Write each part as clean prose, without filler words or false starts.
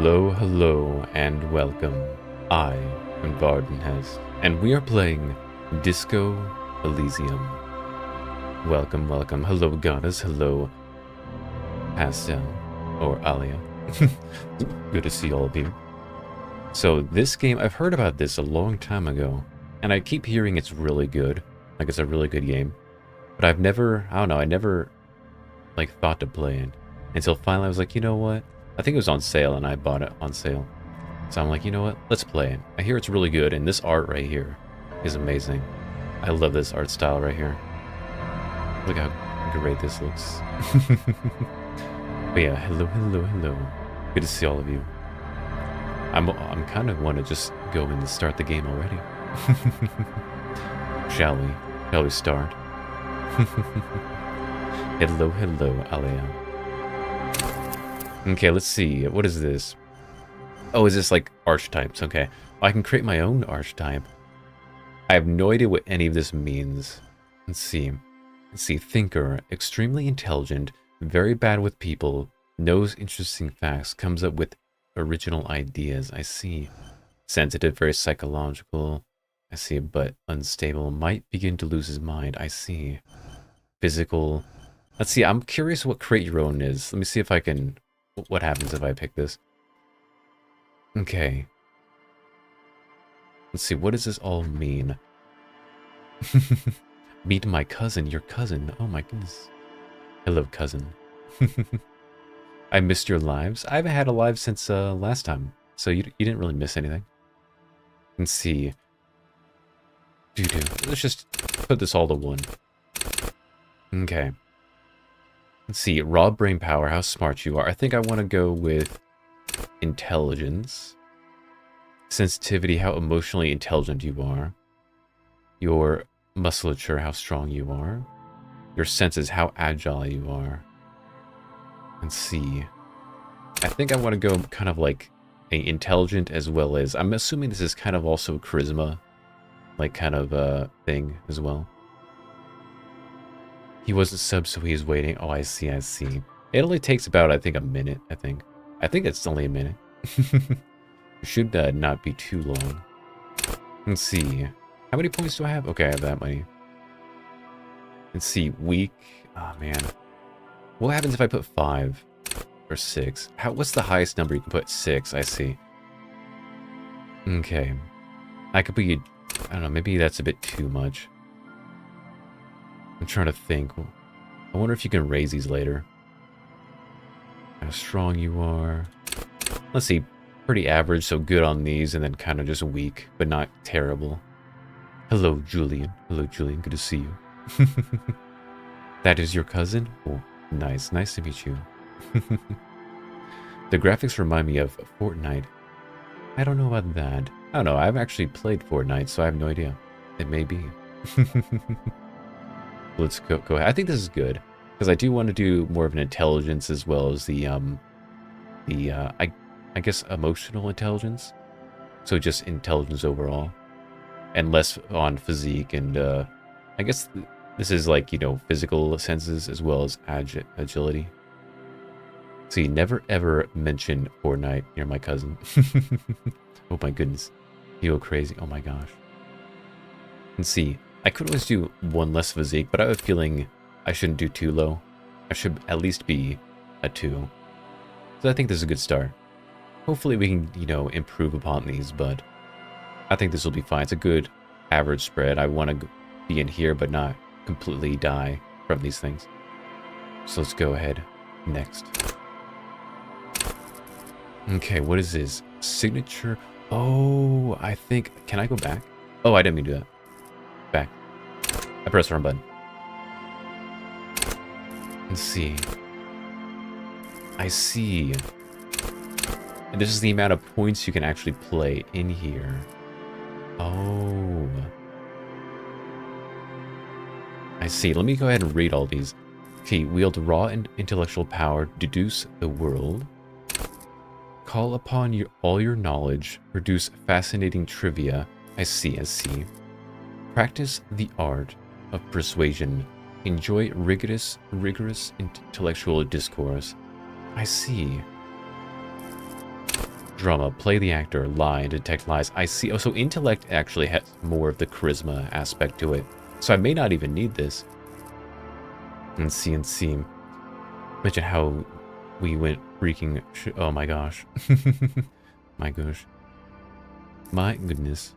Hello, hello, and welcome. I am Varden Heste, and we are playing Disco Elysium. Welcome, welcome. Hello, goddess. Hello, Pastel, or Alia. Good to see all of you. So this game, I've heard about this a long time ago, and I keep hearing it's really good. Like, it's a really good game. But I've never, I don't know, I never, thought to play it. Until finally I was like, you know what? I think it was on sale, and I bought it on sale. So I'm like, you know what? Let's play it. I hear it's really good, and this art right here is amazing. I love this art style right here. Look how great this looks. But yeah, hello, hello, hello. Good to see all of you. I'm kind of want to just go in and start the game already. Shall we? Shall we start? Hello, hello, Alia. Okay, let's see. What is this? Oh, is this like archetypes? Okay. I can create my own archetype. I have no idea what any of this means. Let's see. Let's see. Thinker. Extremely intelligent. Very bad with people. Knows interesting facts. Comes up with original ideas. I see. Sensitive. Very psychological. I see. But unstable. Might begin to lose his mind. I see. Physical. Let's see. I'm curious what create your own is. Let me see if I can... What happens if I pick this? Okay. Let's see, what does this all mean? Meet my cousin, your cousin. Oh my goodness. Hello, cousin. I missed your lives. I haven't had a live since last time, so you didn't really miss anything. Let's see. Let's just put this all to one. Okay. Let's see, raw brain power, how smart you are. I think I want to go with intelligence. Sensitivity, how emotionally intelligent you are. Your musculature, how strong you are. Your senses, how agile you are. Let's see. I think I want to go kind of like a intelligent as well as... I'm assuming this is kind of also charisma. Like kind of thing as well. He wasn't subbed, so he's waiting. Oh, I see, I see. It only takes about, I think, a minute, I think. I think it's only a minute. It should not be too long. Let's see. How many points do I have? Okay, I have that many. Let's see. Weak. Oh, man. What happens if I put 5 or 6? What's the highest number you can put? 6, I see. Okay. I could be... I don't know, maybe that's a bit too much. I'm trying to think. I wonder if you can raise these later. How strong you are. Let's see. Pretty average, so good on these, and then kind of just weak, but not terrible. Hello, Julian. Hello, Julian. Good to see you. That is your cousin? Oh, nice. Nice to meet you. The graphics remind me of Fortnite. I don't know about that. I don't know. I've actually played Fortnite, so I have no idea. It may be. Let's go ahead. I think this is good because I do want to do more of an intelligence as well as the I guess emotional intelligence. So just intelligence overall, and less on physique and I guess this is like, you know, physical senses as well as agility. See, never ever mention Fortnite near my cousin. Oh my goodness, you go crazy. Oh my gosh. Let's see. I could always do one less physique, but I have a feeling I shouldn't do too low. I should at least be a 2. So I think this is a good start. Hopefully we can, you know, improve upon these, but I think this will be fine. It's a good average spread. I want to be in here, but not completely die from these things. So let's go ahead. Next. Okay, what is this? Signature. Oh, I think... Can I go back? Oh, I didn't mean to do that. Back. I pressed the wrong button. Let's see. I see. And this is the amount of points you can actually play in here. Oh. I see. Let me go ahead and read all these. Okay, wield raw and intellectual power, deduce the world. Call upon all your knowledge, produce fascinating trivia. I see, I see. Practice the art of persuasion. Enjoy rigorous intellectual discourse. I see. Drama, play the actor, lie, and detect lies. I see. Oh, so intellect actually has more of the charisma aspect to it. So I may not even need this. And see. Imagine how we went freaking... oh my gosh. My gosh. My goodness.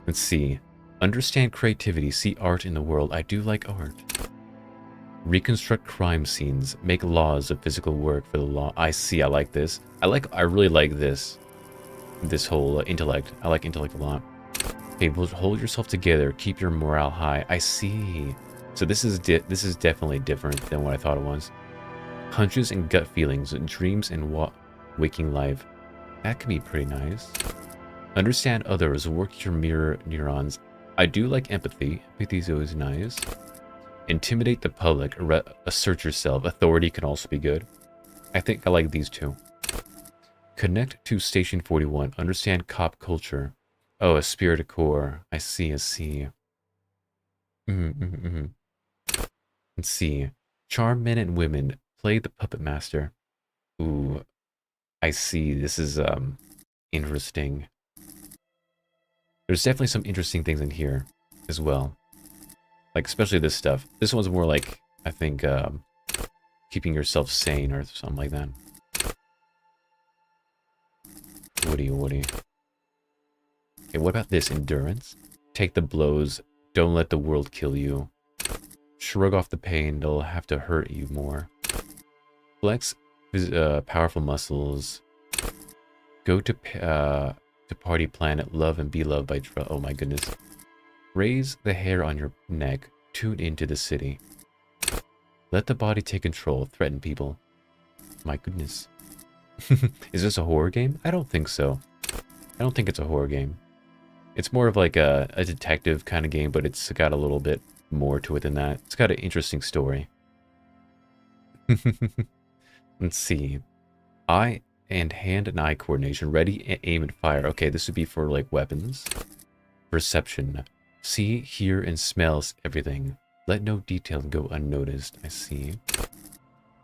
Let's see. Understand creativity. See art in the world. I do like art. Reconstruct crime scenes. Make laws of physical work for the law. I see. I like this. I really like this. This whole intellect. I like intellect a lot. Okay, hold yourself together. Keep your morale high. I see. So this is definitely different than what I thought it was. Hunches and gut feelings. Dreams and waking life. That could be pretty nice. Understand others. Work your mirror neurons. I do like empathy. Empathy is always nice. Intimidate the public. Assert yourself. Authority can also be good. I think I like these two. Connect to Station 41. Understand cop culture. Oh, a spirit of core. I see. Let's see. Charm men and women. Play the puppet master. Ooh. I see. This is, interesting. There's definitely some interesting things in here as well. Like, especially this stuff. This one's more like, I think, keeping yourself sane or something like that. Woody. Okay, what about this? Endurance? Take the blows. Don't let the world kill you. Shrug off the pain. They'll have to hurt you more. Flex powerful muscles. Go to party planet. Love and be loved by... oh my goodness. Raise the hair on your neck. Tune into the city. Let the body take control. Threaten people. My goodness. Is this a horror game? I don't think so. I don't think it's a horror game. It's more of like a detective kind of game, but it's got a little bit more to it than that. It's got an interesting story. Let's see. Eye and hand and eye coordination. Ready, aim, and fire. Okay, this would be for like weapons. Perception. See, hear, and smells everything. Let no detail go unnoticed. I see.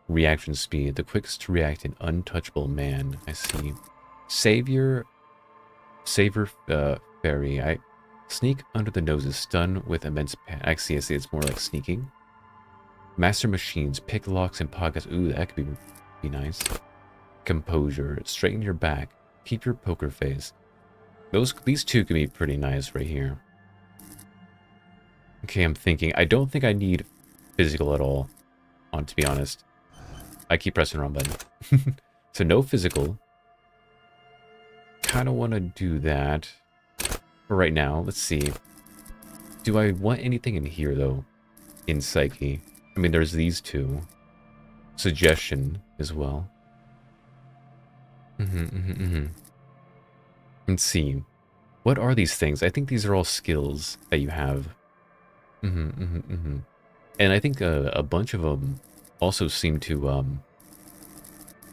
Reaction speed. The quickest to react, an untouchable man. I see. Savor fairy. I sneak under the noses. Stun with immense I see. It's more like sneaking. Master machines. Pick locks and pockets. Ooh, that could be nice. Composure. Straighten your back. Keep your poker face. These two can be pretty nice right here. Okay, I'm thinking. I don't think I need physical at all, to be honest. I keep pressing the wrong button. So no physical. Kind of want to do that for right now. Let's see. Do I want anything in here, though? In Psyche. I mean, there's these two. Suggestion as well. Let's see. What are these things? I think these are all skills that you have. And I think a bunch of them also seem to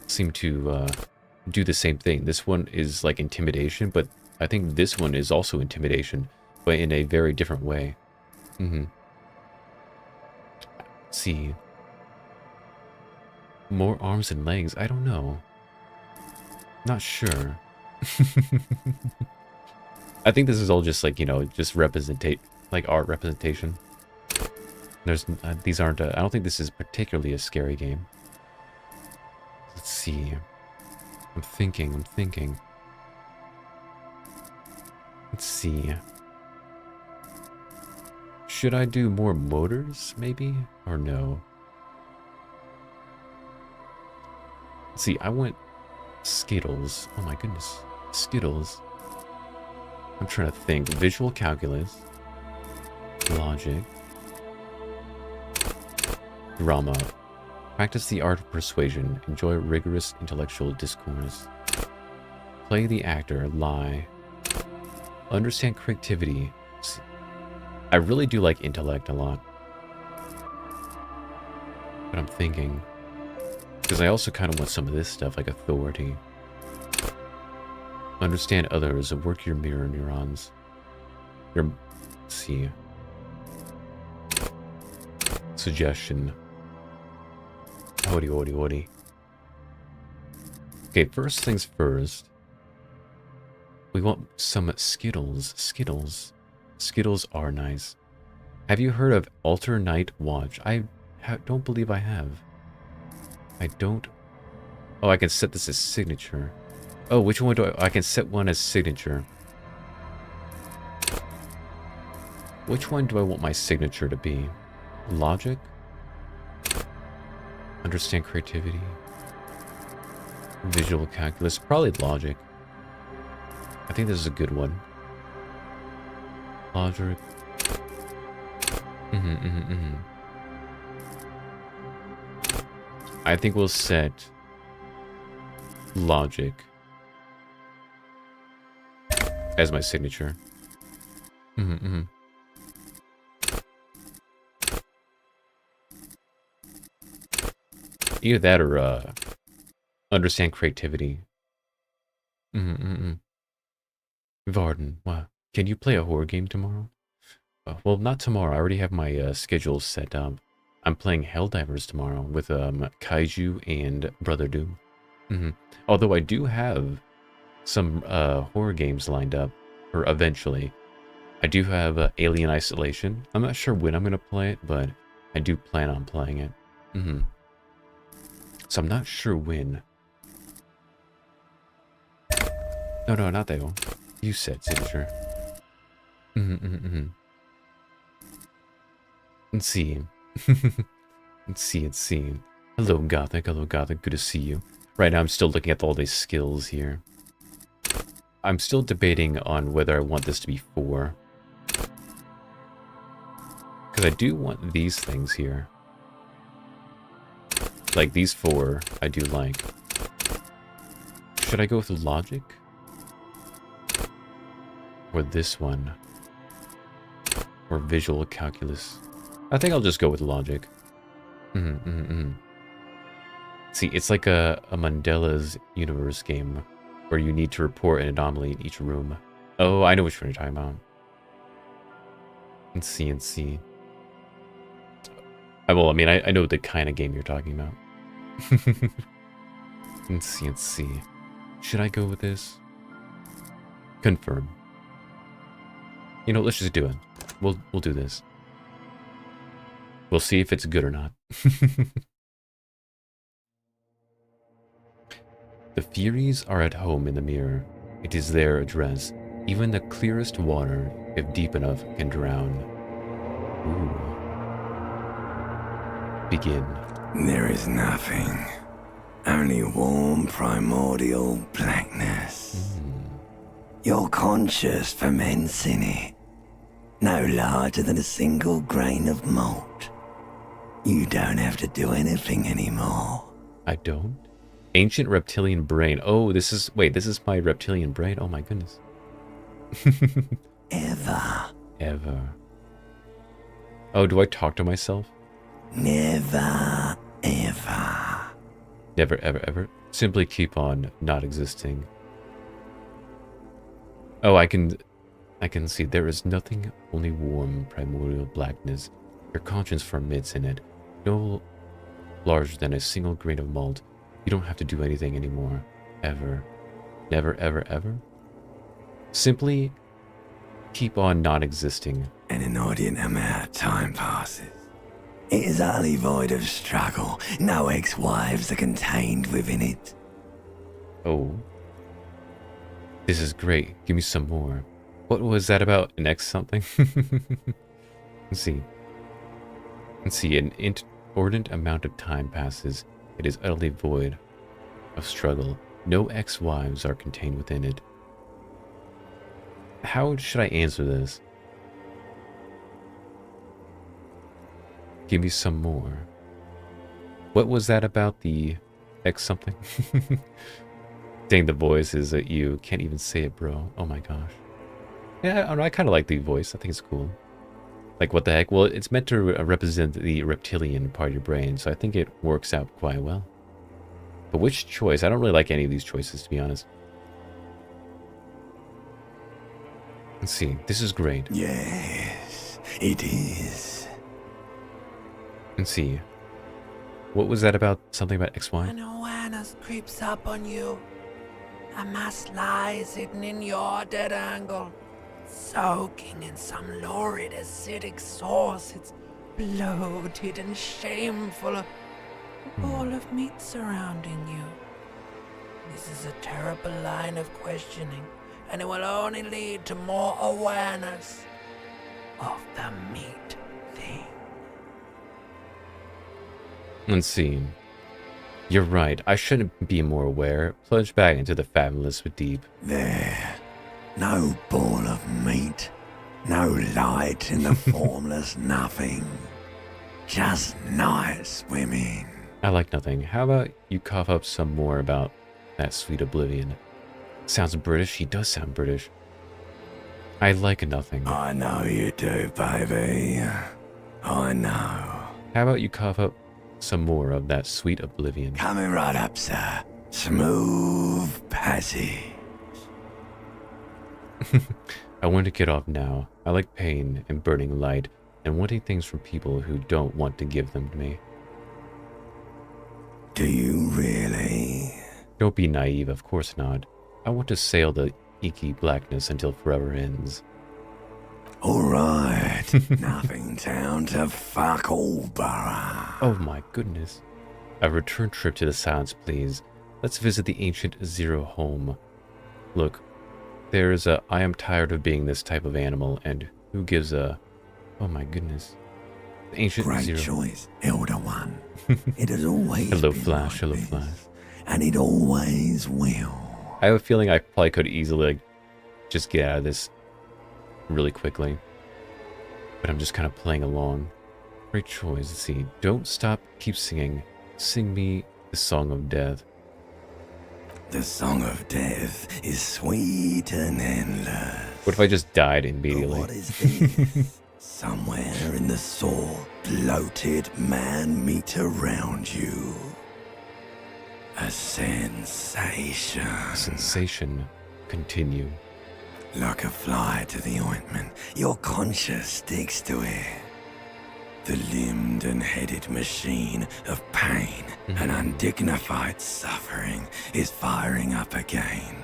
do the same thing. This one is like intimidation, but I think this one is also intimidation, but in a very different way. Let's see. More arms and legs? I don't know. Not sure. I think this is all just like, you know, just like art representation. These aren't, I don't think this is particularly a scary game. Let's see. I'm thinking. Let's see. Should I do more motors, maybe? Or no? Let's see, I want Skittles. Oh my goodness. Skittles. I'm trying to think. Visual calculus. Logic. Drama. Practice the art of persuasion. Enjoy rigorous intellectual discourse. Play the actor. Lie. Understand creativity. I really do like intellect a lot. But I'm thinking... because I also kind of want some of this stuff, like authority. Understand others. Work your mirror neurons. Let's see. Suggestion. Howdy. Okay, first things first. We want some Skittles. Skittles. Skittles are nice. Have you heard of Alter Night Watch? I don't believe I have. I don't... Oh, I can set this as signature. Oh, which one do I can set one as signature. Which one do I want my signature to be? Logic? Understand creativity? Visual calculus? Probably logic. I think this is a good one. Logic. I think we'll set logic as my signature. Either that or understand creativity. Varden, wow. Can you play a horror game tomorrow? Well, not tomorrow. I already have my schedule set up. I'm playing Helldivers tomorrow with Kaiju and Brother Doom. Although I do have some horror games lined up, or eventually. I do have Alien Isolation. I'm not sure when I'm going to play it, but I do plan on playing it. So I'm not sure when. No, not that one. You said signature. Let's see. Let's see. Hello, Gothic. Good to see you. Right now, I'm still looking at all these skills here. I'm still debating on whether I want this to be 4. Because I do want these things here. Like, these 4, I do like. Should I go with logic? Or this one? Or visual calculus? I think I'll just go with logic. See, it's like a Mandela's universe game where you need to report an anomaly in each room. Oh, I know which one you're talking about. Let's see. Well, I mean, I know the kind of game you're talking about. Let's see. Should I go with this? Confirm. You know, let's just do it. We'll do this. We'll see if it's good or not. The Furies are at home in the mirror. It is their address. Even the clearest water, if deep enough, can drown. Ooh. Begin. There is nothing. Only warm primordial blackness. Your conscious ferments in it. No larger than a single grain of malt. You don't have to do anything anymore. I don't? Ancient reptilian brain. Oh, this is my reptilian brain? Oh my goodness. Ever. Oh, do I talk to myself? Never, ever. Never, ever. Simply keep on not existing. Oh, I can see there is nothing, only warm primordial blackness. Your conscience ferments in it. No larger than a single grain of malt. You don't have to do anything anymore. Ever. Never, ever. Simply keep on not existing. An inordinate amount of time passes. It is utterly void of struggle. No ex-wives are contained within it. Oh. This is great. Give me some more. What was that about? An ex something? Let's see. An inordinate amount of time passes. It is utterly void of struggle. No ex-wives are contained within it. How should I answer this? Give me some more. What was that about the ex something? Dang, the voice is that you can't even say it, bro. Oh my gosh. Yeah, I kind of like the voice. I think it's cool. Like, what the heck? Well, it's meant to represent the reptilian part of your brain, so I think it works out quite well. But which choice? I don't really like any of these choices, to be honest. Let's see. This is great. Yes, it is. Let's see. What was that about? Something about XY? An awareness creeps up on you. A mass lies hidden in your dead angle, soaking in some lurid acidic sauce. It's bloated and shameful, a ball of meat surrounding you. This is a terrible line of questioning, and it will only lead to more awareness of the meat thing. Let's see. You're right, I shouldn't be more aware. Plunge back into the fathomless deep. There. No ball of meat. No light in the formless nothing. Just night swimming. I like nothing. How about you cough up some more about that sweet oblivion? Sounds British. He does sound British. I like nothing. I know you do, baby. I know. How about you cough up some more of that sweet oblivion? Coming right up, sir. Smooth passage. I want to get off now. I like pain and burning light and wanting things from people who don't want to give them to me. Do you really? Don't be naive, of course not. I want to sail the inky blackness until forever ends. Alright. Nothing down to fuck all, borough. Oh my goodness. A return trip to the silence, please. Let's visit the ancient Zero home. Look, there's a I am tired of being this type of animal, and who gives a... Oh my goodness. The ancient Great Zero... choice, Elder One. It has always Hello, been Flash. like Hello, this, Flash. and it always will. I have a feeling I probably could easily just get out of this really quickly. But I'm just kind of playing along. Great choice. Let's see. Don't stop. Keep singing. Sing me the song of death. The song of death is sweet and endless. What if I just died But immediately? what is this? Somewhere in the sore, bloated man meat around you. A sensation. Sensation. Continue. Like a fly to the ointment, your conscience sticks to it. The limbed and headed machine of pain and undignified suffering is firing up again.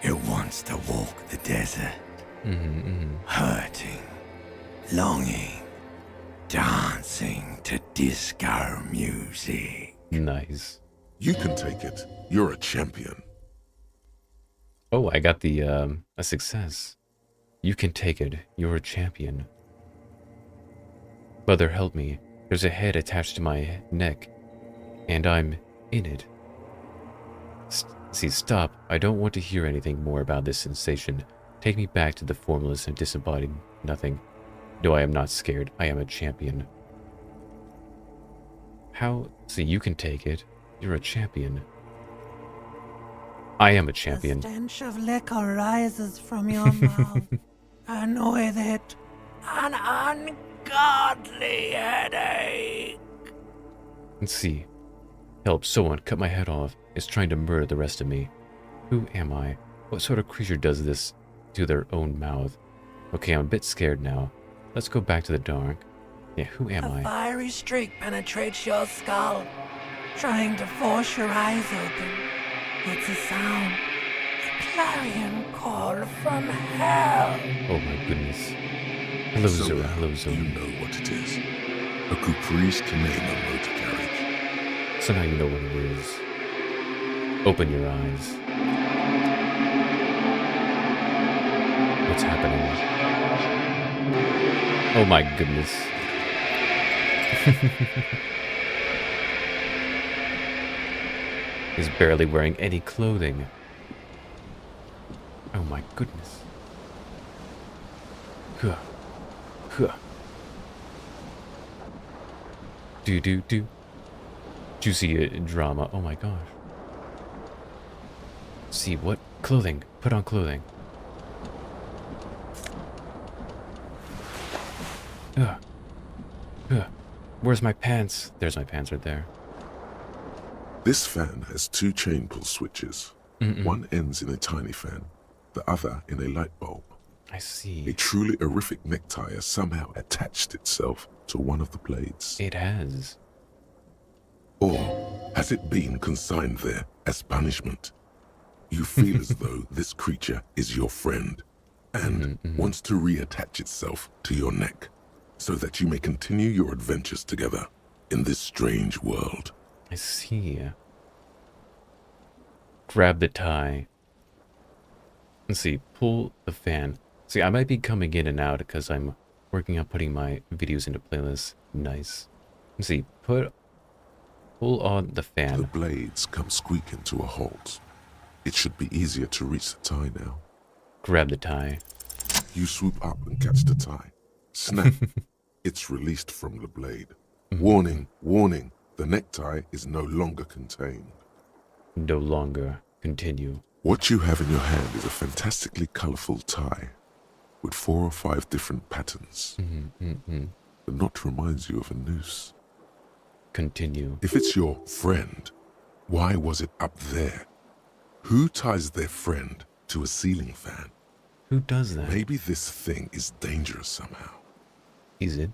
It wants to walk the desert, hurting, longing, dancing to disco music. Nice. You can take it. You're a champion. Oh, I got the, a success. You can take it. You're a champion. Mother, help me. There's a head attached to my neck, and I'm in it. See, stop. I don't want to hear anything more about this sensation. Take me back to the formless and disembodied nothing. No, I am not scared. I am a champion. How? See, you can take it. You're a champion. I am a champion. The stench of liquor rises from your mouth, and with it, an ungodly headache. Let's see. Help, someone cut my head off. Is trying to murder the rest of me. Who am I? What sort of creature does this to their own mouth? Okay, I'm a bit scared now. Let's go back to the dark. Yeah, who am I? A fiery streak penetrates your skull, trying to force your eyes open. It's a sound, a clarion call from hell. Oh my goodness. Hello, So Zora. now Hello, you Zora. know what it is. A caprice to name a motor carriage. So now you know what it is. Open your eyes. What's happening? Oh my goodness. He's barely wearing any clothing. Oh my goodness. Huh. Huh. Do. Juicy drama. Oh my gosh. See what? Clothing. Put on clothing. Ugh. Ugh. Where's my pants? There's my pants right there. This fan has two chain pull switches. One ends in a tiny fan, the other in a light bulb. I A see. truly horrific necktie has somehow attached itself to one of the blades. It has. Or has it been consigned there as punishment? You feel as though this creature is your friend and wants to reattach itself to your neck so that you may continue your adventures together in this strange world. I see. Grab the tie. Let's see, pull the fan. See, I might be coming in and out because I'm working on putting my videos into playlists. Nice. Let's see, pull on the fan. The blades come squeaking to a halt. It should be easier to reach the tie now. Grab the tie. You swoop up and catch the tie. Snap. It's released from the blade. Warning, warning. The necktie is no longer contained. No longer. Continue. What you have in your hand is a fantastically colorful tie with 4 or 5 different patterns. The knot reminds you of a noose. Continue. If it's your friend, why was it up there? Who ties their friend to a ceiling fan? Who does that? Maybe this thing is dangerous somehow. Is it?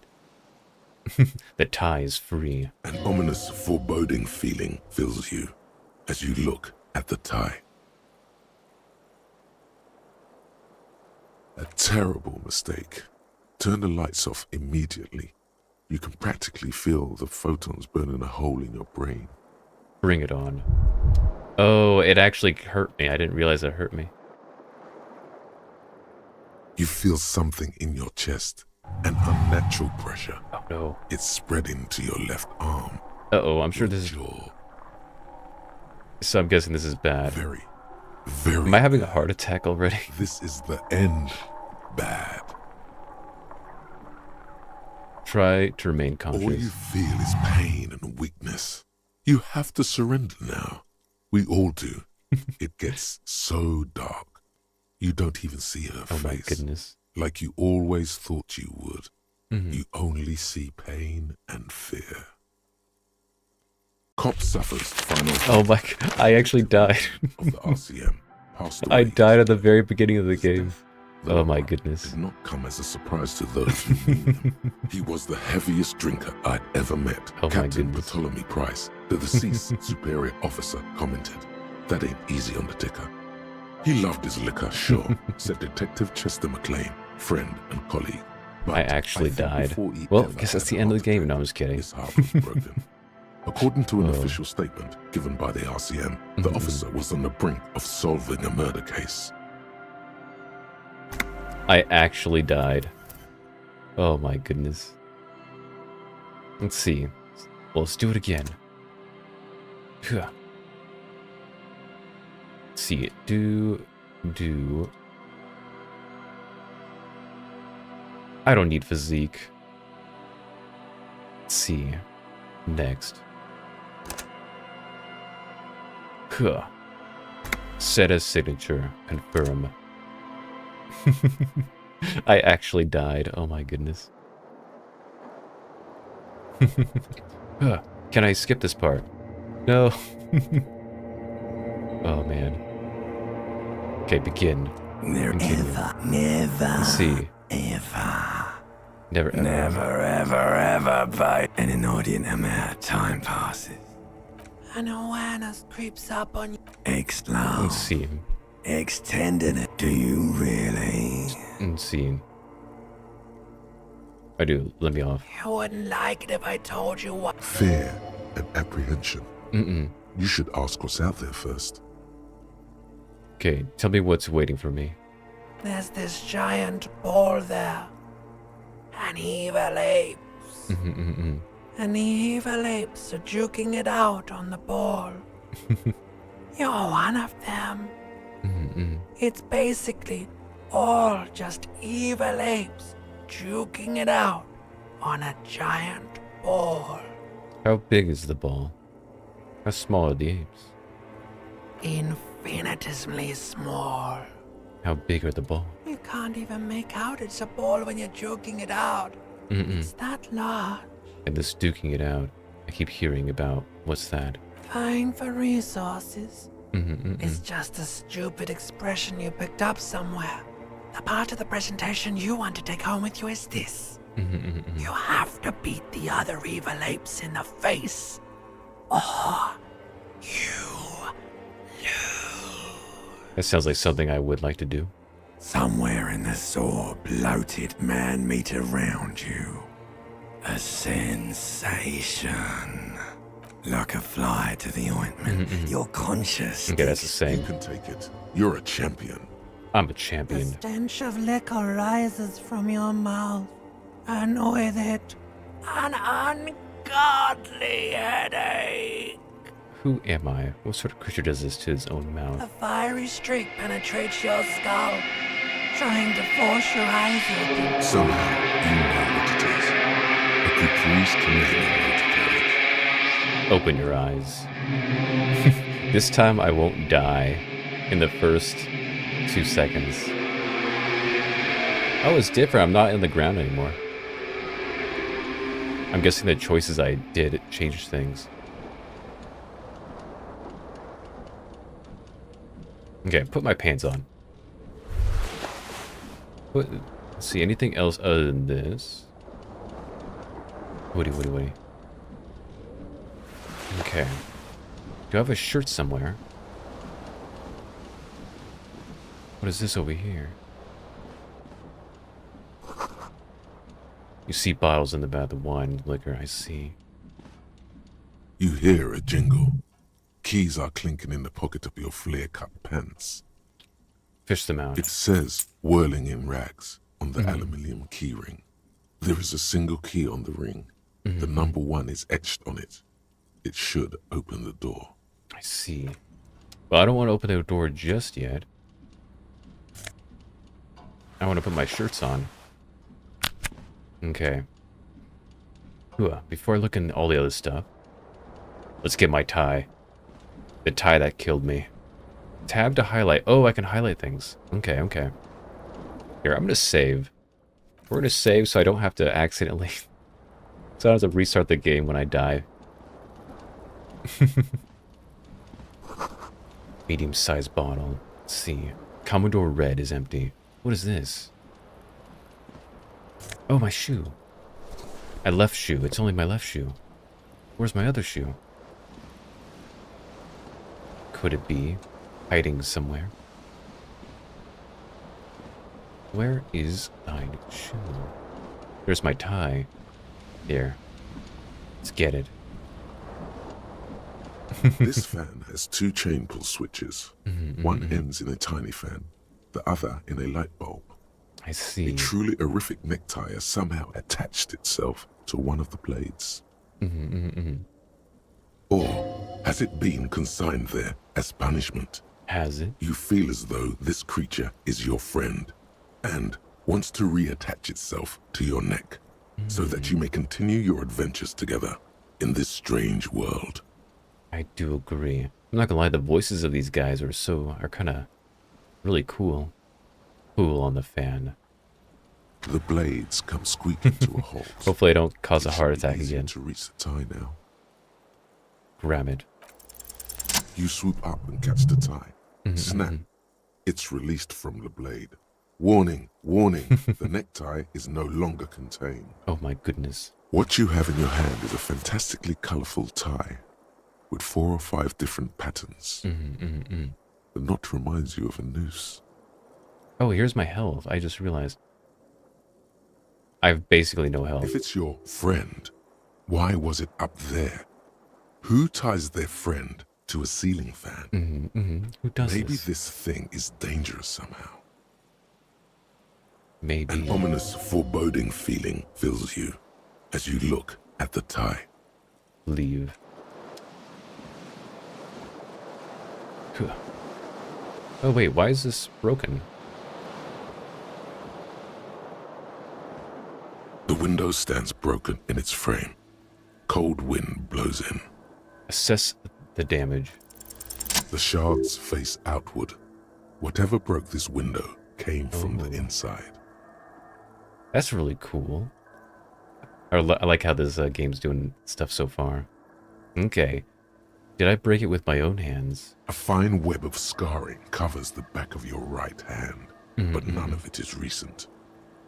The tie is free. An ominous, foreboding feeling fills you as you look at the tie. A terrible mistake. Turn the lights off immediately. You can practically feel the photons burning a hole in your brain. Bring it on. Oh, it actually hurt me. I didn't realize it hurt me. You feel something in your chest, an unnatural pressure. Oh no. It's spreading to your left arm. Uh-oh, I'm sure this is... Jaw. So I'm guessing this is bad. Very, very Am I having a heart attack already? This is the end. Bad. Try to remain All you conscious. feel is pain and weakness. You have to surrender now. We all do. It gets so dark. You don't even see her Oh my face. goodness. Like you always thought you would. You only see pain and fear. Cop suffers final Oh my... I actually died. of the RCM. Passed away. I died at the very beginning of the His game. death, though, Oh my goodness. did not come as a surprise to those who knew him. He was the heaviest drinker I'd ever met. Oh my Captain goodness. Bartholomew Price, the deceased superior officer, commented, "That ain't easy on the ticker." He loved his liquor, sure, said Detective Chester McLean, friend and colleague. But I actually think died. before he Well, ever guess that's had the a end of heart the game. attack, No, I was kidding. his heart was broken. According to an Oh. official statement given by the RCM, the officer was on the brink of solving a murder case. I actually died. Oh my goodness. Let's see. Well, let's do it again. Huh. Let's see. Do. I don't need physique. Let's see. Next. Huh. Set as signature. Confirm. I actually died. Oh my goodness. Huh. Can I skip this part? No. Oh man. Okay, begin. Never, Continue. never, Let's see. ever, Never ever. never, ever, ever bite. An inordinate amount of time passes. An awareness creeps up on you. Explode. Let's see. Extending it. Do you really? Let's see. I do. Let me off. You wouldn't like it if I told you what. Fear and apprehension. Mm-mm. You should ask what's out there first. Okay, tell me what's waiting for me. There's this giant ball there. An evil ape. Mm-mm-mm. And the evil apes are juking it out on the ball. You're one of them. Mm-mm. It's basically all just evil apes juking it out on a giant ball. How big is the ball? How small are the apes? Infinitesimally small. How big are the ball? You can't even make out it's a ball when you're juking it out. Mm-mm. It's that large. And this duking it out, I keep hearing about. What's that? Vying for resources. Mm-mm-mm. It's just a stupid expression you picked up somewhere. The part of the presentation you want to take home with you is this. Mm-mm-mm. You have to beat the other evil apes in the face, or you lose. That sounds like something I would like to do. Somewhere in the sore, bloated man meat around you. A sensation. Like a fly to the ointment. You're conscious. Okay, that's the You same. can take it. You're a champion. I'm a The champion. stench of liquor rises from your mouth, and with it, an ungodly headache. Who am I? What sort of creature does this to his own A mouth? fiery streak penetrates your skull, trying to force your eyes open. Somehow, you know what it is. A caprice commanding you to carry it. Open your eyes. This time I won't die in the first 2 seconds. Oh, it's different. I'm not in the ground anymore. I'm guessing the choices I did changed things. Okay, put my pants on. Let's see, anything else other than this? Woody. Okay. Do I have a shirt somewhere? What is this over here? You see bottles in the back, the wine, liquor, I see. You hear a jingle. Keys are clinking in the pocket of your flare-cut pants. Fish them out. It says, whirling in rags, on the aluminium key ring. There is a single key on the ring. The number 1 is etched on it. It should open the door. I see. Well, I don't want to open the door just yet. I want to put my shirts on. Okay. Before I look into all the other stuff, let's get my tie. The tie that killed me. Tab to highlight. Oh, I can highlight things. Okay. Here, I'm going to save. We're going to save so I don't have to accidentally... so I don't have to restart the game when I die. Medium-sized bottle. Let's see. Commodore Red is empty. What is this? Oh, my shoe. My left shoe. It's only my left shoe. Where's my other shoe? Could it be hiding somewhere? Where is thy shoe? There's my tie. Here. Let's get it. This fan has 2 chain pull switches. One ends in a tiny fan, the other in a light bulb. I see. A truly horrific necktie has somehow attached itself to one of the blades. Or has it been consigned there as punishment? Has it? You feel as though this creature is your friend and wants to reattach itself to your neck so that you may continue your adventures together in this strange world. I do agree. I'm not gonna lie, the voices of these guys are kind of really cool. Cool on the fan. The blades come squeaking to a halt. Hopefully I don't cause a It heart should be attack easier again. to reach the tie now. Grab it. You swoop up and catch the tie. Snap. It's released from the blade. Warning, warning, the necktie is no longer contained. Oh my goodness. What you have in your hand is a fantastically colorful tie with 4 or 5 different patterns. The knot reminds you of a noose. Oh, here's my health. I just realized. I have basically no health. If it's your friend, why was it up there? Who ties their friend to a ceiling fan? Who does Maybe this? this thing is dangerous somehow. Maybe. An ominous, foreboding feeling fills you as you look at the tie. Leave. Phew. Oh wait, why is this broken? The window stands broken in its frame. Cold wind blows in. Assess the damage. The shards face outward. Whatever broke this window came from the inside. That's really cool. I like how this game's doing stuff so far. Okay. Did I break it with my own hands? A fine web of scarring covers the back of your right hand, but none of it is recent.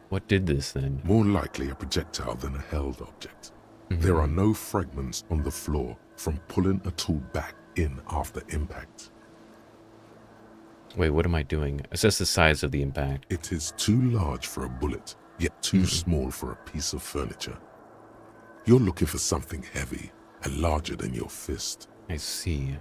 What did this then? More likely a projectile than a held object. There are no fragments on the floor from pulling a tool back in after impact. Wait, what am I doing? Assess the size of the impact. It is too large for a bullet, yet too small for a piece of furniture. You're looking for something heavy and larger than your fist. I see.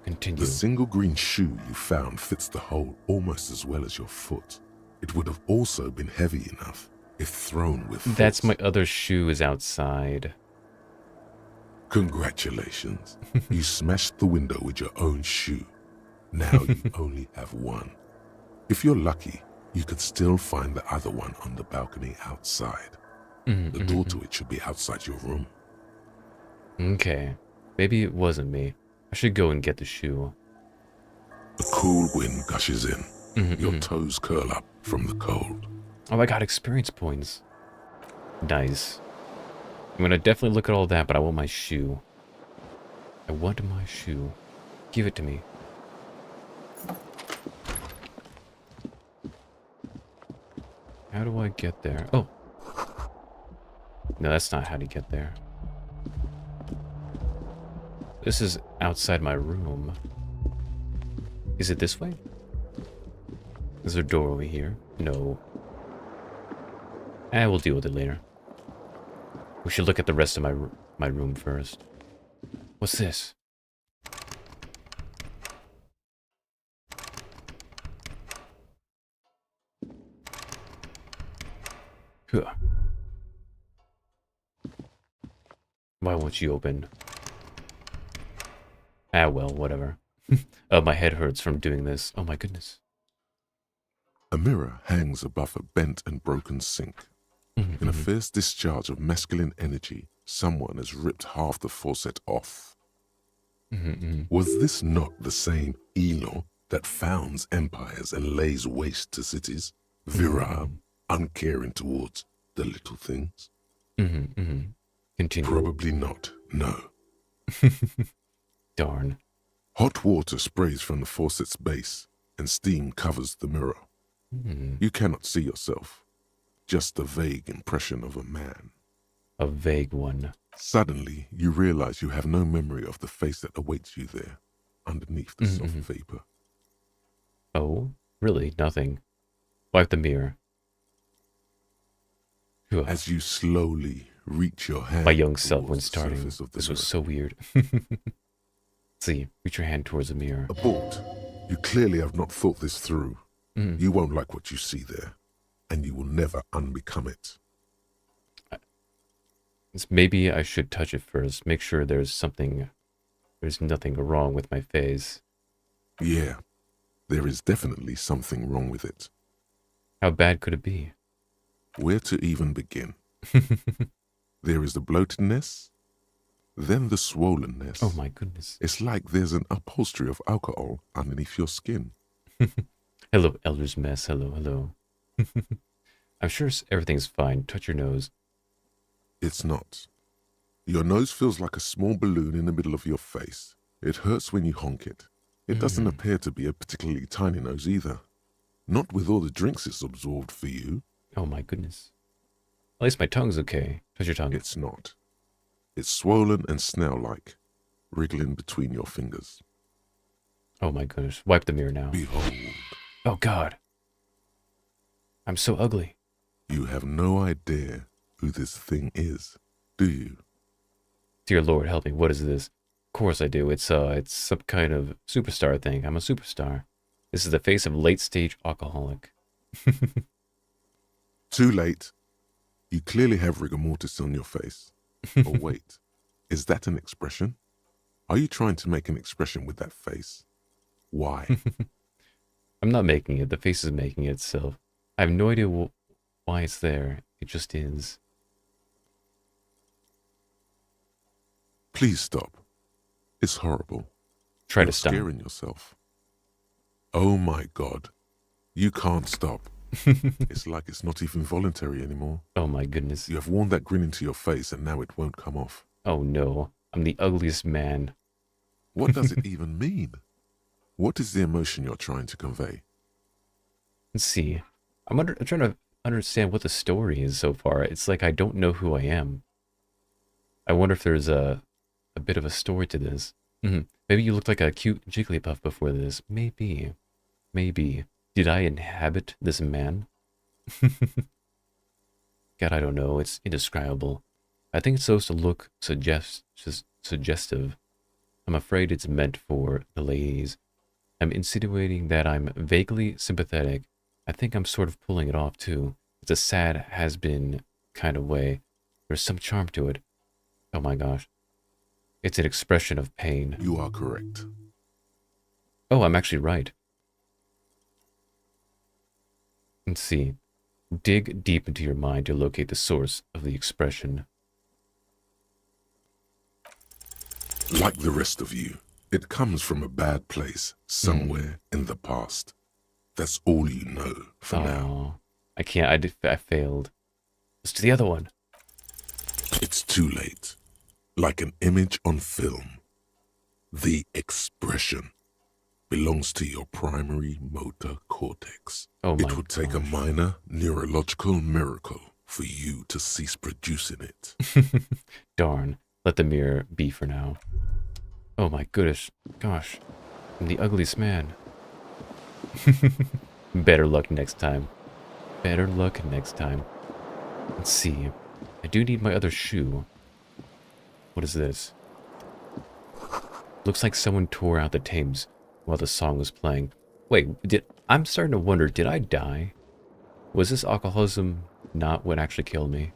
Continue. The single green shoe you found fits the hole almost as well as your foot. It would have also been heavy enough if thrown with force. That's my other shoe is outside. Congratulations. You smashed the window with your own shoe. Now you only have one. If you're lucky, you could still find the other one on the balcony outside. The door to it should be outside your room. Okay. Maybe it wasn't me. I should go and get the shoe. A cool wind gushes in. Your toes curl up from the cold. Oh, I got experience points. Nice. I'm gonna definitely look at all that, but I want my shoe. I want my shoe. Give it to me. How do I get there? Oh. No, that's not how to get there. This is outside my room. Is it this way? Is there a door over here? No. We'll deal with it later. We should look at the rest of my room first. What's this? Huh. Why won't you open? Ah, well, whatever. Oh, my head hurts from doing this. Oh my goodness. A mirror hangs above a bent and broken sink. In a fierce discharge of masculine energy, someone has ripped half the faucet off. Was this not the same Elo that founds empires and lays waste to cities? Virile, uncaring towards the little things? Continue. Probably not, no. Darn. Hot water sprays from the faucet's base, and steam covers the mirror. You cannot see yourself, just a vague impression of a man. A vague one. Suddenly, you realize you have no memory of the face that awaits you there, underneath the soft vapor. Oh, really? Nothing. Wipe the mirror. As you slowly reach your hand My young self when towards the starting. surface of the This was mirror. so weird. Let's see. Reach your hand towards the mirror. Abort. You clearly have not thought this through. You won't like what you see there, and you will never unbecome it. Maybe I should touch it first. Make sure there's nothing wrong with my face. Yeah, there is definitely something wrong with it. How bad could it be? Where to even begin? There is the bloatedness, then the swollenness. Oh my goodness. It's like there's an upholstery of alcohol underneath your skin. Hello, Elder's Mess. Hello, hello. I'm sure everything's fine. Touch your nose. It's not. Your nose feels like a small balloon in the middle of your face. It hurts when you honk it. It doesn't appear to be a particularly tiny nose either. Not with all the drinks it's absorbed for you. Oh my goodness. At least my tongue's okay. Touch your tongue. It's not. It's swollen and snail-like, wriggling between your fingers. Oh my goodness. Wipe the mirror now. Behold, Oh God. I'm so ugly. you have no idea who this thing is, do you? Dear Lord, help me. What is this? Of course I do. It's some kind of superstar thing. I'm a superstar. This is the face of late-stage alcoholic. Too late. You clearly have rigor mortis on your face. Oh wait, is that an expression? Are you trying to make an expression with that face? Why? I'm not making it. The face is making it itself. I have no idea why it's there. It just is. Please stop. It's horrible. Try You're to stop. scaring yourself. Oh my God. You can't stop. It's like it's not even voluntary anymore. Oh my goodness. You have worn that grin into your face and now it won't come off. Oh no. I'm the ugliest man. What does it even mean? What is the emotion you're trying to convey? Let's see. I'm trying to understand what the story is so far. It's like I don't know who I am. I wonder if there's a bit of a story to this. Maybe you looked like a cute Jigglypuff before this. Maybe. Maybe. Did I inhabit this man? God, I don't know. It's indescribable. I think it's supposed to look suggestive. I'm afraid it's meant for the ladies. I'm insinuating that I'm vaguely sympathetic. I think I'm sort of pulling it off, too. It's a sad, has-been kind of way. There's some charm to it. Oh my gosh. It's an expression of pain. You are correct. Oh, I'm actually right. Let's see. Dig deep into your mind to locate the source of the expression. Like the rest of you, it comes from a bad place, somewhere in the past. That's all you know for now. I can't, I failed. Let's do the other one. It's too late. Like an image on film. The expression belongs to your primary motor cortex. Oh my It would take a minor neurological miracle for you to cease producing it. Darn. Let the mirror be for now. Oh my goodness. Gosh. I'm the ugliest man. Better luck next time. Better luck next time. Let's see. I do need my other shoe. What is this? Looks like someone tore out the Thames while the song was playing. Wait, I'm starting to wonder, did I die? Was this alcoholism not what actually killed me?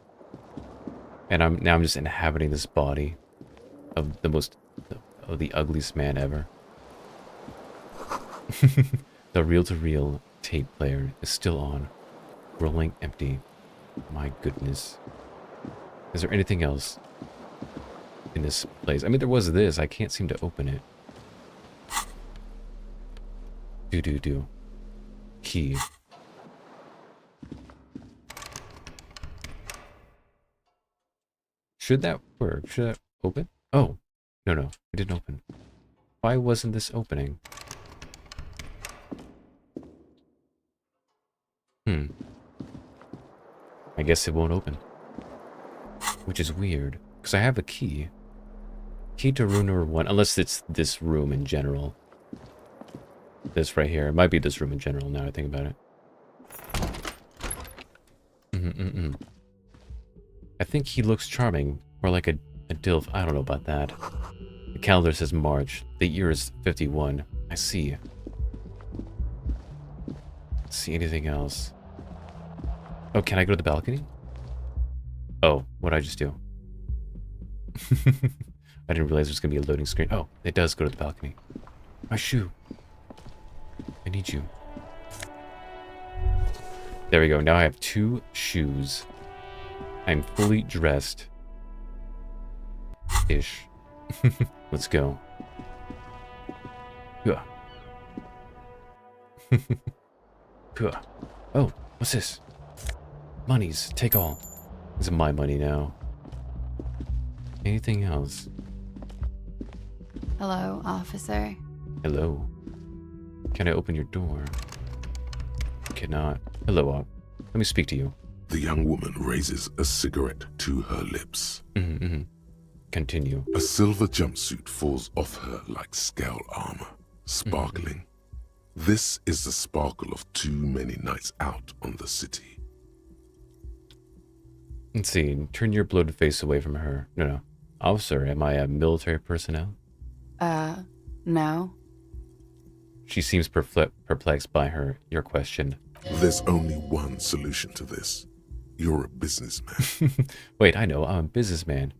And I'm just inhabiting this body of the ugliest man ever. The reel-to-reel tape player is still on, rolling empty. My goodness. Is there anything else in this place? I mean, there was this. I can't seem to open it. Do. Key. Should that work? Should that open? Oh, no, it didn't open. Why wasn't this opening? I guess it won't open. Which is weird, because I have a key. Key to room number 1, unless it's this room in general. This right here. It might be this room in general now I think about it. I think he looks charming, or like a DILF. I don't know about that. The calendar says March. The year is 51. I see. See anything else? Oh, can I go to the balcony? Oh, what did I just do? I didn't realize there's going to be a loading screen. Oh, it does go to the balcony. My shoe. I need you. There we go. Now I have 2 shoes. I'm fully dressed. Ish. Let's go. Oh, what's this? Monies. Take all. This is my money now. Anything else? Hello, officer. Hello. Can I open your door? Cannot. Hello, Op. Let me speak to you. The young woman raises a cigarette to her lips. Continue. A silver jumpsuit falls off her like scale armor, sparkling. This is the sparkle of too many nights out on the city. Let's see. Turn your bloated face away from her. No. Officer, am I a military personnel? No. She seems perplexed by your question. There's only one solution to this. You're a businessman. Wait, I know. I'm a businessman.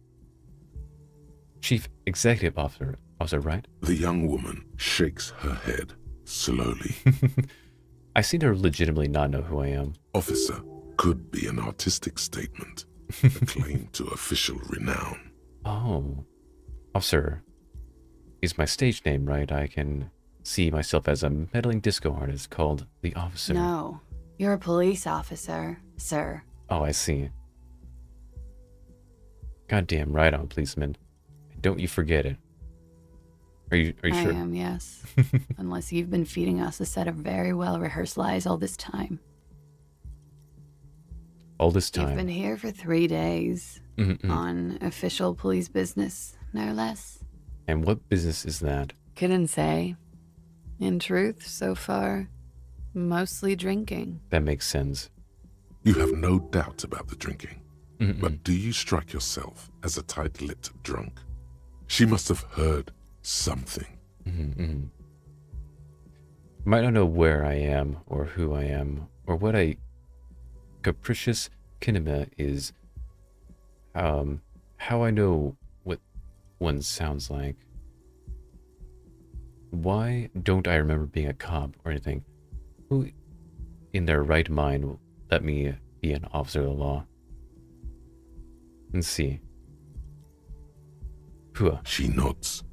Chief Executive Officer, right? The young woman shakes her head slowly. I seem to legitimately not know who I am. Officer could be an artistic statement, a claim to official renown. Oh. Officer is my stage name, right? I can see myself as a meddling disco artist called The Officer. No. You're a police officer, sir. Oh, I see. Goddamn right I'm a policeman. Don't you forget it. Are you sure? I am, yes. Unless you've been feeding us a set of very well-rehearsed lies all this time. All this time? You've been here for 3 days. On official police business, no less. And what business is that? Couldn't say. In truth, so far, Mostly drinking. That makes sense. You have no doubt about the drinking. Mm-mm. But do you strike yourself as a tight-lipped drunk? She must have heard something. Mm-hmm. Might not know where I am, or who I am, or what a capricious kinema is. How I know what one sounds like. Why don't I remember being a cop or anything? Who in their right mind will let me be an officer of the law? Let's see. Phew. She nods.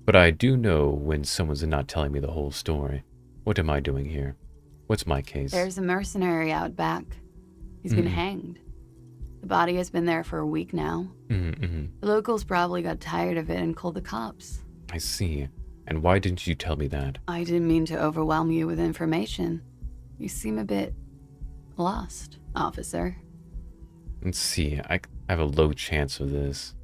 But I do know when someone's not telling me the whole story. What am I doing here? What's my case? There's a mercenary out back. He's been hanged. The body has been there for a week now. The locals probably got tired of it and called the cops. I see. And why didn't you tell me that? I didn't mean to overwhelm you with information. You seem a bit lost, officer. Let's see. I have a low chance of this.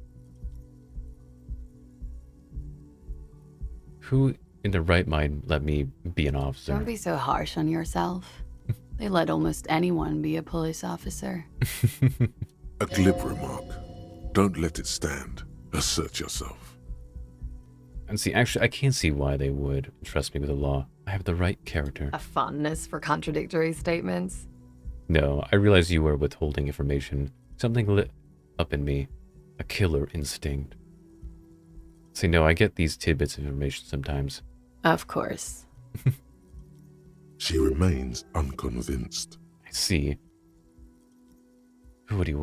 Who in the right mind let me be an officer? Don't be so harsh on yourself. They let almost anyone be a police officer. A glib remark. Don't let it stand. Assert yourself. And see, actually, I can't see why they would trust me with the law. I have the right character. A fondness for contradictory statements. No, I realize you were withholding information. Something lit up in me. A killer instinct. See, no, I get these tidbits of information sometimes. Of course. She remains unconvinced. I see. Woody.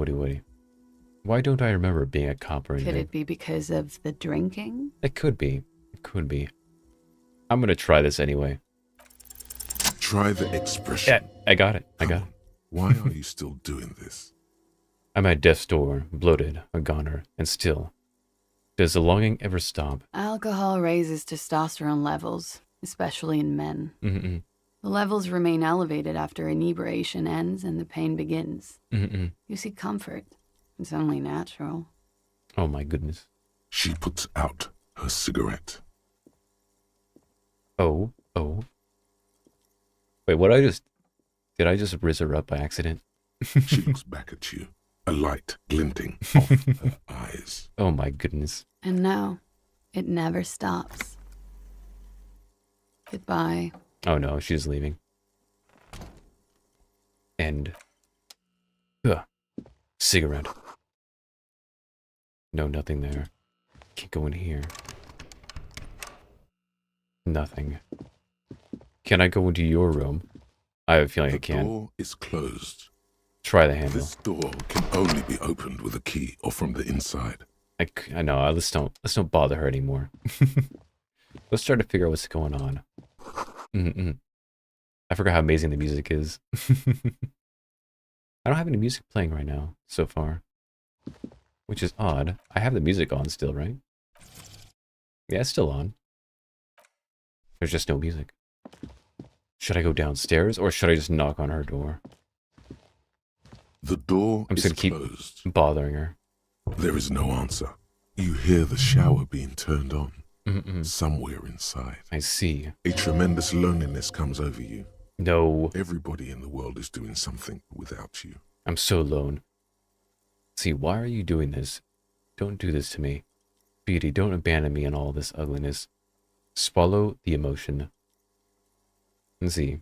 Why don't I remember being a cop or anything? Could it be because of the drinking? It could be. It could be. I'm gonna try this anyway. Try the expression. Yeah, I got it. I Come got on. it. Why are you still doing this? I'm at death's door, bloated, a goner, and still. Does the longing ever stop? Alcohol raises testosterone levels, especially in men. Mm-mm. The levels remain elevated after inebriation ends and the pain begins. Mm-mm. You seek comfort. It's only natural. Oh my goodness. She puts out her cigarette. Oh. Wait, did I just rizz her up by accident? She looks back at you, a light glinting off her eyes. Oh my goodness. And now, it never stops. Goodbye. Oh no, she's leaving. And... cigarette. No, nothing there. Can't go in here. Nothing. Can I go into your room? I have a feeling I The can. door is closed. Try the handle. This door can only be opened with a key or from the inside. I know. Let's don't bother her anymore. Let's try to figure out what's going on. I forgot how amazing the music is. I don't have any music playing right now so far, which is odd. I have the music on still, right? Yeah, it's still on. There's just no music. Should I go downstairs or should I just knock on her door? The door I'm is just gonna closed. keep bothering her. There is no answer. You hear the shower being turned on somewhere inside. I see. A tremendous loneliness comes over you. No, Everybody in the world is doing something without you. I'm so alone. See, why are you doing this? Don't do this to me. Beauty, don't abandon me in all this ugliness. Swallow the emotion. And see.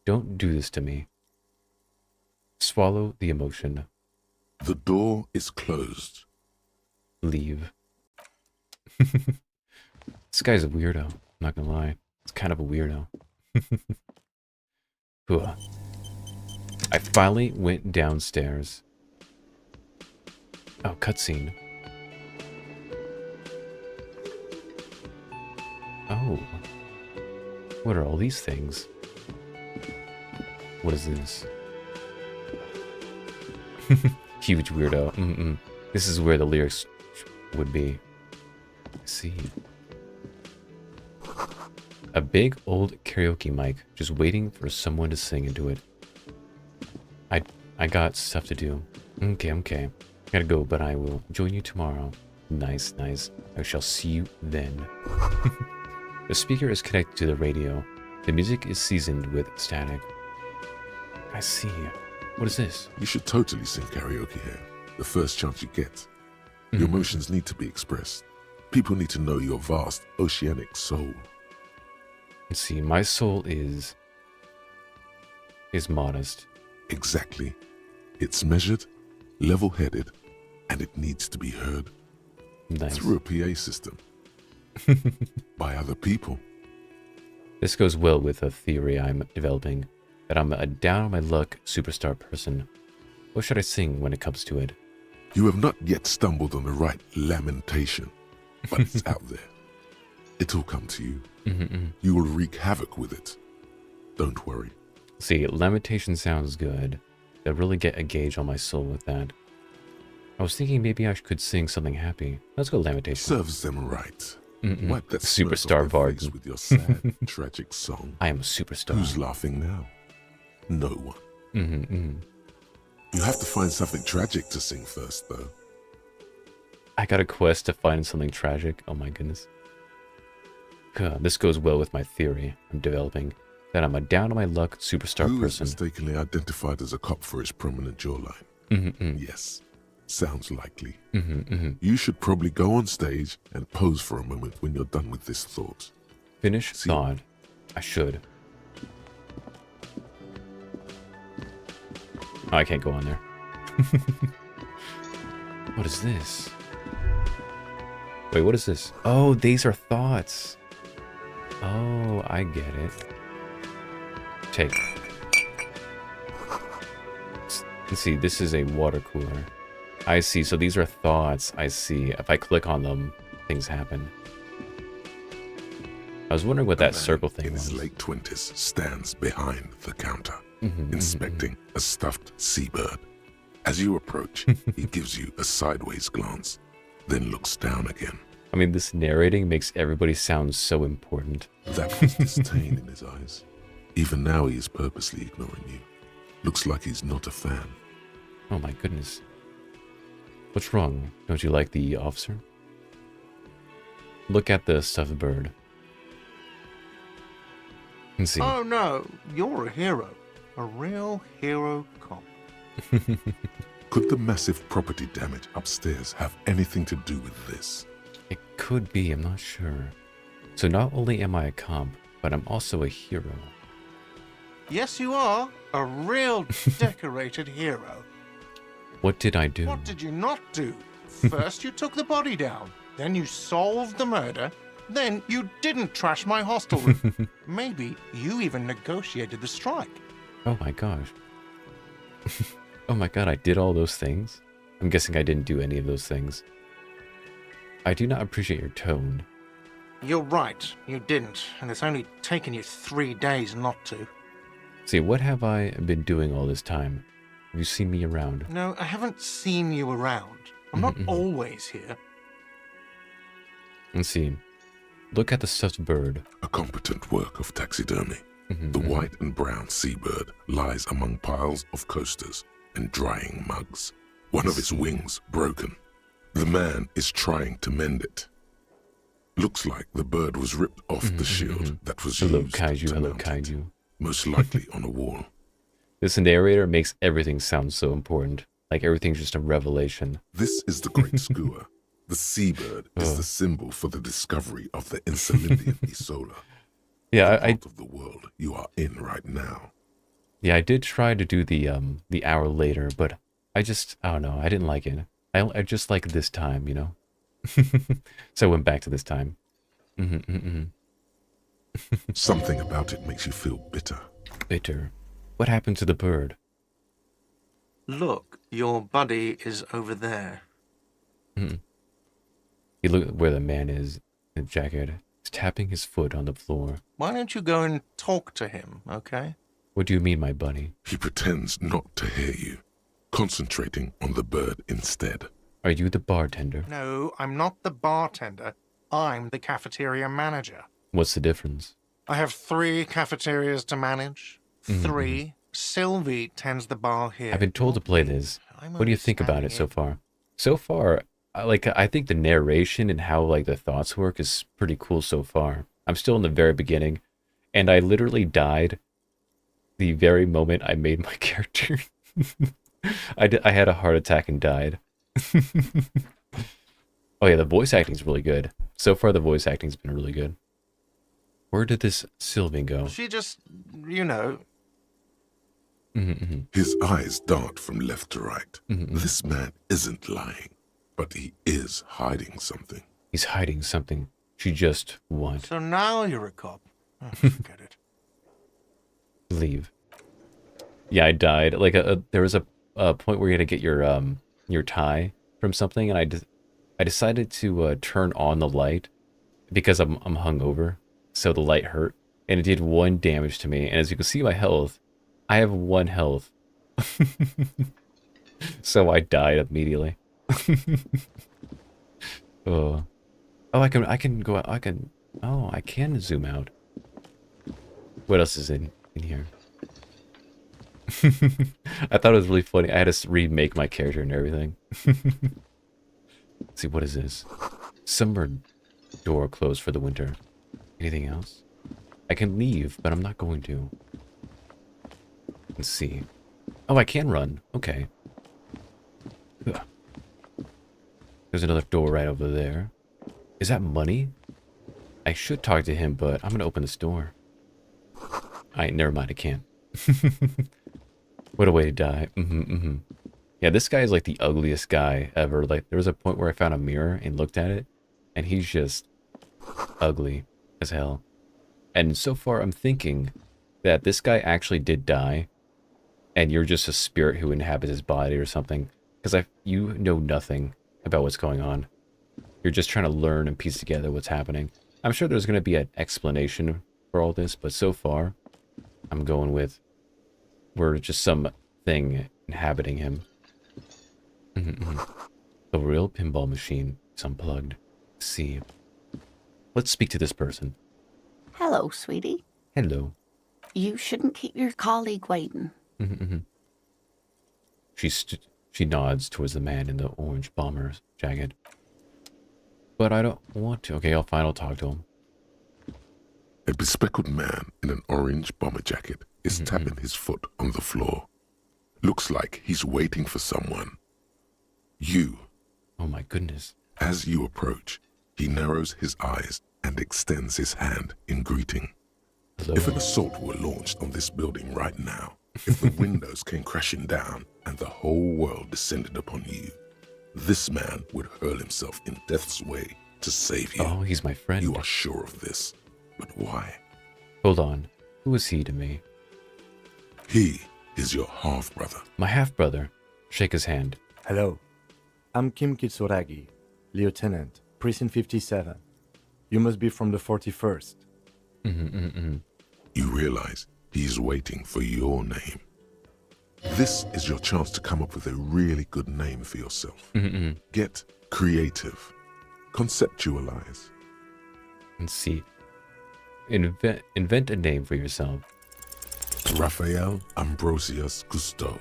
Don't do this to me. Swallow the emotion. The door is closed. Leave. This guy's a weirdo. I'm not gonna lie. It's kind of a weirdo. Ugh. I finally went downstairs. Oh, cutscene. Oh. What are all these things? What is this? Huge weirdo. This is where the lyrics would be. I see. A big old karaoke mic, just waiting for someone to sing into it. I got stuff to do. Okay. Gotta go, but I will join you tomorrow. Nice. I shall see you then. The speaker is connected to the radio. The music is seasoned with static. I see. What is this? You should totally sing karaoke here, the first chance you get. Your emotions need to be expressed. People need to know your vast, oceanic soul. Let's see, my soul is modest. Exactly. It's measured, level-headed, and it needs to be heard. Nice. Through a PA system. By other people. This goes well with a theory I'm developing, that I'm a down-on-my-luck superstar person. What should I sing when it comes to it? You have not yet stumbled on the right lamentation, but it's out there. It'll come to you. You will wreak havoc with it. Don't worry. See, lamentation sounds good. I'll really get a gauge on my soul with that. I was thinking maybe I could sing something happy. Let's go lamentation. Serves them right. Wipe that Superstar Varden with your sad, tragic song. I am a superstar. Who's laughing now? No one. You have to find something tragic to sing first, though. I got a quest to find something tragic. Oh my goodness. This goes well with my theory I'm developing, that I'm a down-on-my-luck superstar Who is person. mistakenly identified as a cop for his prominent jawline? Yes, sounds likely. You should probably go on stage and pose for a moment when you're done with this thought. Finish thought. I should. Oh, I can't go on there. What is this? Wait, what is this? Oh, these are thoughts. Oh, I get it. Take. Let's see, this is a water cooler. I see, so these are thoughts. I see. If I click on them, things happen. I was wondering what that circle thing in was. his late 20s stands behind the counter, inspecting a stuffed seabird. As you approach, he gives you a sideways glance, then looks down again. I mean, this narrating makes everybody sound so important. That was disdain in his eyes. Even now he is purposely ignoring you. Looks like he's not a fan. Oh my goodness. What's wrong? Don't you like the officer? Look at the stuffed bird. Let's see. Oh no, you're a hero. A real hero cop. Could the massive property damage upstairs have anything to do with this? It could be, I'm not sure. So not only am I a comp, but I'm also a hero. Yes, you are. A real decorated hero. What did I do? What did you not do? First you took the body down, then you solved the murder, then you didn't trash my hostel room. Maybe you even negotiated the strike. Oh my gosh. Oh my god, I did all those things? I'm guessing I didn't do any of those things. I do not appreciate your tone. You're right, you didn't, and it's only taken you 3 days not to. See, what have I been doing all this time? Have you seen me around? No, I haven't seen you around. I'm not always here. Let's see. Look at the stuffed bird. A competent work of taxidermy. The white and brown seabird lies among piles of coasters and drying mugs. One of its wings broken. The man is trying to mend it. Looks like the bird was ripped off the shield that was Hello, used kaiju. to Hello, mount it, kaiju. most likely on a wall. This narrator makes everything sound so important. Like everything's just a revelation. This is the great skua. The seabird is the symbol for the discovery of the Insulindian Isola. Yeah, Part of the world you are in right now. Yeah, I did try to do the hour later, but I don't know, I didn't like it. I just like this time, you know? So I went back to this time. Something about it makes you feel bitter. Bitter. What happened to the bird? Look, your buddy is over there. You look at where the man is in the jacket. He's tapping his foot on the floor. Why don't you go and talk to him, okay? What do you mean, my buddy? He pretends not to hear you, concentrating on the bird instead. Are you the bartender? No, I'm not the bartender. I'm the cafeteria manager. What's the difference? I have 3 cafeterias to manage. 3. Sylvie tends the bar here. I've been told to play this. What do you think about it so far? So far, I think the narration and how like the thoughts work is pretty cool so far. I'm still in the very beginning, and I literally died the very moment I made my character. I had a heart attack and died. Oh yeah, the voice acting's really good. So far, the voice acting's been really good. Where did this Sylvan go? She just, you know. His eyes dart from left to right. Mm-hmm. This man isn't lying, but he is hiding something. He's hiding something. She just won. So now you're a cop. Oh, forget it. Leave. Yeah, I died. Like there was a point where you had to get your tie from something, and I decided to turn on the light because I'm hungover, so the light hurt, and it did 1 damage to me. And as you can see, my health, I have 1 health, so I died immediately. Oh, I can go out. I can zoom out. What else is in here? I thought it was really funny. I had to remake my character and everything. Let's see, what is this? Summer door closed for the winter. Anything else? I can leave, but I'm not going to. Let's see. Oh, I can run. Okay. Ugh. There's another door right over there. Is that money? I should talk to him, but I'm gonna open this door. Never mind, I can't. What a way to die. Yeah, this guy is like the ugliest guy ever. Like, there was a point where I found a mirror and looked at it, and he's just ugly as hell. And so far, I'm thinking that this guy actually did die, and you're just a spirit who inhabits his body or something. Because you know nothing about what's going on. You're just trying to learn and piece together what's happening. I'm sure there's going to be an explanation for all this, but so far, I'm going with we're just some thing inhabiting him. The real pinball machine is unplugged. Let's see. Let's speak to this person. Hello, sweetie. Hello. You shouldn't keep your colleague waiting. She nods towards the man in the orange bomber's jacket. But I don't want to. Okay, I'll talk to him. A bespectacled man in an orange bomber jacket is tapping his foot on the floor. Looks like he's waiting for someone. You. Oh my goodness. As you approach, he narrows his eyes and extends his hand in greeting. Hello. If an assault were launched on this building right now, if the windows came crashing down and the whole world descended upon you, this man would hurl himself in death's way to save you. Oh, he's my friend. You are sure of this, but why? Hold on. Who is he to me? He is your half-brother. My half-brother. Shake his hand. Hello. I'm Kim Kitsuragi, Lieutenant, Precinct 57. You must be from the 41st. You realize he's waiting for your name. This is your chance to come up with a really good name for yourself. Get creative. Conceptualize. Let's see. Invent a name for yourself. Raphael Ambrosius Cousteau.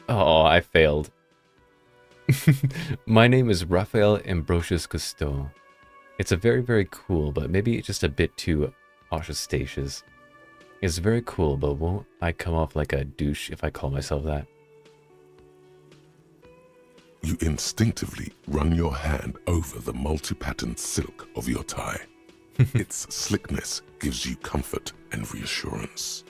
Oh, I failed. My name is Raphael Ambrosius Cousteau. It's a very, very cool, but maybe just a bit too ostentatious. It's very cool, but won't I come off like a douche if I call myself that? You instinctively run your hand over the multi-patterned silk of your tie. Its slickness gives you comfort and reassurance.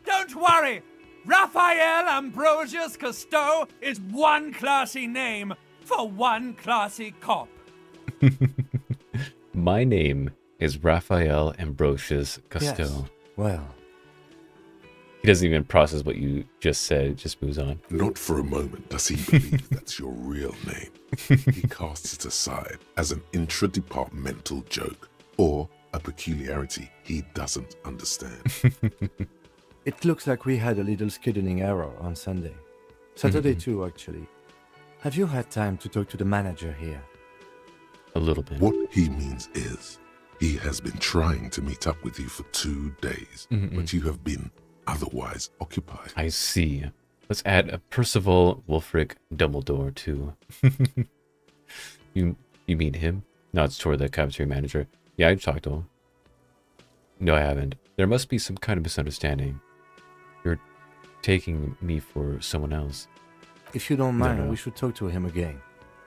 Don't worry! Raphael Ambrosius Cousteau is one classy name for one classy cop. My name is Raphael Ambrosius Cousteau. Yes. Well, He doesn't even process what you just said, it just moves on. Not for a moment does he believe that's your real name. He casts it aside as an intra-departmental joke or a peculiarity he doesn't understand. it looks like we had a little scheduling error on Sunday. Saturday too, actually. Have you had time to talk to the manager here? A little bit. What he means is, he has been trying to meet up with you for 2 days, but you have been otherwise occupied. I see. Let's add a Percival Wulfric Dumbledore too. You mean him? No, it's toward the cafeteria manager. Yeah, I talked to him. No, I haven't. There must be some kind of misunderstanding. You're taking me for someone else. If you don't mind, no. we should talk to him again.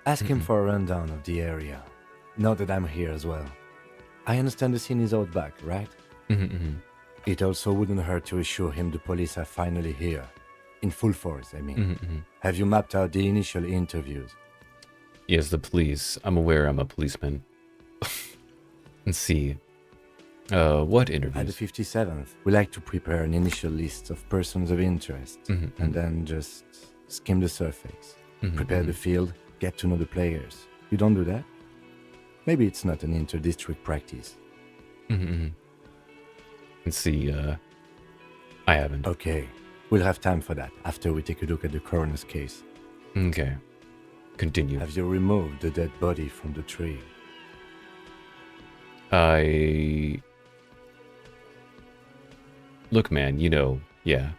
Ask him for a rundown of the area. Now that I'm here as well. I understand the scene is out back, right? It also wouldn't hurt to assure him the police are finally here. In full force, I mean. Have you mapped out the initial interviews? Yes, the police. I'm aware I'm a policeman. Let's see. What interviews? At the 57th, we like to prepare an initial list of persons of interest, and then just skim the surface. Prepare the field, get to know the players. You don't do that? Maybe it's not an inter-district practice. Let's see, I haven't. Okay, we'll have time for that after we take a look at the coroner's case. Okay. Continue. Have you removed the dead body from the tree? Look, man, you know, yeah.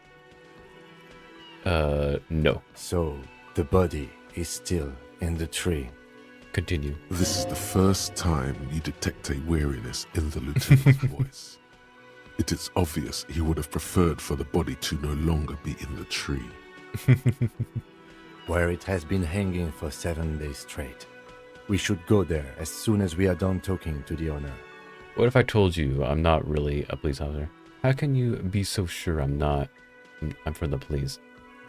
No. So, the body is still in the tree. Continue. This is the first time you detect a weariness in the lieutenant's voice. It is obvious he would have preferred for the body to no longer be in the tree. Where it has been hanging for 7 days straight. We should go there as soon as we are done talking to the owner. What if I told you I'm not really a police officer? How can you be so sure I'm not? I'm from the police.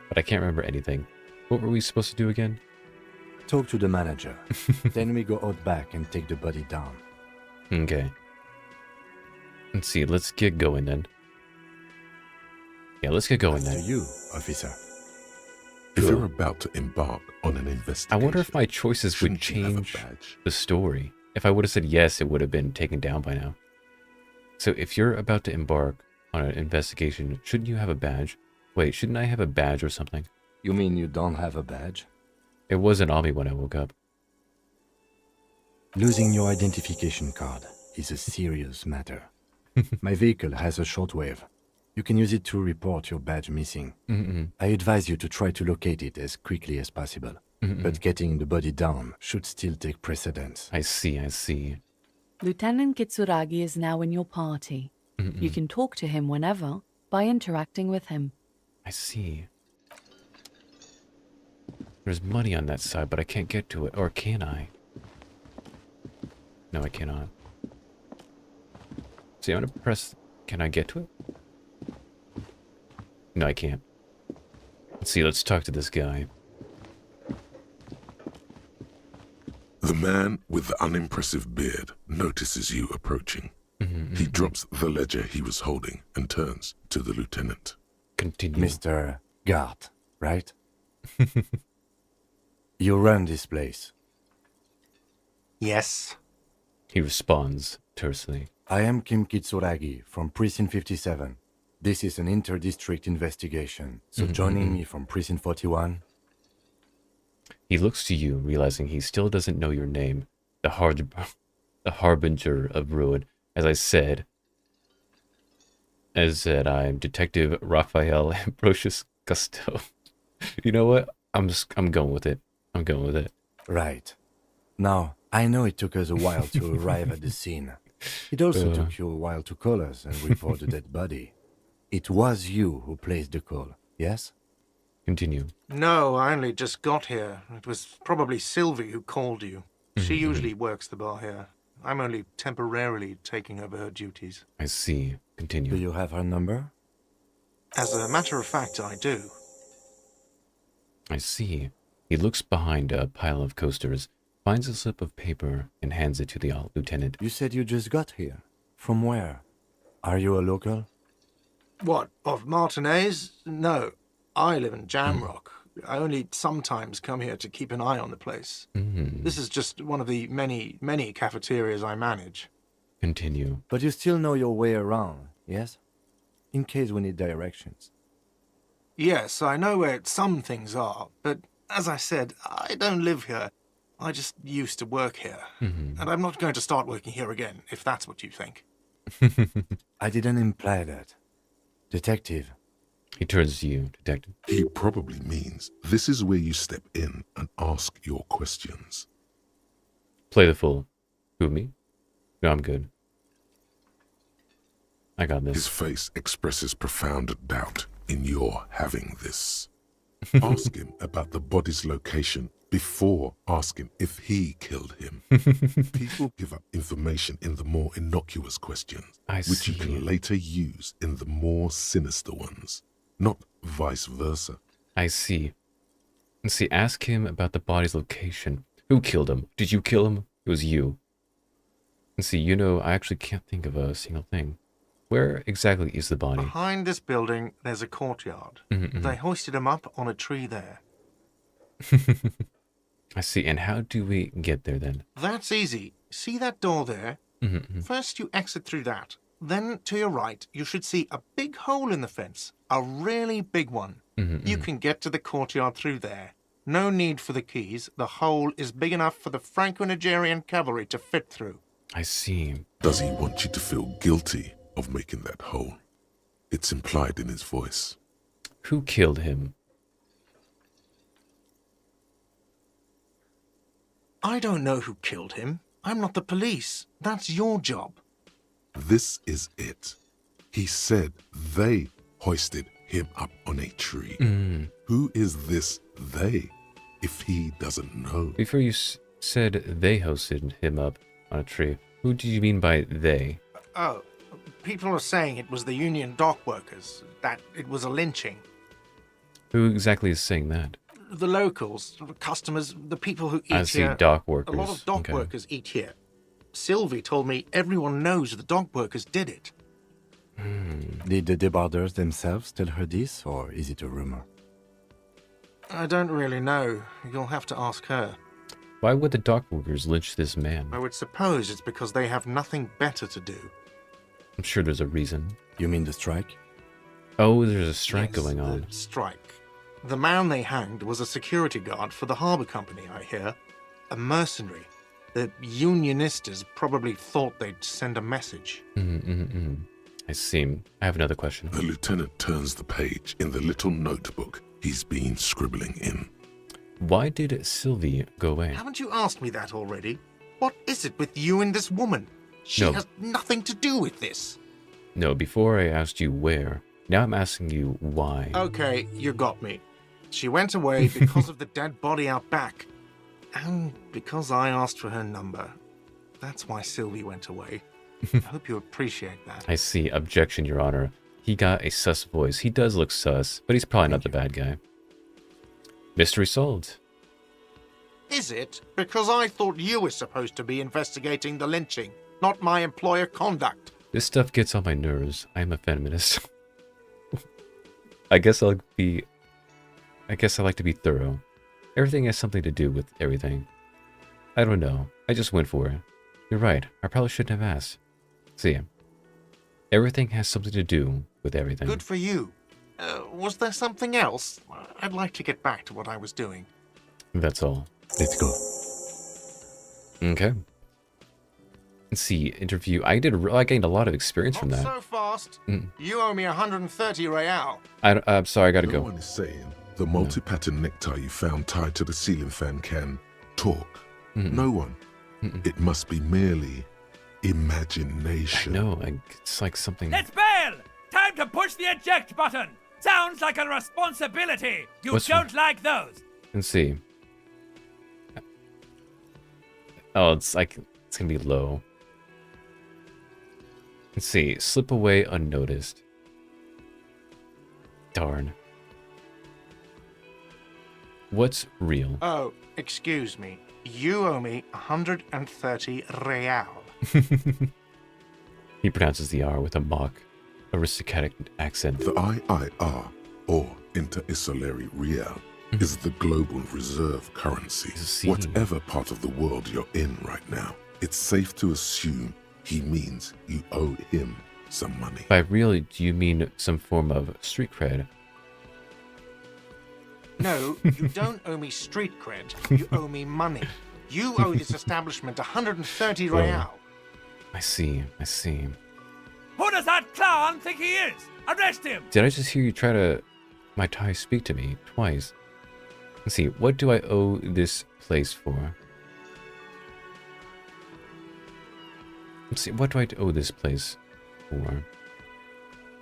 But I can't remember anything. What were we supposed to do again? Talk to the manager. Then we go out back and take the body down. Okay. Let's see, let's get going then. Yeah, let's get going To then. you, officer. If you're about to embark on an investigation, I wonder if my choices would shouldn't you have a change badge? the story. If I would have said yes, it would have been taken down by now. So if you're about to embark on an investigation, shouldn't you have a badge? Wait, shouldn't I have a badge or something? You mean you don't have a badge? It wasn't on me when I woke up. Losing your identification card is a serious matter. My vehicle has a shortwave. You can use it to report your badge missing. I advise you to try to locate it as quickly as possible. But getting the body down should still take precedence. I see. Lieutenant Kitsuragi is now in your party. You can talk to him whenever by interacting with him. I see. There's money on that side, but I can't get to it. Or can I? No, I cannot. See, I'm gonna press... Can I get to it? No, I can't. Let's see, let's talk to this guy. The man with the unimpressive beard notices you approaching. He drops the ledger he was holding and turns to the lieutenant. Continue. Mr. Gart, right? You run this place. Yes. He responds tersely. I am Kim Kitsuragi from Precinct 57. This is an inter-district investigation, so joining me from Precinct 41... He looks to you, realizing he still doesn't know your name. The harbinger of ruin. As I said, I'm Detective Raphael Ambrosius Gusto. You know what? I'm going with it. I'm going with it. Right. Now, I know it took us a while to arrive at the scene. It also took you a while to call us and report the dead body. It was you who placed the call, yes? Continue. No, I only just got here. It was probably Sylvie who called you. She usually works the bar here. I'm only temporarily taking over her duties. I see. Continue. Do you have her number? As a matter of fact, I do. I see. He looks behind a pile of coasters, finds a slip of paper, and hands it to the lieutenant. You said you just got here. From where? Are you a local? What, of Martinez? No. I live in Jamrock. I only sometimes come here to keep an eye on the place. This is just one of the many, many cafeterias I manage. Continue. But you still know your way around, yes? In case we need directions. Yes, I know where some things are, but as I said, I don't live here. I just used to work here. And I'm not going to start working here again, if that's what you think. I didn't imply that. Detective. He turns to you, Detective. He probably means this is where you step in and ask your questions. Play the fool. Who, me? No, I'm good. I got His this. face expresses profound doubt in your having this. Ask him about the body's location before asking if he killed him. People give up information in the more innocuous questions, which you can later use in the more sinister ones, not vice versa. I see. Let's see, ask him about the body's location. Who killed him? Did you kill him? It was you. Let's see, you know, I actually can't think of a single thing. Where exactly is the body? Behind this building, there's a courtyard. They hoisted him up on a tree there. I see, and how do we get there then? That's easy. See that door there? First you exit through that. Then to your right, you should see a big hole in the fence. A really big one. You can get to the courtyard through there. No need for the keys. The hole is big enough for the Franco-Nigerian cavalry to fit through. I see. Does he want you to feel guilty of making that hole? It's implied in his voice. Who killed him? I don't know who killed him. I'm not the police. That's your job. This is it. He said they hoisted him up on a tree. Who is this they, if he doesn't know? Before you said they hosted him up on a tree, who do you mean by they? Oh, people are saying it was the union dock workers, that it was a lynching. Who exactly is saying that? The locals, the customers, the people who eat I see, here. dock workers. A lot of dock workers eat here. Sylvie told me everyone knows the dock workers did it. Did the debarders themselves tell her this, or is it a rumor? I don't really know. You'll have to ask her. Why would the dock workers lynch this man? I would suppose it's because they have nothing better to do. I'm sure there's a reason. You mean the strike? Oh, there's a strike Yes, going on. The strike. The man they hanged was a security guard for the harbour company, I hear. A mercenary. The unionistas probably thought they'd send a message. I see. I have another question. The lieutenant turns the page in the little notebook he's been scribbling in. Why did Sylvie go away? Haven't you asked me that already? What is it with you and this woman? She No. has nothing to do with this. No, before I asked you where. Now I'm asking you why. Okay, you got me. She went away because of the dead body out back. And because I asked for her number. That's why Sylvie went away. I hope you appreciate that. I see. Objection, Your Honor. He got a sus voice. He does look sus, but he's probably not the bad guy. Mystery solved. Is it? Because I thought you were supposed to be investigating the lynching, not my employer conduct. This stuff gets on my nerves. I'm a feminist. I guess I like to be thorough. Everything has something to do with everything. I don't know. I just went for it. You're right. I probably shouldn't have asked. See, everything has something to do with everything. Good for you. Was there something else? I'd like to get back to what I was doing. That's all. Let's go. Okay. Let's see. Interview. I gained a lot of experience from that. Not so fast. You owe me 130 real. I'm sorry. I gotta No go. one is saying the multi-pattern necktie you found tied to the ceiling fan can talk. No one. It must be merely imagination. No, it's like something. Let's bail! Time to push the eject button! Sounds like a responsibility! You What's don't like those! Let's see. Oh, it's gonna be low. Let's see. Slip away unnoticed. Darn. What's real? Oh, excuse me. You owe me 130 real. He pronounces the R with a mock, aristocratic accent. The IIR, or Inter-Isolary Real, is the global reserve currency. Whatever part of the world you're in right now, it's safe to assume he means you owe him some money. By real, do you mean some form of street cred? No, you don't owe me street cred. You owe me money. You owe this establishment 130 real. I see. Who does that clown think he is? Arrest him! Did I just hear you try to my Thai speak to me twice? Let's see. What do I owe this place for? Let's see. What do I owe this place for?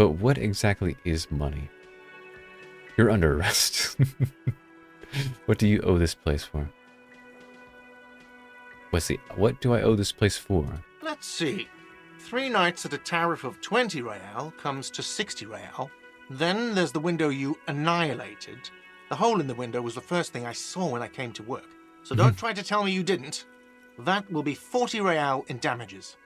But what exactly is money? You're under arrest. What do you owe this place for? Let's see. What do I owe this place for? Let's see. 3 nights at a tariff of 20 real comes to 60 real. Then there's the window you annihilated. The hole in the window was the first thing I saw when I came to work. So don't try to tell me you didn't. That will be 40 real in damages.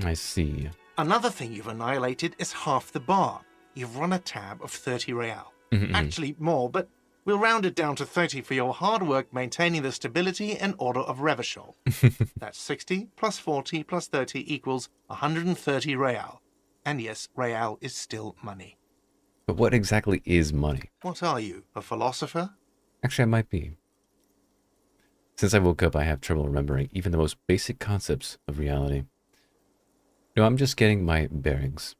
I see. Another thing you've annihilated is half the bar. You've run a tab of 30 real. Actually more, but we'll round it down to 30 for your hard work maintaining the stability and order of Revachol. That's 60 plus 40 plus 30 equals 130 real. And yes, real is still money. But what exactly is money? What are you, a philosopher? Actually, I might be. Since I woke up, I have trouble remembering even the most basic concepts of reality. No, I'm just getting my bearings.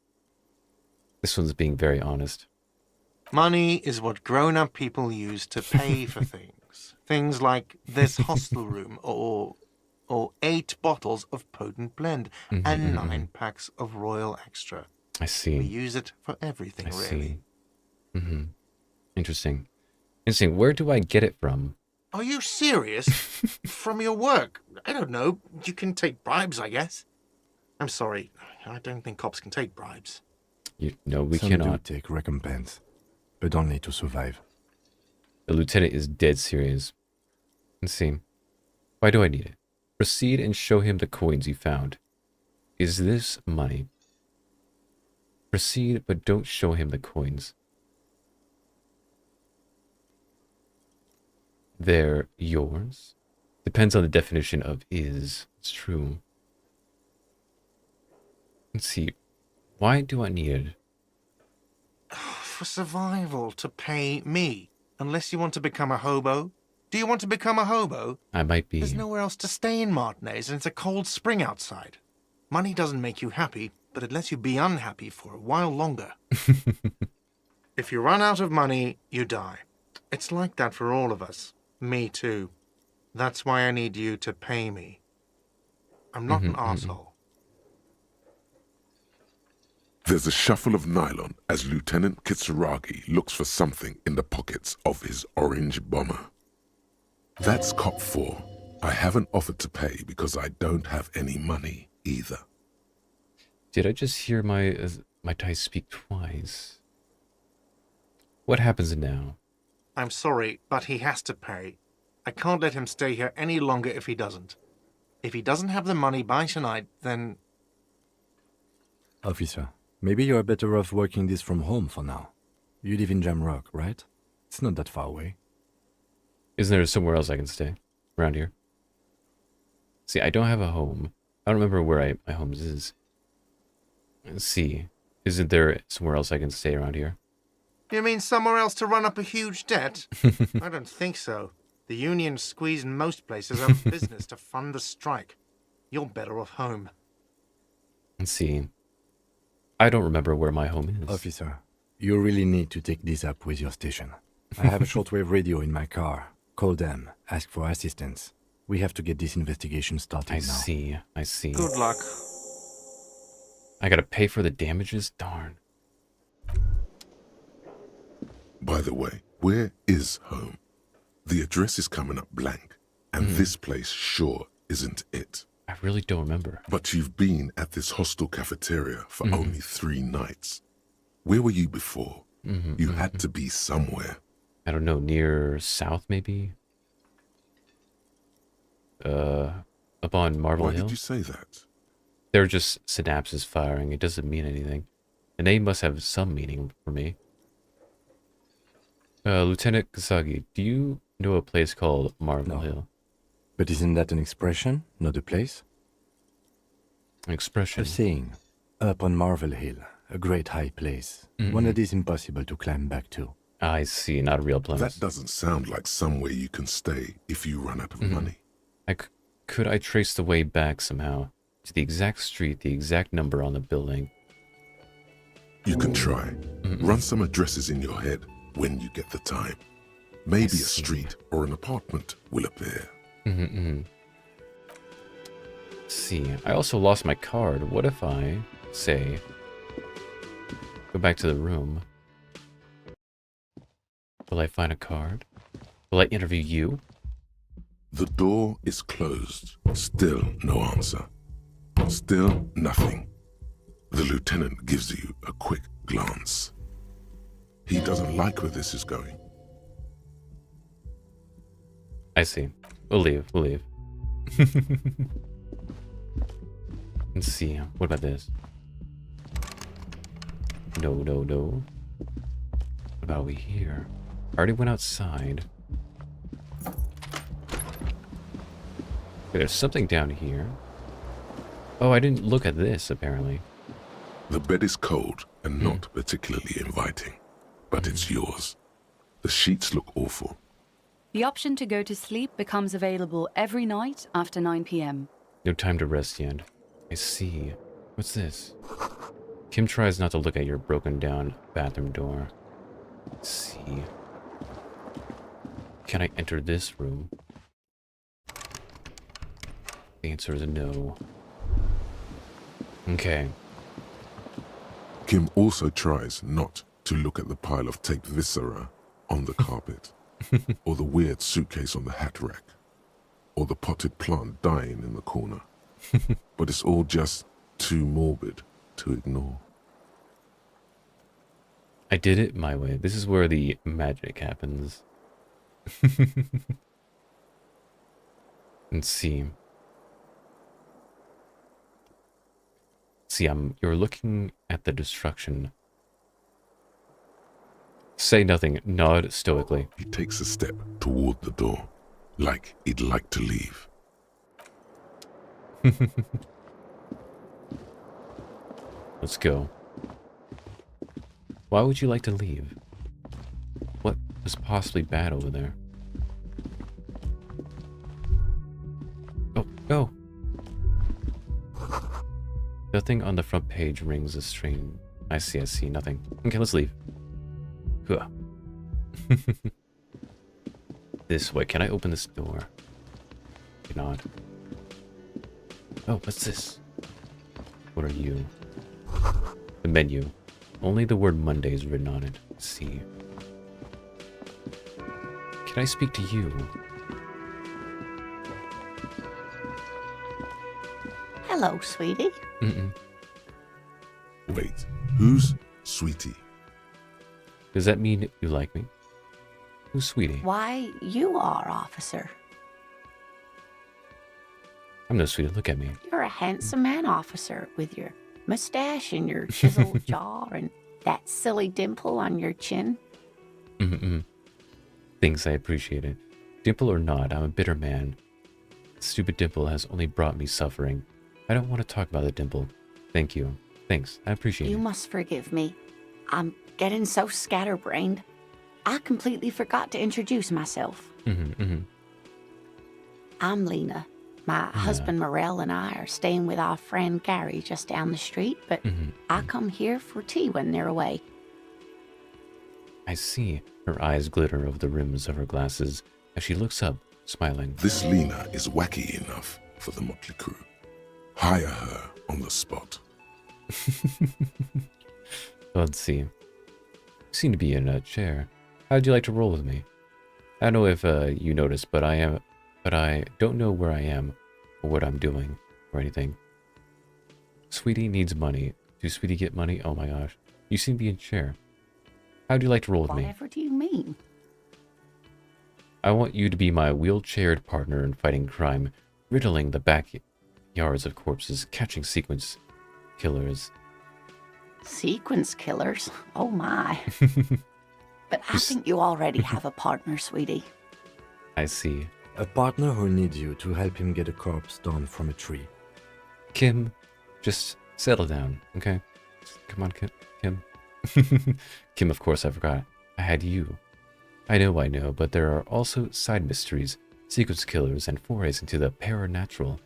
This one's being very honest. Money is what grown-up people use to pay for things. Things like this hostel room or 8 bottles of potent blend and 9 packs of Royal Extra. I see. We use it for everything, really. See. Interesting. Interesting. Where do I get it from? Are you serious? From your work? I don't know. You can take bribes, I guess. I'm sorry. I don't think cops can take bribes. No, we Some cannot. do take recompense, but only to survive. The lieutenant is dead serious. Let's see. Why do I need it? Proceed and show him the coins you found. Is this money? Proceed, but don't show him the coins. They're yours? Depends on the definition of is. It's true. Let's see. Why do I need it? For survival, to pay me. Unless you want to become a hobo. Do you want to become a hobo? I might be. There's nowhere else to stay in Martinez, and it's a cold spring outside. Money doesn't make you happy, but it lets you be unhappy for a while longer. If you run out of money, you die. It's like that for all of us. Me too. That's why I need you to pay me. I'm not an asshole. There's a shuffle of nylon as Lieutenant Kitsuragi looks for something in the pockets of his orange bomber. That's cop 4. I haven't offered to pay because I don't have any money either. Did I just hear my dice speak twice? What happens now? I'm sorry, but he has to pay. I can't let him stay here any longer if he doesn't. If he doesn't have the money by tonight, then... Officer, maybe you're better off working this from home for now. You live in Jamrock, right? It's not that far away. Isn't there somewhere else I can stay? Around here? See, I don't have a home. I don't remember where my home is. Let's see. Isn't there somewhere else I can stay around here? You mean somewhere else to run up a huge debt? I don't think so. The union squeeze in most places out of business to fund the strike. You're better off home. Let's see. I don't remember where my home is. Officer, you really need to take this up with your station. I have a shortwave radio in my car. Call them. Ask for assistance. We have to get this investigation started now. I see. Good luck. I gotta pay for the damages? Darn. By the way, where is home? The address is coming up blank, and this place sure isn't it. I really don't remember. But you've been at this hostel cafeteria for only 3 nights. Where were you before? You had to be somewhere. I don't know, near south maybe? Up on Marble Hill? Why did you say that? They're just synapses firing. It doesn't mean anything. The name must have some meaning for me. Lieutenant Kasagi, do you know a place called Marble Hill? But isn't that an expression, not a place? An expression? A saying. Up on Marble Hill, a great high place. One that is impossible to climb back to. I see, not a real place. That doesn't sound like somewhere you can stay if you run out of money. Could I trace the way back somehow? To the exact street, the exact number on the building? You can try. Run some addresses in your head when you get the time. Maybe a street or an apartment will appear. See, I also lost my card. What if I say Go back to the room. Will I find a card? Will I interview you? The door is closed. Still no answer. Still nothing. The lieutenant gives you a quick glance. He doesn't like where this is going. I see. We'll leave. We'll leave. Let's see. What about this? No, no, no. What about over here? I already went outside. There's something down here. Oh, I didn't look at this, apparently. The bed is cold and not particularly inviting, but it's yours. The sheets look awful. The option to go to sleep becomes available every night after 9 p.m. No time to rest yet. I see. What's this? Kim tries not to look at your broken down bathroom door. Let's see. Can I enter this room? The answer is no. Okay. Kim also tries not to look at the pile of taped viscera on the carpet, or the weird suitcase on the hat rack, or the potted plant dying in the corner. But it's all just too morbid to ignore. I did it my way. This is where the magic happens. Let's see. See, you're looking at the destruction. Say nothing. Nod stoically. He takes a step toward the door, like he'd like to leave. Let's go. Why would you like to leave? What is possibly bad over there? Oh, go! Nothing on the front page rings a strain. I see, nothing. Okay, let's leave. Huh. This way. Can I open this door? Cannot. Oh, what's this? What are you? The menu. Only the word Monday is written on it. Let's see. Can I speak to you? Hello, sweetie. Wait, who's Sweetie? Does that mean you like me? Who's Sweetie? Why, you are, officer. I'm no Sweetie. Look at me. You're a handsome man, officer, with your mustache and your chiseled jaw and that silly dimple on your chin. Thanks, I appreciate it. Dimple or not, I'm a bitter man. Stupid dimple has only brought me suffering. I don't want to talk about the dimple. Thank you. Thanks, I appreciate it. You must forgive me. I'm getting so scatterbrained. I completely forgot to introduce myself. I'm Lena. My husband Morel and I are staying with our friend Gary just down the street, but I come here for tea when they're away. I see. Her eyes glitter over the rims of her glasses as she looks up, smiling. This Lena is wacky enough for the motley crew. Hire her on the spot. Let's see. You seem to be in a chair. How'd you like to roll with me? I don't know if you noticed, but I don't know where I am or what I'm doing or anything. Sweetie needs money. Do Sweetie get money? Oh my gosh. You seem to be in a chair. How'd you like to roll with me? Whatever do you mean? I want you to be my wheelchaired partner in fighting crime, riddling the backyards of corpses, catching sequence killers. Sequence killers? Oh my. But I think you already have a partner, sweetie. I see. A partner who needs you to help him get a corpse down from a tree. Kim, just settle down, okay? Come on, Kim. Kim, of course I forgot. I had you. I know, but there are also side mysteries, sequence killers, and forays into the paranatural.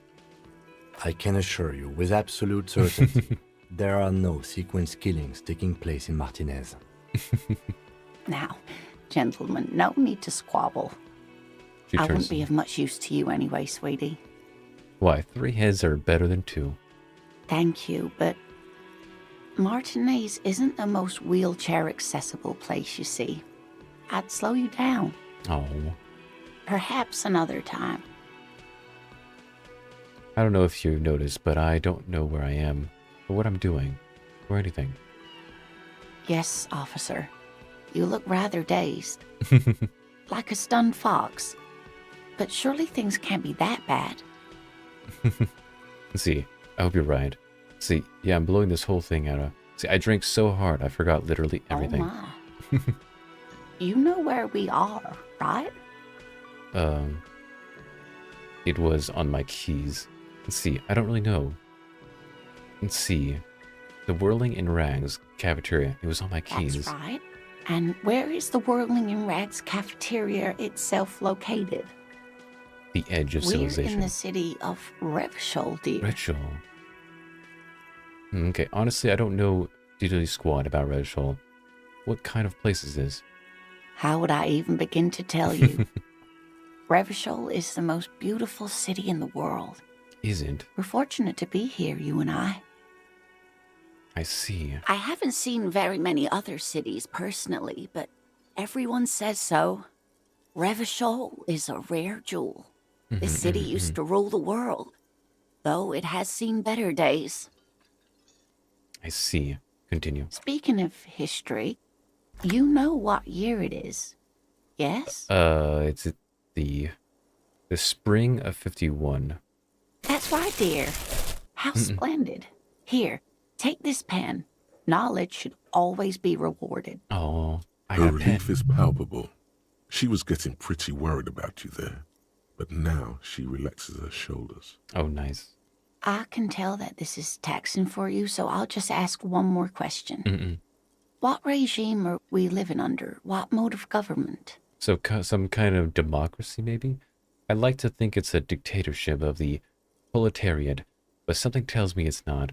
I can assure you, with absolute certainty, there are no sequence killings taking place in Martinez. Now, gentlemen, no need to squabble. I wouldn't be of much use to you anyway, sweetie. Why, 3 heads are better than 2. Thank you, but Martinez isn't the most wheelchair-accessible place, you see. I'd slow you down. Oh. Perhaps another time. I don't know if you noticed, but I don't know where I am, or what I'm doing, or anything. Yes, officer. You look rather dazed. Like a stunned fox. But surely things can't be that bad. See, I hope you're right. See, yeah, I'm blowing this whole thing out of... See, I drank so hard, I forgot literally everything. Oh my. You know where we are, right? It was on my keys. Let's see, I don't really know. Let's see. The Whirling in Rags cafeteria. It was on my keys. That's right. And where is the Whirling in Rags cafeteria itself located? The edge of We're civilization. in the city of Revshol, dear. Revshol. Okay, honestly, I don't know diddly squat about Revshol. What kind of place is this? How would I even begin to tell you? Revshol is the most beautiful city in the world. Isn't? We're fortunate to be here, you and I. I see. I haven't seen very many other cities personally, but everyone says so. Revshol is a rare jewel. This city used to rule the world, though it has seen better days. I see. Continue. Speaking of history, you know what year it is, yes? It's the spring of 51. That's right, dear. How splendid. Here, take this pen. Knowledge should always be rewarded. Oh, I Her got a pen. relief is palpable. She was getting pretty worried about you there, but now she relaxes her shoulders. Oh, nice. I can tell that this is taxing for you, so I'll just ask one more question. What regime are we living under? What mode of government? So some kind of democracy, maybe? I'd like to think it's a dictatorship of the proletariat, but something tells me it's not.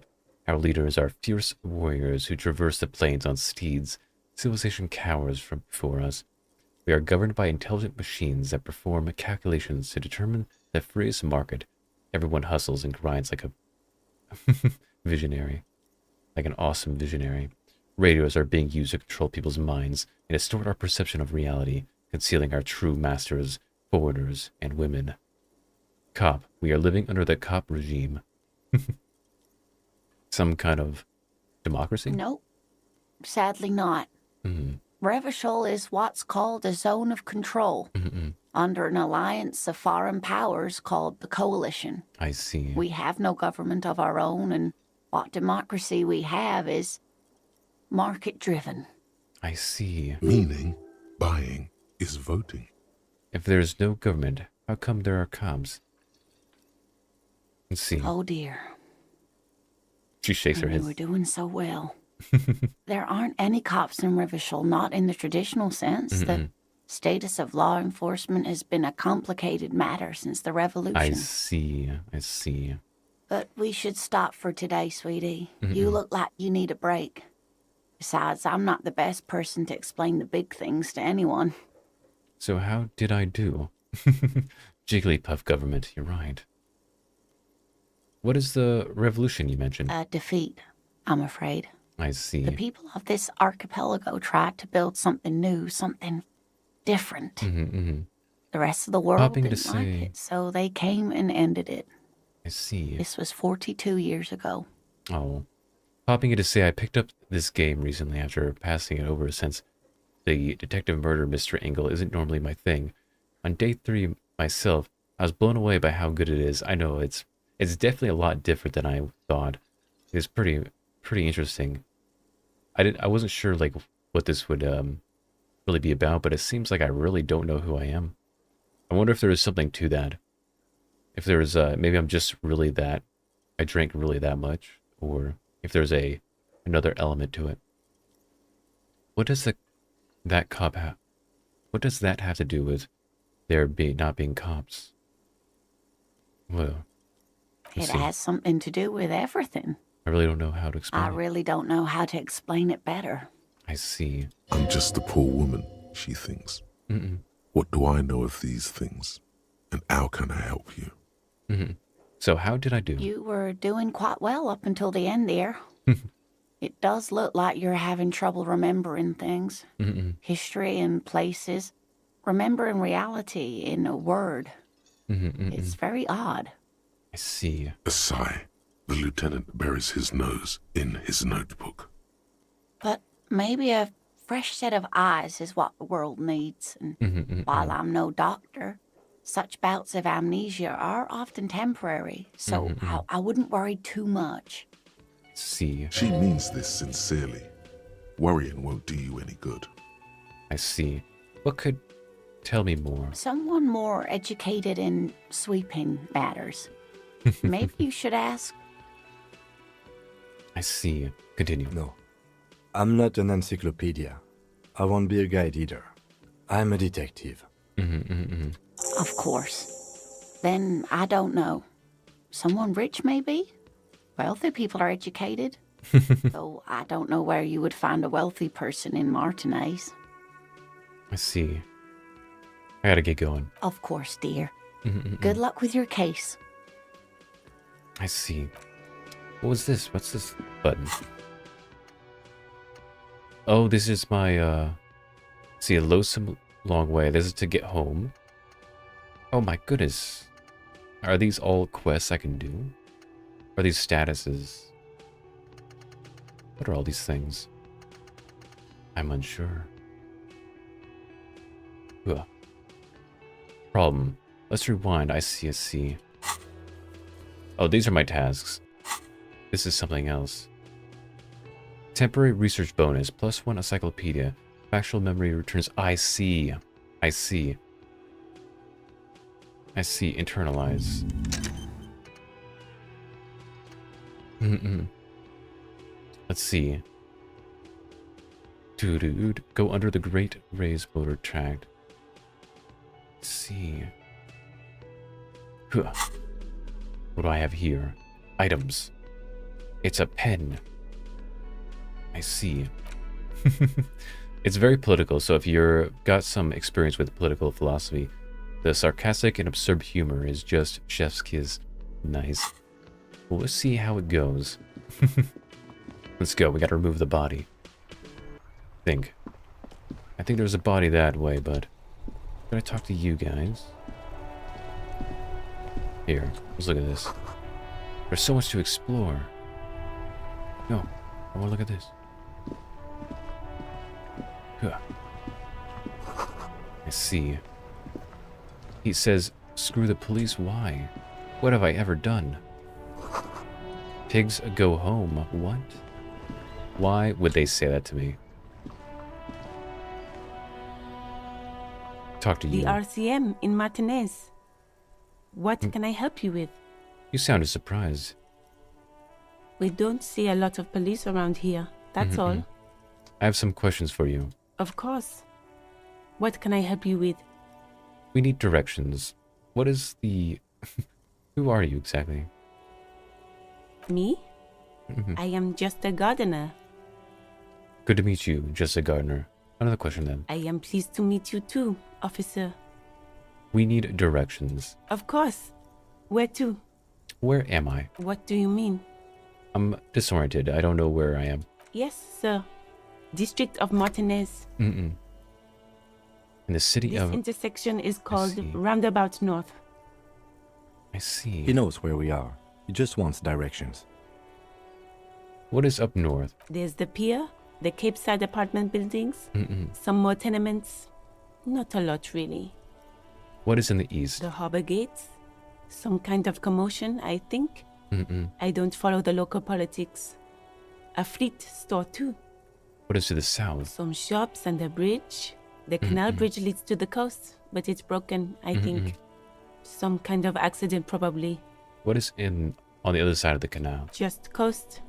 Our leaders are fierce warriors who traverse the plains on steeds. Civilization cowers from before us. We are governed by intelligent machines that perform calculations to determine the freest market. Everyone hustles and grinds like a visionary. Like an awesome visionary. Radios are being used to control people's minds and distort our perception of reality, concealing our true masters, forwarders, and women. Cop. We are living under the cop regime. Some kind of democracy? Nope. Sadly not. Revshol is what's called a zone of control, under an alliance of foreign powers called the Coalition. I see. We have no government of our own, and what democracy we have is market-driven. I see. Meaning, buying is voting. If there's no government, how come there are cops? Let's see. Oh dear. She shakes her And head. you were doing so well. There aren't any cops in Revshol, not in the traditional sense. The status of law enforcement has been a complicated matter since the revolution. I see. I see. But we should stop for today, sweetie. You look like you need a break. Besides, I'm not the best person to explain the big things to anyone. So how did I do? Jigglypuff government, you're right. What is the revolution you mentioned? A defeat, I'm afraid. I see. The people of this archipelago tried to build something new, something different. The rest of the world Popping didn't to like say- it, so they came and ended it. I see. This was 42 years ago. Oh. Popping in to say I picked up this game recently after passing it over since the detective murder Mr. Engel isn't normally my thing. On day 3 myself, I was blown away by how good it is. I know it's definitely a lot different than I thought. It's pretty interesting. I wasn't sure like what this would really be about, but it seems like I really don't know who I am. I wonder if there is something to that. If there's maybe I'm just really that I drank really that much, or if there's another element to it. What does that cop have? What does that have to do with there not being cops? Well, It has something to do with everything. I really don't know how to explain I it. really don't know how to explain it better. I see. I'm just a poor woman, she thinks. What do I know of these things? And how can I help you? So how did I do? You were doing quite well up until the end there. It does look like you're having trouble remembering things. History and places. Remembering reality in a word. It's very odd. I see. A sigh. The lieutenant buries his nose in his notebook. But maybe a fresh set of eyes is what the world needs. And while I'm no doctor, such bouts of amnesia are often temporary, so I wouldn't worry too much. See. She means this sincerely. Worrying won't do you any good. I see. What could tell me more? Someone more educated in sweeping matters. Maybe you should ask. I see. Continue. No. I'm not an encyclopedia. I won't be a guide either. I'm a detective. Of course. Then I don't know. Someone rich, maybe? Wealthy people are educated. Though I don't know where you would find a wealthy person in Martinez. I see. I gotta get going. Of course, dear. Good luck with your case. I see. What was this? What's this button? Oh, this is my, see, Elysium long way. This is to get home. Oh my goodness. Are these all quests I can do? Are these statuses? What are all these things? I'm unsure. Ugh. Problem. Let's rewind. I see. Oh, these are my tasks. This is something else. Temporary research bonus. +1 encyclopedia. Factual memory returns. I see. Internalize. Let's see. Dude. Go under the Great Raised Motor Tract. Let's see. Huh. What do I have here? Items. It's a pen. I see. It's very political, so if you're got some experience with political philosophy, the sarcastic and absurd humor is just chef's kiss. Nice. Well, let's see how it goes. Let's go. We gotta remove the body. I think there's a body that way, but should I talk to you guys? Here, let's look at this. There's so much to explore. No, I want to look at this. Huh. I see. He says, screw the police, why? What have I ever done? Pigs go home, what? Why would they say that to me? Talk to you. The RCM in Martinez. What can I help you with? You sounded surprised. We don't see a lot of police around here. That's all. I have some questions for you. Of course. What can I help you with? We need directions. What is the... Who are you exactly? Me? I am just a gardener. Good to meet you, just a gardener. Another question then. I am pleased to meet you too, officer. We need directions. Of course. Where to? Where am I? What do you mean? I'm disoriented. I don't know where I am. Yes, sir. District of Martinez. In the city of... This intersection is called Roundabout North. I see. He knows where we are. He just wants directions. What is up north? There's the pier, the Cape Side apartment buildings, some more tenements. Not a lot, really. What is in the east? The harbor gates. Some kind of commotion, I think. I don't follow the local politics. A fleet store, too. What is to the south? Some shops and a bridge. The canal bridge leads to the coast, but it's broken, I think. Some kind of accident, probably. What is on the other side of the canal? Just coast.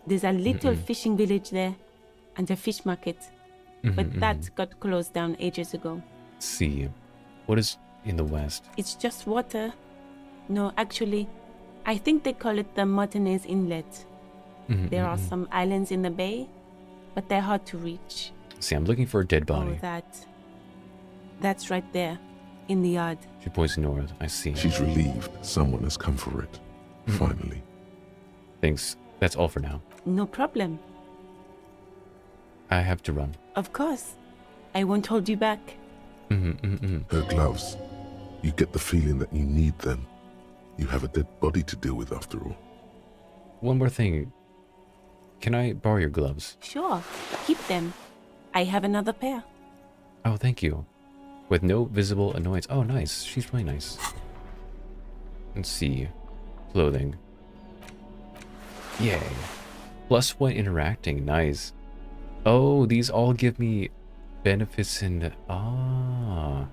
There's a little fishing village there, and a fish market. But that got closed down ages ago. See. What is in the west? It's just water. No, actually, I think they call it the Martinez Inlet. There are some islands in the bay, but they're hard to reach. See, I'm looking for a dead body. Oh, that's right there, in the yard. She points north. I see. She's relieved someone has come for it. Finally. Thanks. That's all for now. No problem. I have to run. Of course. I won't hold you back. Her gloves. You get the feeling that you need them. You have a dead body to deal with after all. One more thing. Can I borrow your gloves? Sure. Keep them. I have another pair. Oh, thank you. With no visible annoyance. Oh, nice. She's really nice. Let's see. Clothing. Yay. +1 interacting. Nice. Oh, these all give me benefits and... Ah.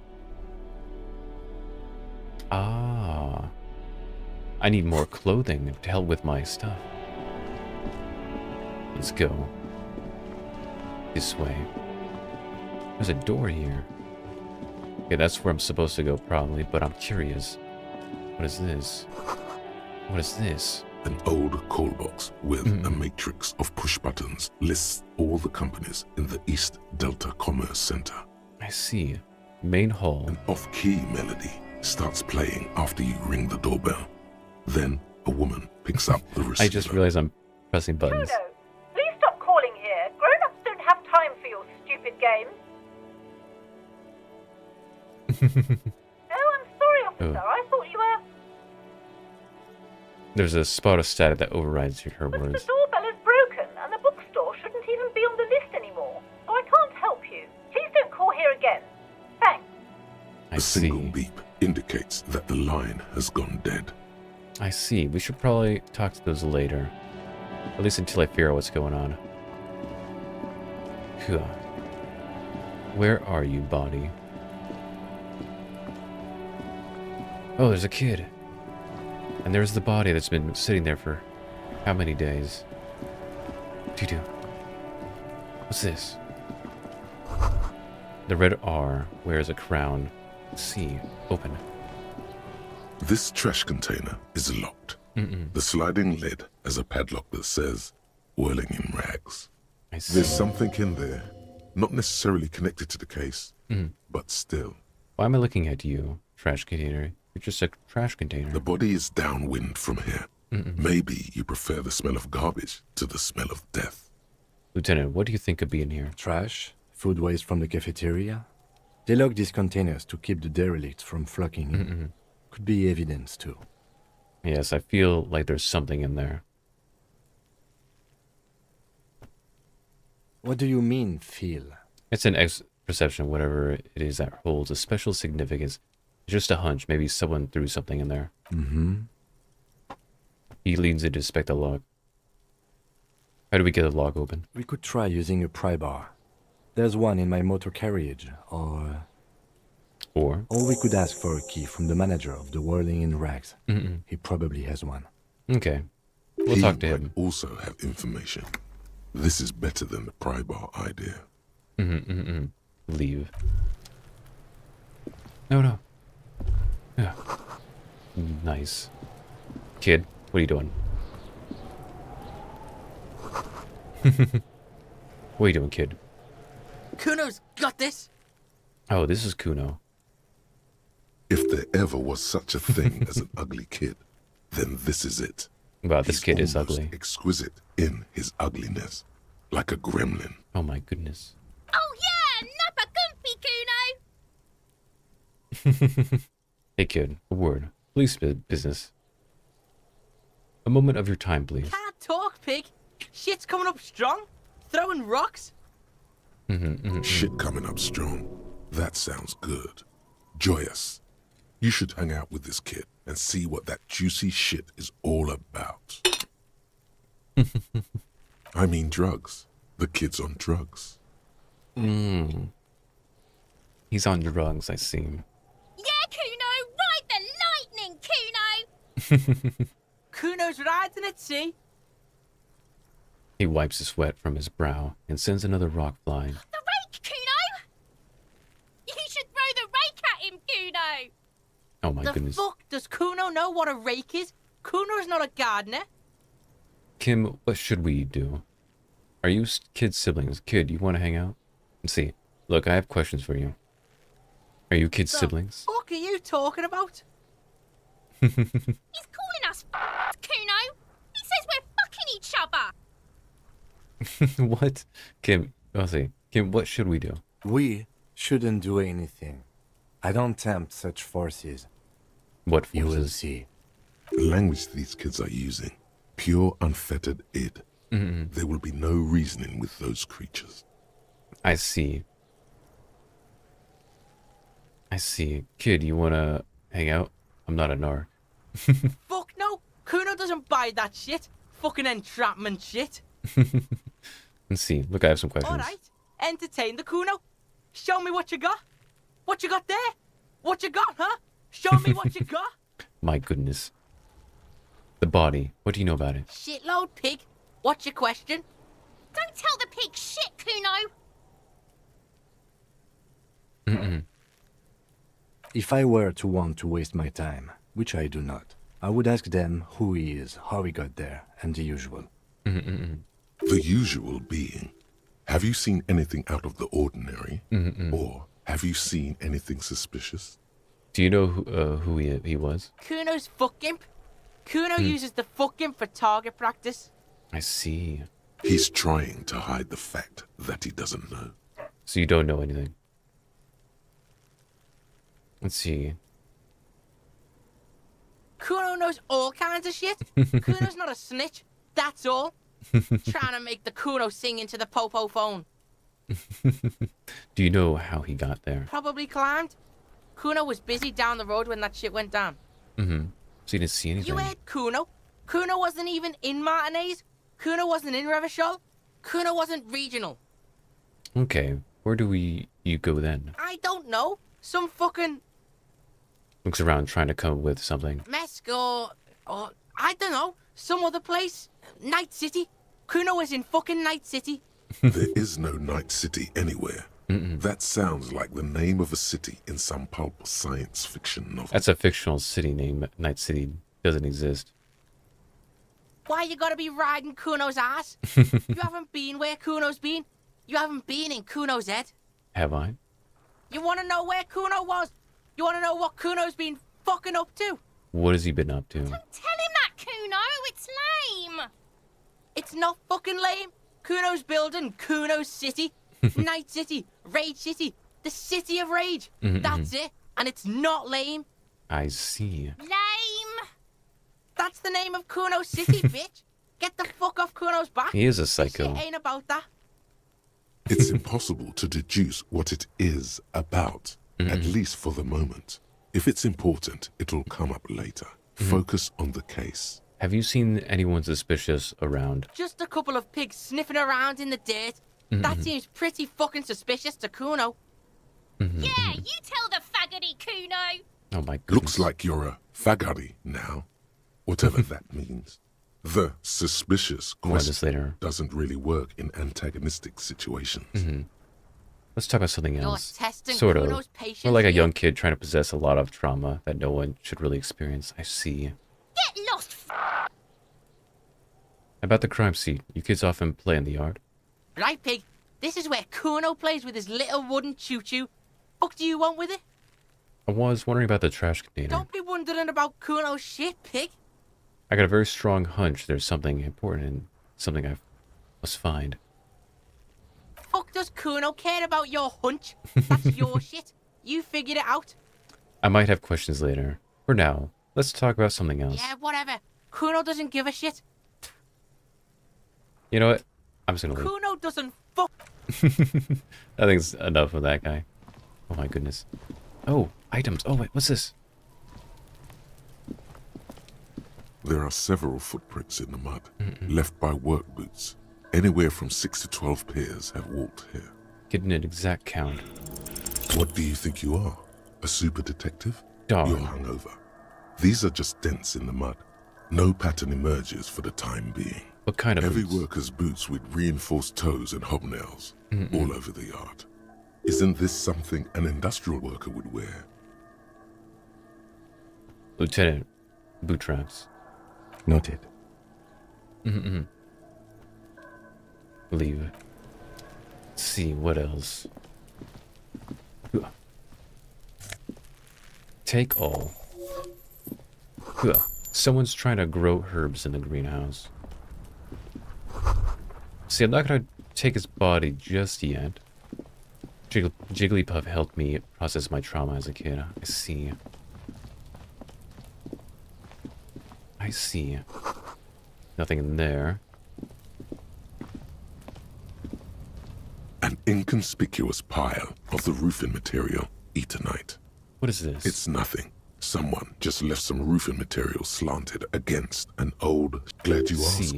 I need more clothing to help with my stuff. Let's go. This way. There's a door here. Okay, that's where I'm supposed to go probably, but I'm curious. What is this? What is this? An old call box with a matrix of push buttons lists all the companies in the East Delta Commerce Center. I see. Main hall. An off-key melody starts playing after you ring the doorbell. Then a woman picks up the receiver. I just realized I'm pressing buttons. Kuno, please stop calling here. Grown-ups don't have time for your stupid games. Oh, I'm sorry, officer. I thought you were... There's a spot of static that overrides her But words. the doorbell is broken, and the bookstore shouldn't even be on the list anymore. So I can't help you. Please don't call here again. Thanks. A single beep indicates that the line has gone dead. I see. We should probably talk to those later. At least until I figure out what's going on. Huh. Where are you, body? Oh, there's a kid. And there's the body that's been sitting there for how many days? Doo-doo. What's this? The red R wears a crown. Let's see. Open. This trash container is locked. The sliding lid has a padlock that says, whirling in rags. I see. There's something in there, not necessarily connected to the case, but still. Why am I looking at you, trash container? You're just a trash container. The body is downwind from here. Maybe you prefer the smell of garbage to the smell of death. Lieutenant, what do you think could be in here? Trash, food waste from the cafeteria. They lock these containers to keep the derelicts from flocking in. Could be evidence too. Yes, I feel like there's something in there. What do you mean, feel? It's an X-perception, whatever it is that holds a special significance. It's just a hunch. Maybe someone threw something in there. He leans in to inspect the log. How do we get the log open? We could try using a pry bar. There's one in my motor carriage, or we could ask for a key from the manager of the Whirling in Rags. He probably has one. Okay. We'll talk to him. He might also have information. This is better than the pry bar idea. Leave. No. Yeah. Nice. Kid, what are you doing? What are you doing, kid? Kuno's got this. Oh, this is Kuno. If there ever was such a thing as an ugly kid, then this is it. Wow, this kid is almost ugly. Exquisite in his ugliness, like a gremlin. Oh my goodness. Oh yeah, Nappa Gumpy Kuno! Hey kid, a word. Police business. A moment of your time, please. Can't talk, pig. Shit's coming up strong. Throwing rocks. Shit coming up strong. That sounds good. Joyous. You should hang out with this kid and see what that juicy shit is all about. I mean drugs. The kid's on drugs. He's on drugs, I see. Yeah, Kuno! Ride the lightning, Kuno! Kuno's riding at sea. He wipes the sweat from his brow and sends another rock flying. The rake, Kuno! You should throw the rake at him, Kuno! Oh my The goodness. fuck does Kuno know what a rake is? Kuno's not a gardener. Kim, what should we do? Are you kid siblings? Kid, you want to hang out? Let's see. Look, I have questions for you. Are you kid siblings? What the fuck are you talking about? He's calling us Kuno! He says we're fucking each other! What? Kim, I'll see. What should we do? We shouldn't do anything. I don't tempt such forces. What forces? You will see. The language these kids are using, pure unfettered id. There will be no reasoning with those creatures. I see. I see. Kid, you wanna hang out? I'm not a narc. Fuck no! Kuno doesn't buy that shit. Fucking entrapment shit. Let's see. Look, I have some questions. Alright, entertain the Kuno. Show me what you got. What you got there? What you got, huh? Show me what you got. My goodness. The body. What do you know about it? Shitload pig. What's your question? Don't tell the pig shit, Kuno. If I were to want to waste my time, which I do not, I would ask them who he is, how he got there, and the usual. The usual being, have you seen anything out of the ordinary? Or have you seen anything suspicious? Do you know who he was? Kuno's fuck imp. Kuno uses the fuck imp for target practice. I see. He's trying to hide the fact that he doesn't know. So you don't know anything. Let's see. Kuno knows all kinds of shit. Kuno's not a snitch. That's all. Trying to make the Kuno sing into the popo phone. Do you know how he got there? Probably climbed. Kuno was busy down the road when that shit went down. So you didn't see anything? You heard Kuno? Kuno wasn't even in Martinez. Kuno wasn't in Revachol. Kuno wasn't regional. Okay. Where do you go then? I don't know. Some fucking Looks around trying to come up with something. Mesk or I don't know. Some other place. Night City. Kuno was in fucking Night City. There is no Night City anywhere. That sounds like the name of a city in some pulp science fiction novel. That's a fictional city name. Night City doesn't exist. Why you gotta be riding Kuno's ass? You haven't been where Kuno's been. You haven't been in Kuno's head. Have I? You wanna know where Kuno was? You wanna know what Kuno's been fucking up to? What has he been up to? Don't tell him that, Kuno. It's lame. It's not fucking lame. Kuno's building Kuno's City. Night City. Rage City. The City of Rage. That's it. And it's not lame. I see. Lame. That's the name of Kuno City, bitch. Get the fuck off Kuno's back. He is a This psycho. shit ain't about that. It's impossible to deduce what it is about, at least for the moment. If it's important, it'll come up later. Focus on the case. Have you seen anyone suspicious around? Just a couple of pigs sniffing around in the dirt. That seems pretty fucking suspicious to Kuno. Yeah, you tell the faggoty, Kuno. Oh my goodness. Looks like you're a faggoty now, whatever that means. The suspicious More quest later. doesn't really work in antagonistic situations. Let's talk about something You're else. testing Sort Kuno's of. patience More like a here. young kid trying to possess a lot of trauma that no one should really experience. I see. Get lost. About the crime scene. You kids often play in the yard? Right, pig. This is where Kuno plays with his little wooden choo-choo. Fuck do you want with it? I was wondering about the trash container. Don't be wondering about Kuno's shit, pig. I got a very strong hunch there's something important and something I must find. Fuck does Kuno care about your hunch? That's your shit. You figured it out. I might have questions later. For now, let's talk about something else. Yeah, whatever. Kuno doesn't give a shit. You know what? I'm just gonna leave. Kuno doesn't fuck. I think it's enough of that guy. Oh my goodness. Oh, items. Oh wait, what's this? There are several footprints in the mud, left by work boots. Anywhere from 6 to 12 pairs have walked here. Getting an exact count. What do you think you are? A super detective? Darn. You're hungover. These are just dents in the mud. No pattern emerges for the time being. What kind of Heavy boots? worker's boots with reinforced toes and hobnails all over the yard. Isn't this something an industrial worker would wear? Lieutenant, boot traps. Noted. Leave. Let's see, what else? Take all. Someone's trying to grow herbs in the greenhouse. See, I'm not gonna take his body just yet. Jigglypuff helped me process my trauma as a kid. I see. I see. Nothing in there. An inconspicuous pile of the roofing material, Eternite. What is this? It's nothing. Someone just left some roofing material slanted against an old... Glad you asked.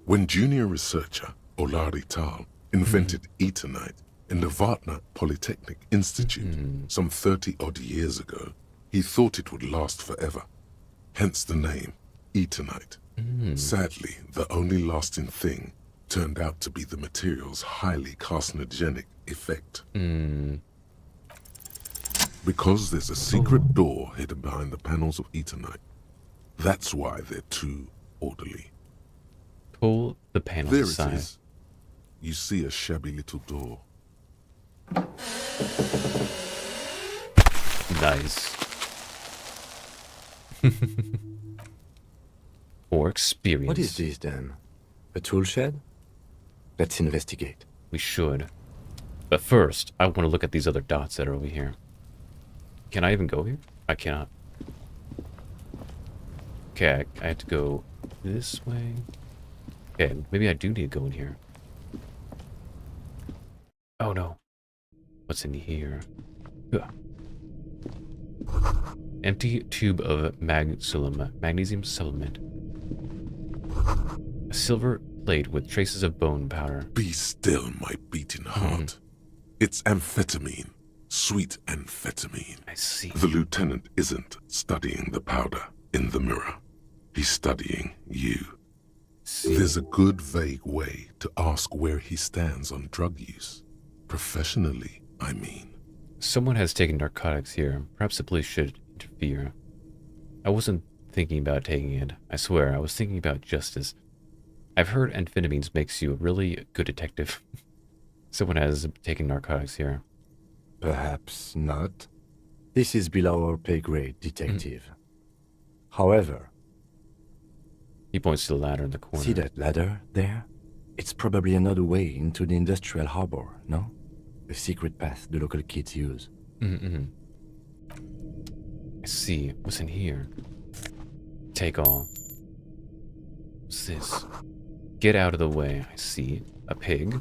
When junior researcher Olari Tal invented Eternite in the Varden Polytechnic Institute some 30-odd years ago, he thought it would last forever. Hence the name, Eternite. Sadly, the only lasting thing turned out to be the material's highly carcinogenic effect. Because there's a secret door hidden behind the panels of Eternite. That's why they're too orderly. Pull the panels there aside. It is. You see a shabby little door. Nice. Or experience. What is this then? A tool shed? Let's investigate. We should. But first, I want to look at these other dots that are over here. Can I even go here? I cannot. Okay, I have to go this way. Okay, maybe I do need to go in here. Oh no. What's in here? Ugh. Empty tube of magnesium supplement. A silver plate with traces of bone powder. Be still, my beating heart. It's amphetamine. Sweet amphetamine. I see. The lieutenant isn't studying the powder in the mirror. He's studying you. There's a good vague way to ask where he stands on drug use. Professionally, I mean. Someone has taken narcotics here. Perhaps the police should interfere. I wasn't thinking about taking it. I swear, I was thinking about justice. I've heard amphetamines makes you a really good detective. Someone has taken narcotics here. Perhaps not. This is below our pay grade, detective. However... He points to the ladder in the corner. See that ladder there? It's probably another way into the industrial harbor, no? The secret path the local kids use. I see. What's in here? Take all. What's this? Get out of the way. I see. A pig.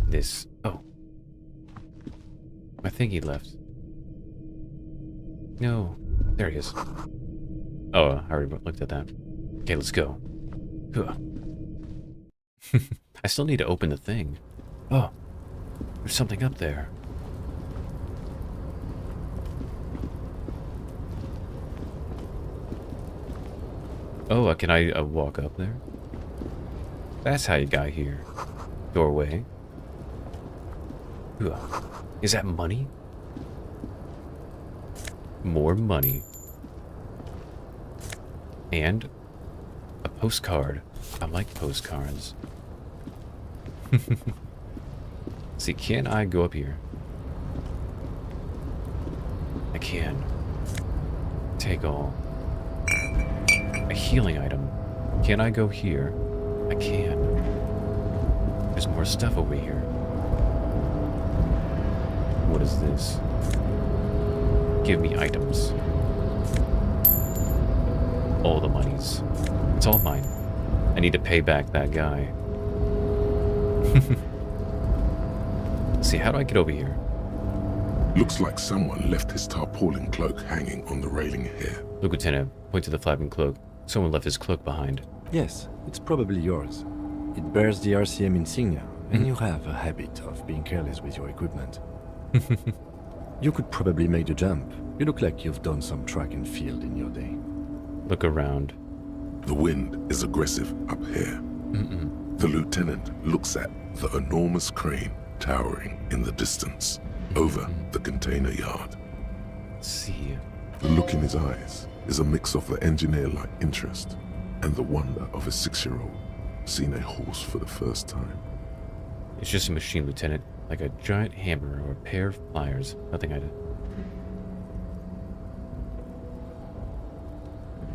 This. Oh. I think he left. No. There he is. Oh, I already looked at that. Okay, let's go. I still need to open the thing. Oh. There's something up there. Oh, can I walk up there? That's how you got here. Doorway. Is that money? More money. And a postcard. I like postcards. See, can I go up here? I can. Take all. A healing item. Can I go here? I can. There's more stuff over here. What is this? Give me items. All the monies. It's all mine. I need to pay back that guy. See, how do I get over here? Looks like someone left his tarpaulin cloak hanging on the railing here. Look, Lieutenant, point to the flapping cloak. Someone left his cloak behind. Yes, it's probably yours. It bears the RCM insignia, and you have a habit of being careless with your equipment. You could probably make the jump. You look like you've done some track and field in your day. Look around. The wind is aggressive up here. The lieutenant looks at the enormous crane towering in the distance over the container yard. See. The look in his eyes is a mix of the engineer-like interest and the wonder of a 6-year-old seeing a horse for the first time. It's just a machine, Lieutenant. Like a giant hammer or a pair of pliers. Nothing I did.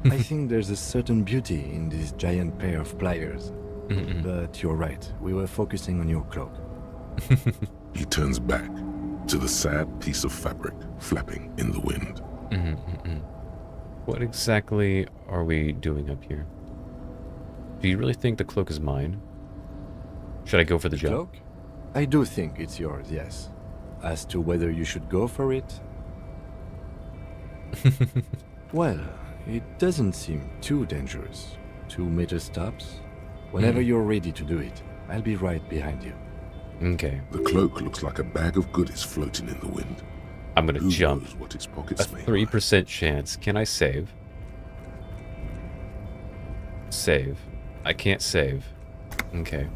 I think there's a certain beauty in this giant pair of pliers. But you're right. We were focusing on your cloak. He turns back to the sad piece of fabric flapping in the wind. What exactly are we doing up here? Do you really think the cloak is mine? Should I go for the job? Cloak? I do think it's yours, yes. As to whether you should go for it? Well, it doesn't seem too dangerous. 2 meter stops. Whenever you're ready to do it, I'll be right behind you. Okay. The cloak looks like a bag of goodies floating in the wind. I'm gonna jump. Knows what its A pockets may 3% chance. Can I save? Save. I can't save. Okay.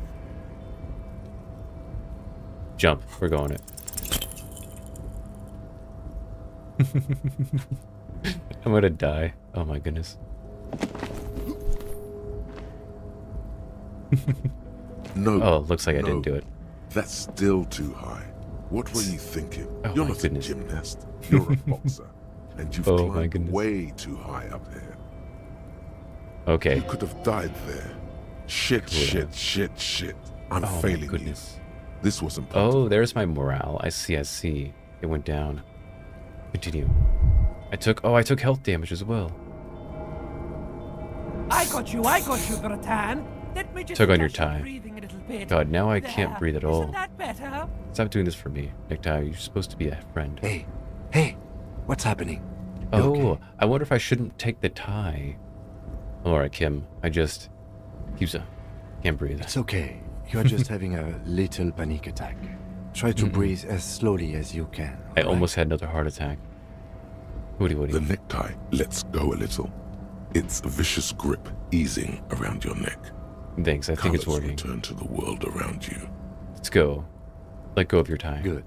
Jump. We're going it. I'm gonna die. Oh my goodness. No. Oh, looks like I didn't do it. That's still too high. What were you thinking? Oh You're my not goodness. a gymnast. You're a boxer. And you've Oh my climbed goodness. way too high up there. Okay. You could have died there. Shit, shit. I'm Oh my failing goodness. you. This wasn't part Oh, there's my morale. I see. It went down. Continue. I took health damage as well. I got you, Gratan. Let me just Took on your adjust tie. breathing a little bit. God, now I There. can't breathe at all. Isn't that better? Stop doing this for me. Necktie, you're supposed to be a friend. Hey, what's happening? You Oh, okay? I wonder if I shouldn't take the tie. Alright, Kim. I just... can't breathe. It's okay. You're just having a little panic attack. Try to breathe as slowly as you can. I almost had another heart attack. Woody. The necktie lets go a little. Its vicious grip easing around your neck. Thanks, I think it's Colours working. return to the world around you. Let's go. Let go of your tie. Good.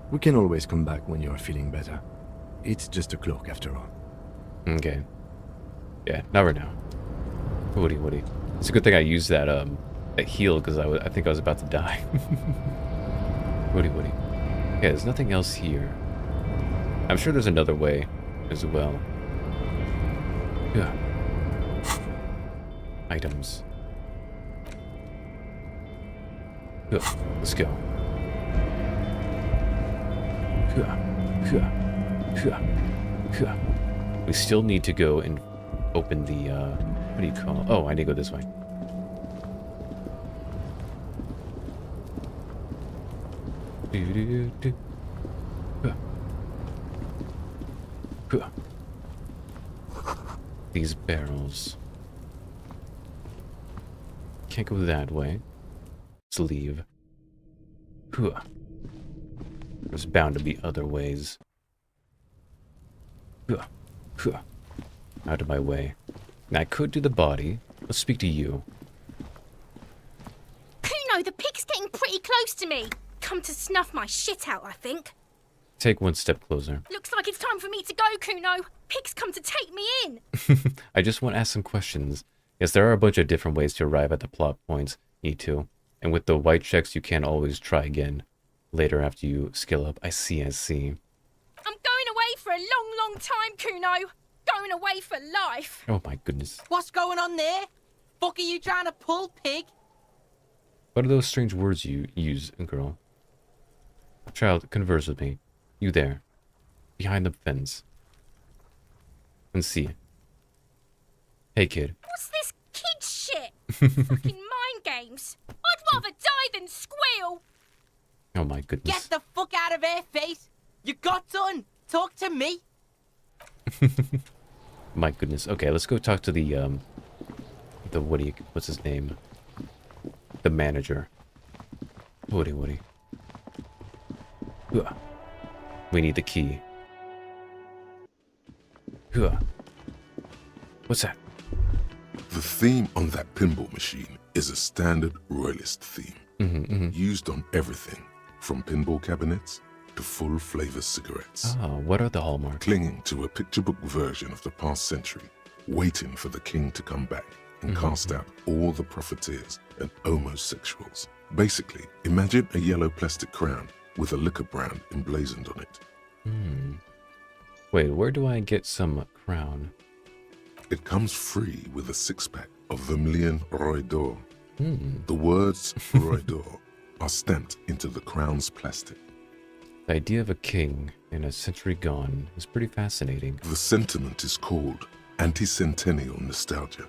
We can always come back when you're feeling better. It's just a cloak after all. Okay. Yeah, not right now. Woody. It's a good thing I used that heal because I think I was about to die. Woody. Yeah, there's nothing else here. I'm sure there's another way as well. Yeah. Items. Yeah, let's go. We still need to go and open the, what do you call it? Oh, I need to go this way. These barrels. Can't go that way. Let's leave. There's bound to be other ways. Out of my way. Now, I could do the body. Let's speak to you. Kuno, the pig's getting pretty close to me. Come to snuff my shit out, I think. Take one step closer. Looks like it's time for me to go, Kuno. Pig's come to take me in. I just want to ask some questions. Yes, there are a bunch of different ways to arrive at the plot points, E2. And with the white checks, you can always try again later after you skill up. I see. I'm going away for a long, long time, Kuno. Going away for life. Oh my goodness. What's going on there? Fuck are you trying to pull, pig? What are those strange words you use, girl? Child, converse with me. You there. Behind the fence. And see. Hey, kid. What's this kid shit? Fucking mind games. I'd rather die than squeal. Oh my goodness. Get the fuck out of here, face. You got done. Talk to me. My goodness. Okay, let's go talk to the what's his name? The manager. Woody. We need the key. What's that? The theme on that pinball machine is a standard royalist theme. Used on everything, from pinball cabinets to full flavor cigarettes. Oh, what are the hallmarks? Clinging to a picture book version of the past century, waiting for the king to come back and cast out all the profiteers and homosexuals. Basically, imagine a yellow plastic crown with a liquor brand emblazoned on it. Wait, where do I get some crown? It comes free with a 6-pack of Vermilion Roy d'Or. The words Roidor are stamped into the crown's plastic. The idea of a king in a century gone is pretty fascinating. The sentiment is called anti-centennial nostalgia,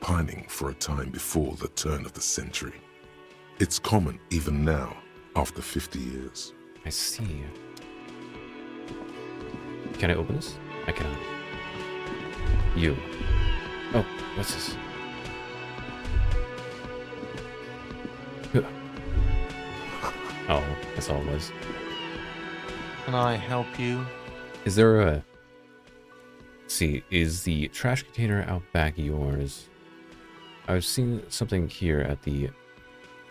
pining for a time before the turn of the century. It's common even now, after 50 years. I see. Can I open this? I cannot. You. Oh, what's this? Oh, that's all it was. Can I help you? Is there a... Let's see, is the trash container out back yours? I was seeing something here at the...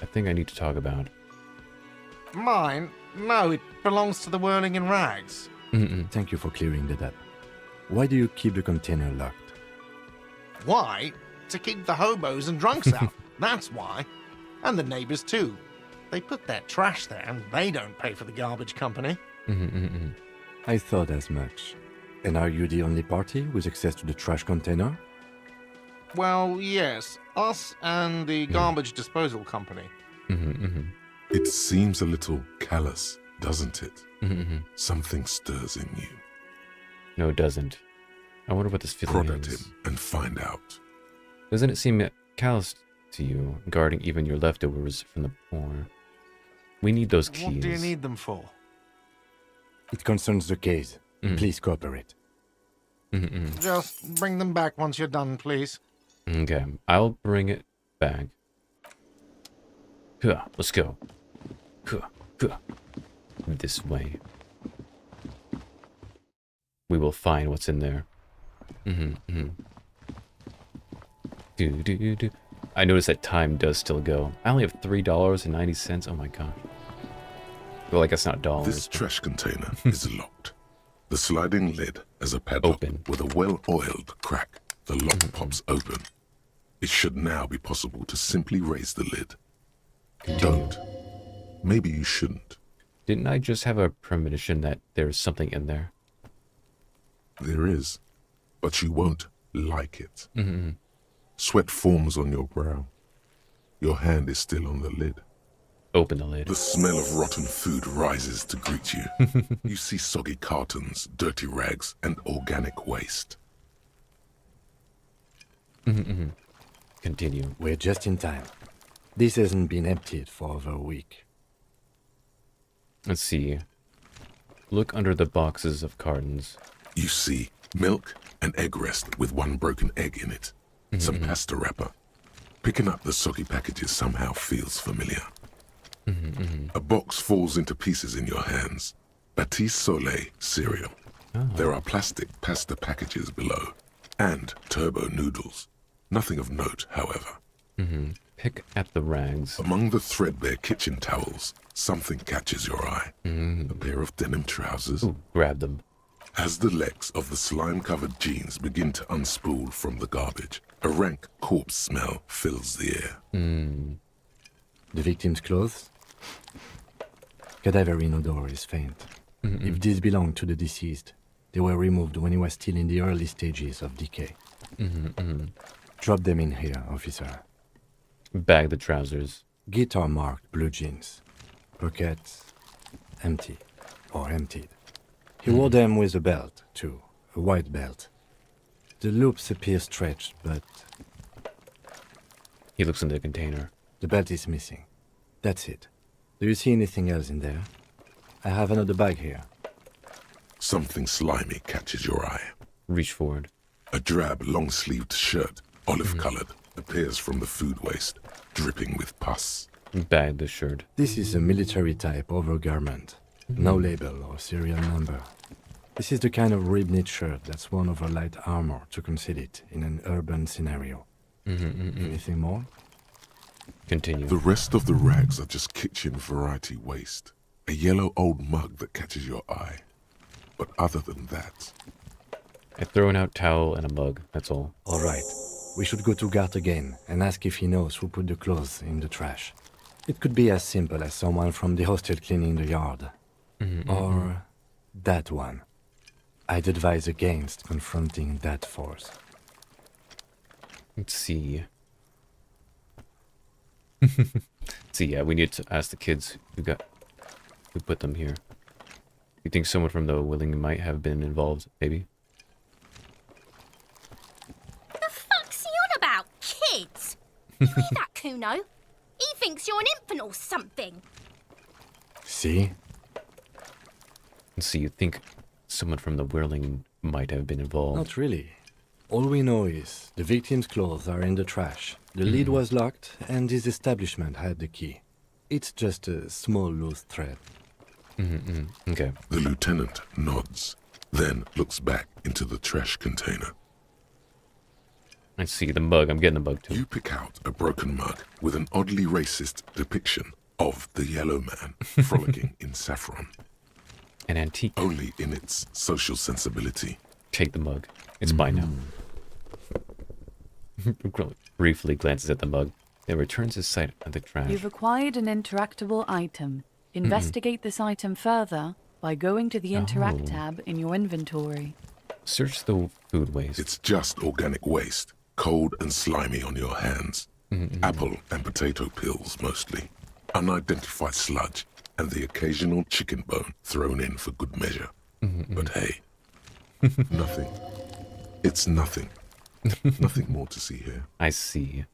I think I need to talk about. Mine? No, it belongs to the Whirling in Rags. Thank you for clearing that up. Why do you keep the container locked? Why? To keep the hobos and drunks out. That's why. And the neighbors too. They put their trash there and they don't pay for the garbage company. I thought as much. And are you the only party with access to the trash container? Well, yes. Us and the garbage disposal company. It seems a little callous, doesn't it? Something stirs in you. No, it doesn't. I wonder what this feeling Prod at is. him and find out. Doesn't it seem callous to you, guarding even your leftovers from the poor? We need those keys. What do you need them for? It concerns the case. Please cooperate. Just bring them back once you're done, please. Okay, I'll bring it back. Let's go. This way. We will find what's in there. I noticed that time does still go. I only have $3.90. Oh my god. Well, I guess not dollars. This trash container is locked. The sliding lid has a padlock with a well-oiled crack. The lock pops open. It should now be possible to simply raise the lid. Don't. Maybe you shouldn't. Didn't I just have a premonition that there's something in there? There is, but you won't like it. Sweat forms on your brow. Your hand is still on the lid. Open the lid. The smell of rotten food rises to greet you. You see soggy cartons, dirty rags, and organic waste. Continue. We're just in time. This hasn't been emptied for over a week. Let's see. Look under the boxes of cartons. You see milk and egg rest with one broken egg in it. Some pasta wrapper. Picking up the soggy packages somehow feels familiar. A box falls into pieces in your hands. Batiste Soleil cereal. There are plastic pasta packages below. And turbo noodles. Nothing of note, however. Pick at the rags. Among the threadbare kitchen towels, something catches your eye. A pair of denim trousers. Ooh, grab them. As the legs of the slime-covered jeans begin to unspool from the garbage, a rank corpse smell fills the air. The victim's clothes? Cadaverine odor is faint. If these belong to the deceased, they were removed when he was still in the early stages of decay. Drop them in here, officer. Bag the trousers. Guitar-marked blue jeans. Pockets empty or emptied. He wore them with a belt, too. A white belt. The loops appear stretched, but... He looks in the container. The belt is missing. That's it. Do you see anything else in there? I have another bag here. Something slimy catches your eye. Reach forward. A drab, long-sleeved shirt, olive-colored, appears from the food waste, dripping with pus. Bag the shirt. This is a military-type overgarment. No label or serial number. This is the kind of rib-knit shirt that's worn over light armor to conceal it in an urban scenario. Anything more? Continue. The rest of the rags are just kitchen variety waste. A yellow old mug that catches your eye. But other than that... A thrown-out towel and a mug, that's all. All right. We should go to Gart again and ask if he knows who put the clothes in the trash. It could be as simple as someone from the hostel cleaning the yard. Or that one. I'd advise against confronting that force. Let's see. So yeah, we need to ask the kids who put them here. You think someone from the Willing might have been involved, maybe? The fuck's he on about, kids? You hear that, Kuno? He thinks you're an infant or something. See? So you think someone from the Whirling might have been involved? Not really. All we know is the victim's clothes are in the trash. The lid was locked, and his establishment had the key. It's just a small loose thread. Okay. The lieutenant nods, then looks back into the trash container. I see the mug. I'm getting the mug too. You pick out a broken mug with an oddly racist depiction of the yellow man frolicking in saffron. An antique. Only in its social sensibility. Take the mug. It's mine now. Briefly glances at the mug, then returns his sight at the trash. You've acquired an interactable item. Investigate this item further by going to the Interact tab in your inventory. Search the food waste. It's just organic waste, cold and slimy on your hands. Apple and potato peels mostly. Unidentified sludge, and the occasional chicken bone thrown in for good measure. But hey, nothing. It's nothing. Nothing more to see here. I see.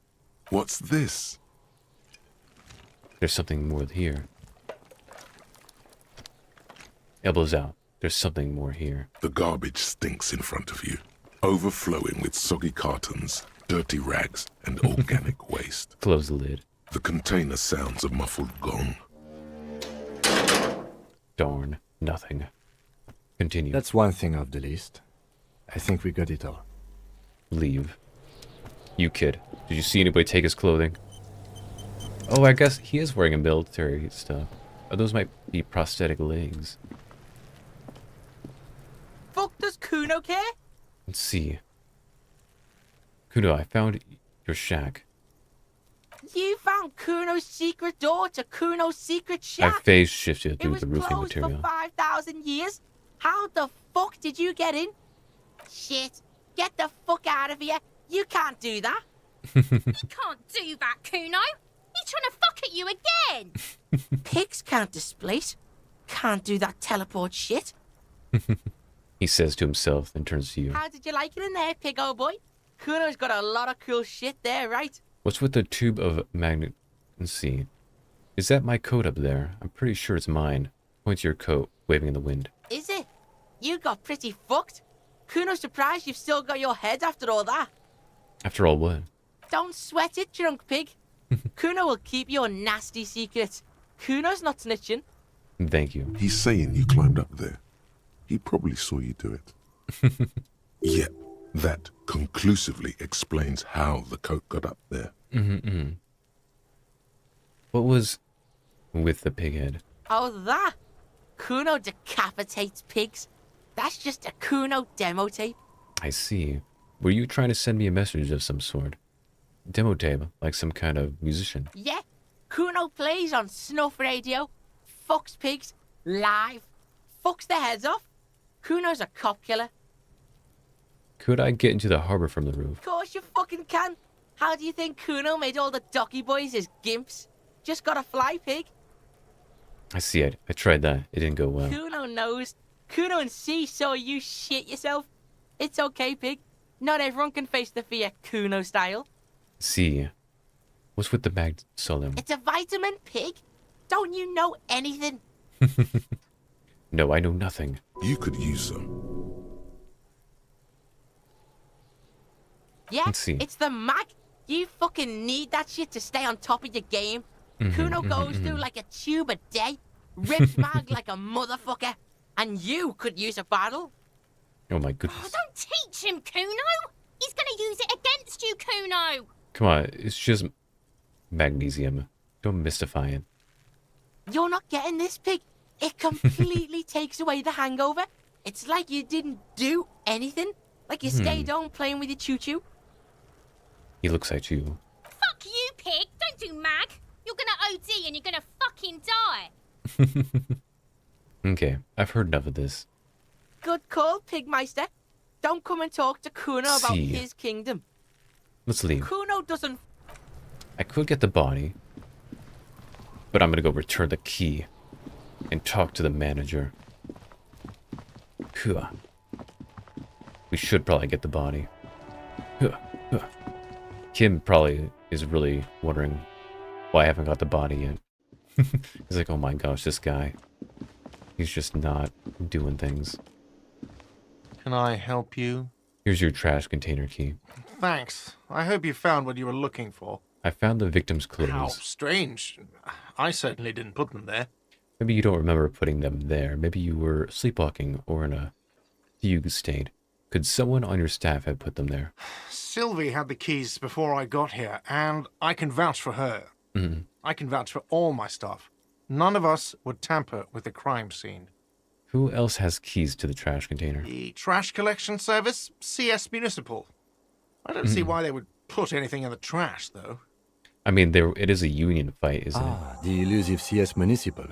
What's this? There's something more here. Elbows out. There's something more here. The garbage stinks in front of you, overflowing with soggy cartons, dirty rags, and organic waste. Close the lid. The container sounds a muffled gong. Darn. Nothing. Continue. That's one thing off the list. I think we got it all. Leave. You kid. Did you see anybody take his clothing? Oh, I guess he is wearing a military stuff. Oh, those might be prosthetic legs. Fuck does Kuno care? Let's see. Kuno, I found your shack. You found Kuno's secret door to Kuno's secret shack. I phase shifted It through was the roofing closed material. for 5,000 years. How the fuck did you get in? Shit. Get the fuck out of here. You can't do that. You can't do that, Kuno. He's trying to fuck at you again. Pigs can't displace. Can't do that teleport shit. He says to himself, then turns to you. How did you like it in there, pig old boy? Kuno's got a lot of cool shit there, right? What's with the tube of magnet? Let's see. Is that my coat up there? I'm pretty sure it's mine. Points to your coat, waving in the wind. Is it? You got pretty fucked. Kuno's surprised you've still got your head after all that. After all, what? Don't sweat it, drunk pig. Kuno will keep your nasty secrets. Kuno's not snitching. Thank you. He's saying you climbed up there. He probably saw you do it. Yet, that conclusively explains how the coat got up there. What was with the pig head? Oh, that? Kuno decapitates pigs. That's just a Kuno demo tape. I see. Were you trying to send me a message of some sort? Demo tape, like some kind of musician. Yeah, Kuno plays on snuff radio, fucks pigs, live, fucks their heads off. Kuno's a cop killer. Could I get into the harbor from the roof? Of course you fucking can. How do you think Kuno made all the docky boys his gimps? Just got a fly pig. I see it. I tried that. It didn't go well. Kuno knows. Kuno and C saw you shit yourself. It's okay, pig. Not everyone can face the fear Kuno style. See. What's with the mag solemn? It's a vitamin, pig. Don't you know anything? No, I know nothing. You could use some. Yeah, Let's see. it's the mag. You fucking need that shit to stay on top of your game. Kuno goes through like a tube a day, rips mag like a motherfucker, and you could use a bottle. Oh my goodness. Oh, don't teach him, Kuno. He's going to use it against you, Kuno. Come on, it's just magnesium. Don't mystify it. You're not getting this, pig. It completely takes away the hangover. It's like you didn't do anything. Like you stayed home playing with your choo-choo. He looks at you. Fuck you, pig. Don't do mag. You're going to OD and you're going to fucking die. Okay, I've heard enough of this. Good call, Pigmeister. Don't come and talk to Kuno about See. his kingdom. Let's leave. Kuno doesn't... I could get the body, But I'm gonna go return the key and talk to the manager. Huh. We should probably get the body. Huh. Huh. Kim probably is really wondering why I haven't got the body yet. He's like, oh my gosh, this guy. He's just not doing things. Can I help you? Here's your trash container key. Thanks. I hope you found what you were looking for. I found the victim's clothes. How strange. I certainly didn't put them there. Maybe you don't remember putting them there. Maybe you were sleepwalking or in a fugue state. Could someone on your staff have put them there? Sylvie had the keys before I got here, and I can vouch for her. Mm-hmm. I can vouch for all my staff. None of us would tamper with the crime scene. Who else has keys to the trash container? The trash collection service, CS Municipal. I don't see why they would put anything in the trash, though. I mean, it is a union fight, isn't it? The elusive CS Municipal.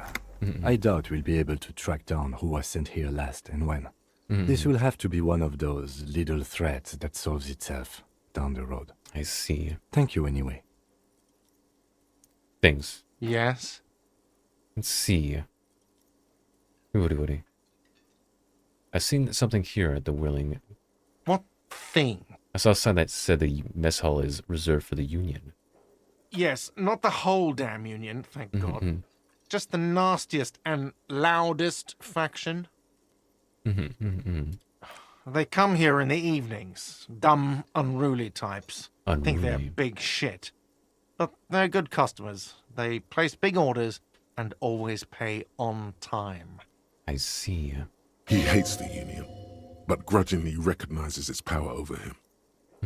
I doubt we'll be able to track down who was sent here last and when. This will have to be one of those little threats that solves itself down the road. I see. Thank you anyway. Thanks. Yes? Let's see. Woody. I've seen something here at the Whirling. What thing? I saw a sign that said the mess hall is reserved for the Union. Yes, not the whole damn Union, thank God. Just the nastiest and loudest faction. They come here in the evenings. Dumb, unruly types. Unruly. Think they're big shit. But they're good customers. They place big orders and always pay on time. I see. He hates the Union, but grudgingly recognizes its power over him.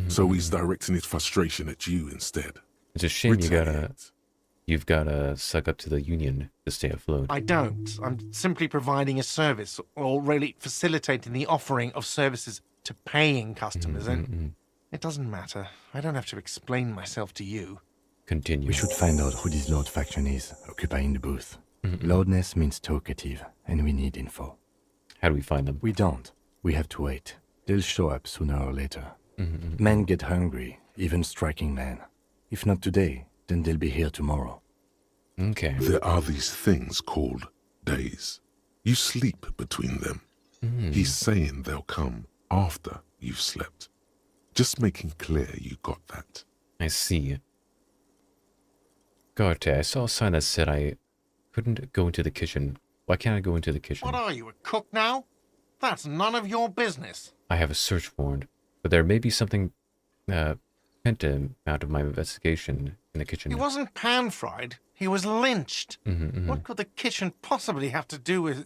So he's directing his frustration at you instead. It's a shame you've gotta suck up to the Union to stay afloat. I don't. I'm simply providing a service, or really facilitating the offering of services to paying customers, and it doesn't matter. I don't have to explain myself to you. Continue. We should find out who this Lord faction is, occupying the booth. Loudness means talkative, and we need info. How do we find them? We don't. We have to wait. They'll show up sooner or later. Men get hungry, even striking men. If not today, then they'll be here tomorrow. Okay. There are these things called days. You sleep between them. He's saying they'll come after you've slept. Just making clear you got that. I see. God, I saw a sign that said I couldn't go into the kitchen. Why can't I go into the kitchen? What are you, a cook now? That's none of your business. I have a search warrant, but there may be something pent out of my investigation in the kitchen. He wasn't pan-fried. He was lynched. What could the kitchen possibly have to do with...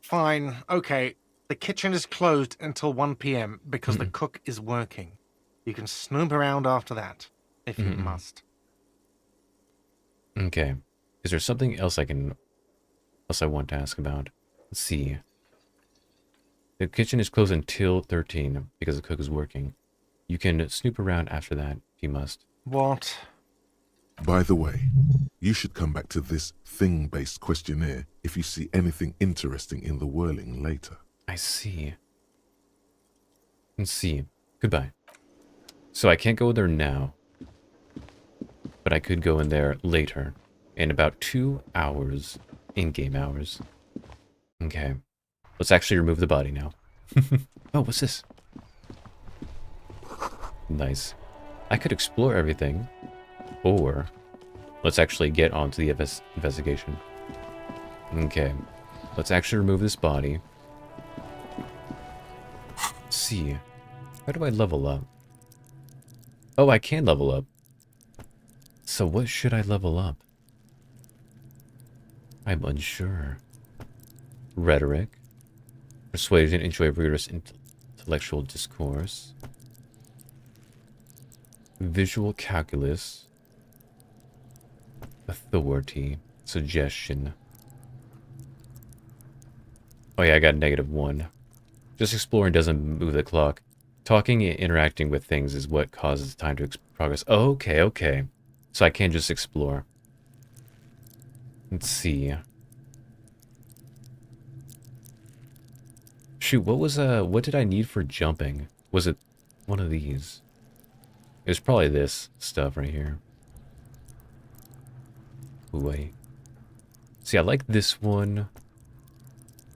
Fine, okay. The kitchen is closed until 1 p.m. because the cook is working. You can snoop around after that, if you must. Okay. Is there something else I want to ask about? Let's see. The kitchen is closed until 13 because the cook is working. You can snoop around after that if you must. What? By the way, you should come back to this thing-based questionnaire if you see anything interesting in the Whirling later. I see. Let's see. Goodbye. So I can't go there now. But I could go in there later. In about 2 hours. In-game hours. Okay. Let's actually remove the body now. Oh, what's this? Nice. I could explore everything. Or let's actually get onto the investigation. Okay. Let's actually remove this body. Let's see. How do I level up? Oh, I can level up. So what should I level up? I'm unsure. Rhetoric. Persuasion, enjoy rigorous intellectual discourse. Visual calculus. Authority. Suggestion. Oh yeah, I got -1. Just exploring doesn't move the clock. Talking and interacting with things is what causes time to progress. Oh, okay. So I can't just explore. Let's see. Shoot, what did I need for jumping? Was it one of these? It was probably this stuff right here. Wait. See, I like this one.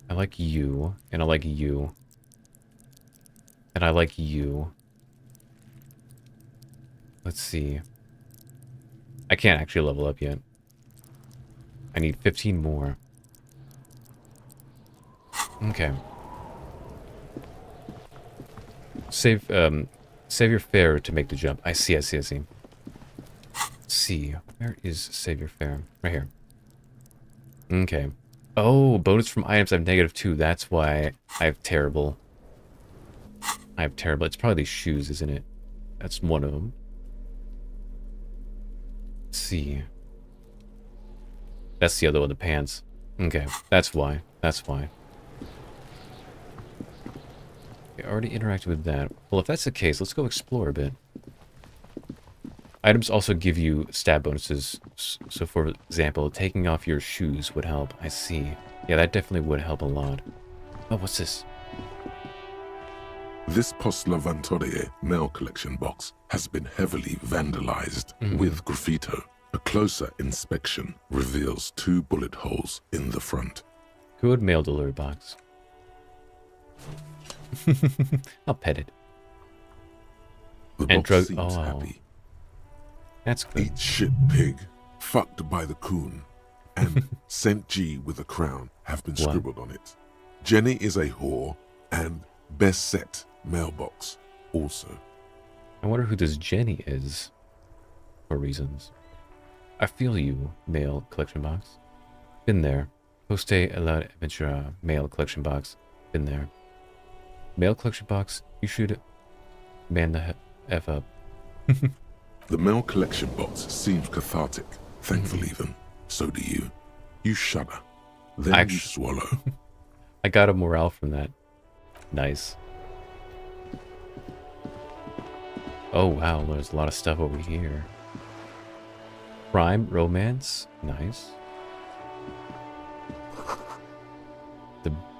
I like you. And I like you. And I like you. Let's see. I can't actually level up yet. I need 15 more. Okay. Save your fare to make the jump. I see. Let's see. Where is save your fare? Right here. Okay. Oh, bonus from items I have -2. That's why I have terrible. It's probably these shoes, isn't it? That's one of them. Let's see. That's the other one, the pants. Okay, that's why. I already interacted with that. Well, if that's the case, let's go explore a bit. Items also give you stat bonuses. So, for example, taking off your shoes would help. I see. Yeah, that definitely would help a lot. Oh, what's this? This Post Lavantorie mail collection box has been heavily vandalized with graffito. A closer inspection reveals 2 bullet holes in the front. Good mail delivery box. I'll pet it. The and box seems happy. That's good. Eat shit pig, fucked by the coon, and St. G with a crown have been scribbled on it. Jenny is a whore, and best set mailbox also. I wonder who this Jenny is. For reasons. I feel you, mail collection box. Been there. Poste a la aventura mail collection box. Been there. Mail collection box, you should man the F up. The mail collection box seems cathartic, thankful even. So do you. You shudder. Then you swallow. I got a morale from that. Nice. Oh wow, there's a lot of stuff over here. Crime, romance, nice.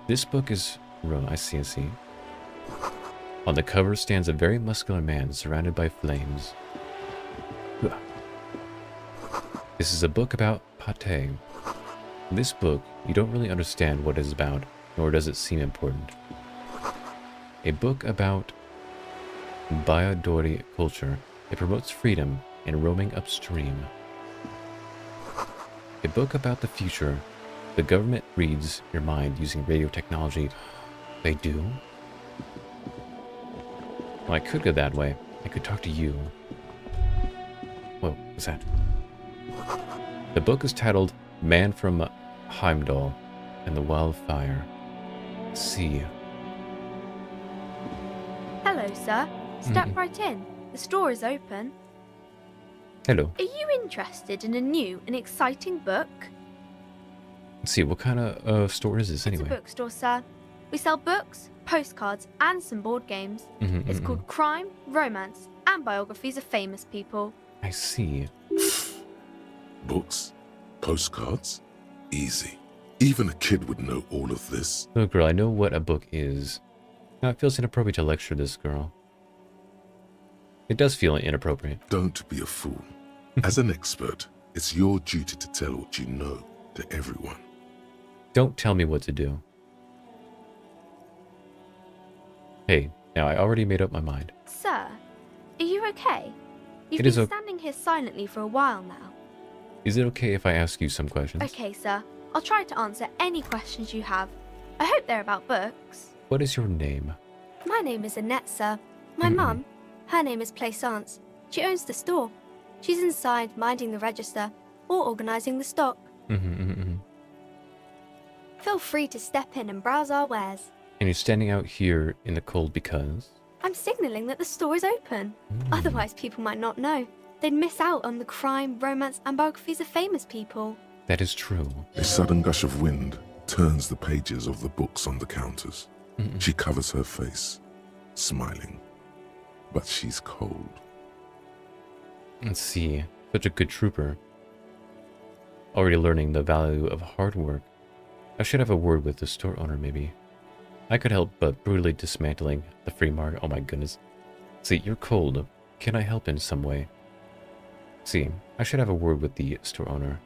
This book is... I see. On the cover stands a very muscular man surrounded by flames. This is a book about pate. In this book, you don't really understand what it is about, nor does it seem important. A book about Bayadori culture. It promotes freedom and roaming upstream. A book about the future. The government reads your mind using radio technology. They do? Well, I could go that way. I could talk to you. Whoa, what's that? The book is titled Man from Heimdall and the Wildfire. See. Hello, sir. Step right in. The store is open. Hello. Are you interested in a new and exciting book? Let's see, what kind of store is this anyway? It's a bookstore, sir. We sell books, postcards, and some board games. It's called Crime, Romance, and Biographies of Famous People. I see. Books? Postcards? Easy. Even a kid would know all of this. Look, girl, I know what a book is. Now, it feels inappropriate to lecture this girl. It does feel inappropriate. Don't be a fool. As an expert, it's your duty to tell what you know to everyone. Don't tell me what to do. Hey, now I already made up my mind. Sir, are you okay? You've It is been standing here silently for a while now. Is it okay if I ask you some questions? Okay, sir. I'll try to answer any questions you have. I hope they're about books. What is your name? My name is Annette, sir. My mum, her name is Plaisance. She owns the store. She's inside minding the register or organising the stock. Feel free to step in and browse our wares. And you're standing out here in the cold because? I'm signalling that the store is open. Otherwise, people might not know. They'd miss out on the crime, romance, and biographies of famous people. That is true. A sudden gush of wind turns the pages of the books on the counters. She covers her face, smiling. But she's cold. Let's see. Such a good trooper. Already learning the value of hard work. I should have a word with the store owner, maybe. I could help, but brutally dismantling the free market. Oh my goodness. See, you're cold. Can I help in some way? See, I should have a word with the store owner.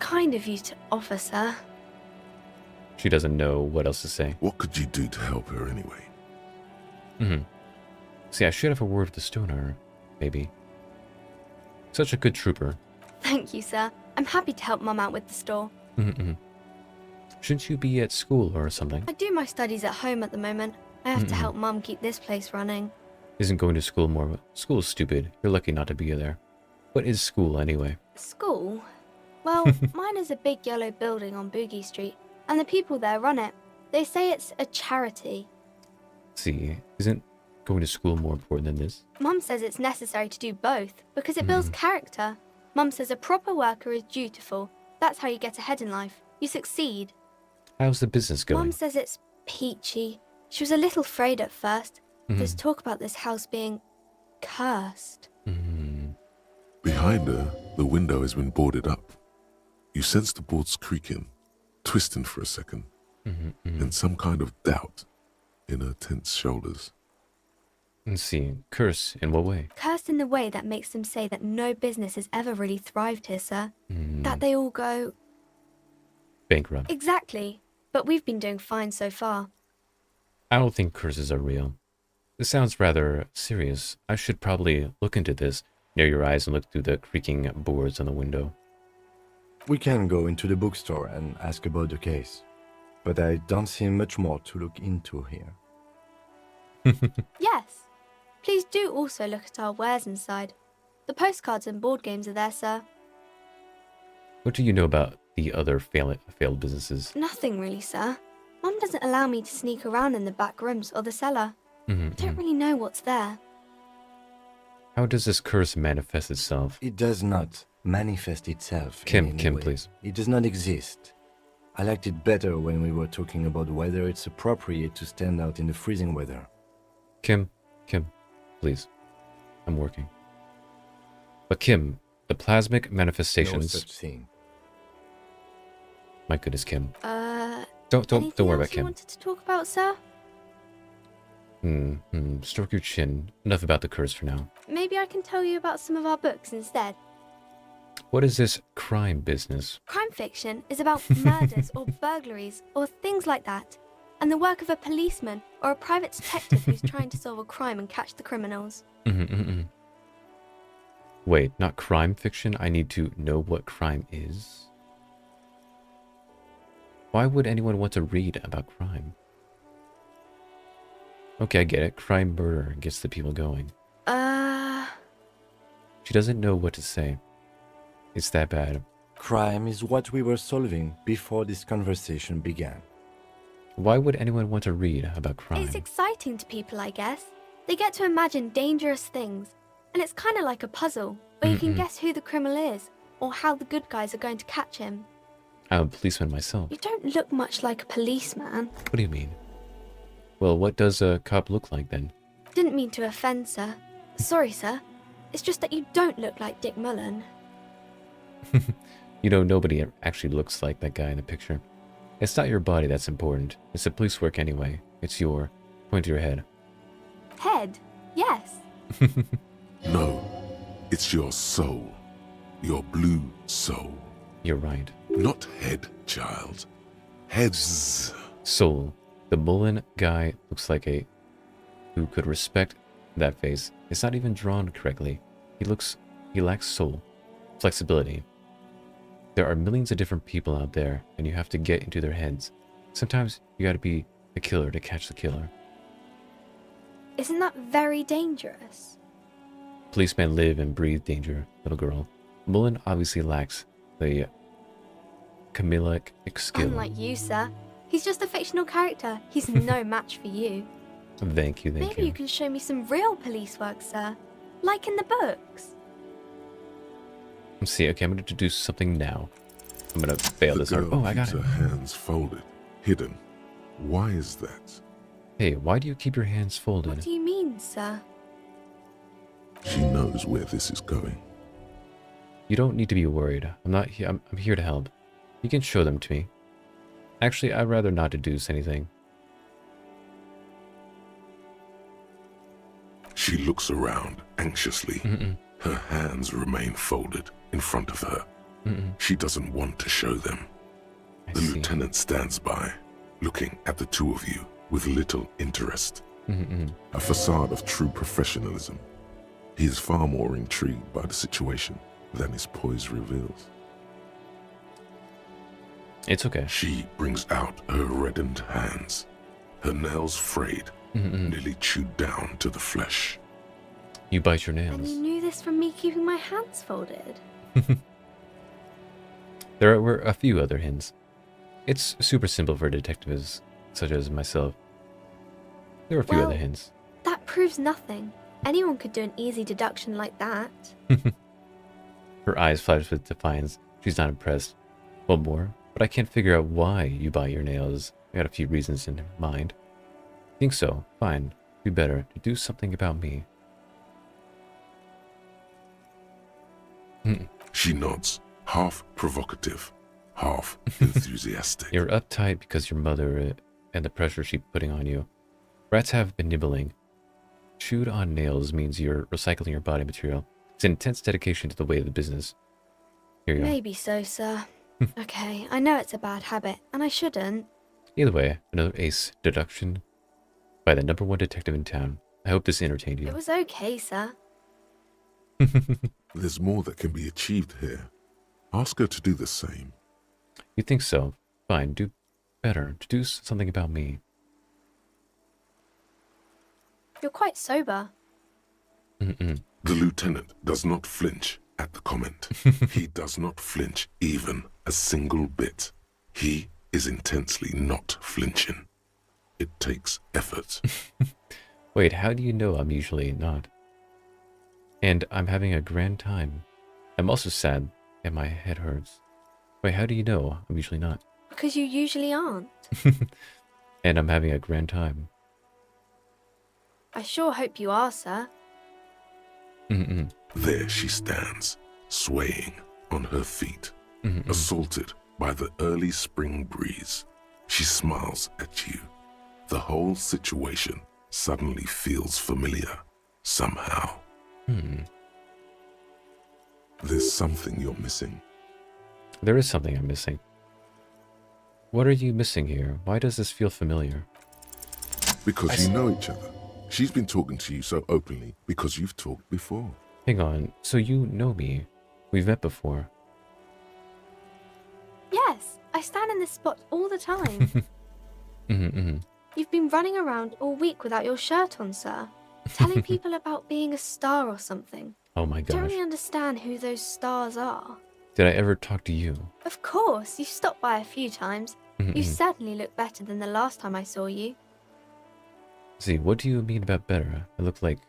kind of you to offer, sir. She doesn't know what else to say. What could you do to help her anyway? See, I should have a word with the stoner, maybe. Such a good trooper. Thank you, sir. I'm happy to help Mum out with the store. Shouldn't you be at school or something? I do my studies at home at the moment. I have to help Mum keep this place running. Isn't going to school more? School's stupid. You're lucky not to be there. What is school anyway? School? Well, mine is a big yellow building on Boogie Street, and the people there run it. They say it's a charity. See, isn't going to school more important than this? Mum says it's necessary to do both because it builds character. Mum says a proper worker is dutiful. That's how you get ahead in life. You succeed. How's the business going? Mum says it's peachy. She was a little afraid at first. There's talk about this house being cursed. Behind her, the window has been boarded up. You sense the boards creaking, twisting for a second, and some kind of doubt in her tense shoulders. Let's see. Curse in what way? Cursed in the way that makes them say that no business has ever really thrived here, sir. That they all go... Bankrupt. Exactly. But we've been doing fine so far. I don't think curses are real. This sounds rather serious. I should probably look into this. Near your eyes and look through the creaking boards on the window. We can go into the bookstore and ask about the case, but I don't see much more to look into here. Yes. Please do also look at our wares inside. The postcards and board games are there, sir. What do you know about the other failed businesses? Nothing really, sir. Mum doesn't allow me to sneak around in the back rooms or the cellar. I don't really know what's there. How does this curse manifest itself? It does not manifest itself. Kim, way. please. It does not exist. I liked it better when we were talking about whether it's appropriate to stand out in the freezing weather. Kim, please. I'm working. But Kim, the plasmic manifestations... No such thing. My goodness, Kim. Don't worry about you Kim. wanted to talk about, sir? Stroke your chin. Enough about the curse for now. Maybe I can tell you about some of our books instead. What is this crime business? Crime fiction is about murders or burglaries or things like that, and the work of a policeman or a private detective who's trying to solve a crime and catch the criminals. Wait, not crime fiction? I need to know what crime is? Why would anyone want to read about crime? Okay, I get it. Crime murder gets the people going. She doesn't know what to say. It's that bad. Crime is what we were solving before this conversation began. Why would anyone want to read about crime? It's exciting to people, I guess. They get to imagine dangerous things, and it's kind of like a puzzle, where you can guess who the criminal is, or how the good guys are going to catch him. I'm a policeman myself. You don't look much like a policeman. What do you mean? Well, what does a cop look like then? Didn't mean to offend, sir. Sorry, sir. It's just that you don't look like Dick Mullen. You know, nobody actually looks like that guy in the picture. It's not your body that's important. It's the police work anyway. It's your... Point to your head. Head? Yes. No, it's your soul. Your blue soul. You're right. Not head, child. Heads. Soul. The Mullen guy looks like a... Who could respect that face. It's not even drawn correctly. He lacks soul. Flexibility. There are millions of different people out there, and you have to get into their heads. Sometimes you gotta be a killer to catch the killer. Isn't that very dangerous? Policemen live and breathe danger, little girl. Mullen obviously lacks the chameleonic skill. Unlike you, sir. He's just a fictional character. He's no match for you. Thank you. Maybe you can show me some real police work, sir. Like in the books. Let's see. Okay, I'm going to do something now. I'm going to fail this. Oh, I got it. Her hands folded, hidden. Why is that? Hey, why do you keep your hands folded? What do you mean, sir? She knows where this is going. You don't need to be worried. I'm here to help. You can show them to me. Actually, I'd rather not deduce anything. She looks around anxiously. Her hands remain folded in front of her. She doesn't want to show them. The lieutenant stands by, looking at the two of you with little interest. A facade of true professionalism. He is far more intrigued by the situation than his poise reveals. It's okay. She brings out her reddened hands, her nails frayed, nearly chewed down to the flesh. You bite your And nails. you knew this from me keeping my hands folded. There were a few other hints. It's super simple for detectives such as myself. There were a few other hints. That proves nothing. Anyone could do an easy deduction like that. Her eyes flash with defiance. She's not impressed. Well, more, but I can't figure out why you bite your nails. I got a few reasons in mind. Think so? Fine. Be better to do something about me. She nods, half provocative, half enthusiastic. You're uptight because your mother and the pressure she's putting on you. Rats have been nibbling. Chewed on nails means you're recycling your body material. It's an intense dedication to the way of the business. Here you go. Maybe so, sir. Okay, I know it's a bad habit, and I shouldn't. Either way, another ace deduction by the #1 detective in town. I hope this entertained you. It was okay, sir. There's more that can be achieved here. Ask her to do the same. You think so? Fine, do better. To do something about me. You're quite sober. The lieutenant does not flinch at the comment. He does not flinch even a single bit. He is intensely not flinching. It takes effort. Wait, how do you know I'm usually not? And I'm having a grand time. I'm also sad and my head hurts. Wait, how do you know I'm usually not? Because you usually aren't. And I'm having a grand time. I sure hope you are, sir. There she stands, swaying on her feet, assaulted by the early spring breeze. She smiles at you. The whole situation suddenly feels familiar, somehow. There's something you're missing. There is something I'm missing. What are you missing here? Why does this feel familiar? Because you know each other. She's been talking to you so openly because you've talked before. Hang on, so you know me. We've met before. Yes, I stand in this spot all the time. You've been running around all week without your shirt on, sir. Telling people about being a star or something. Oh my I don't gosh. really understand who those stars are. Did I ever talk to you? Of course, you stopped by a few times. You certainly look better than the last time I saw you. See, what do you mean about better? I look like...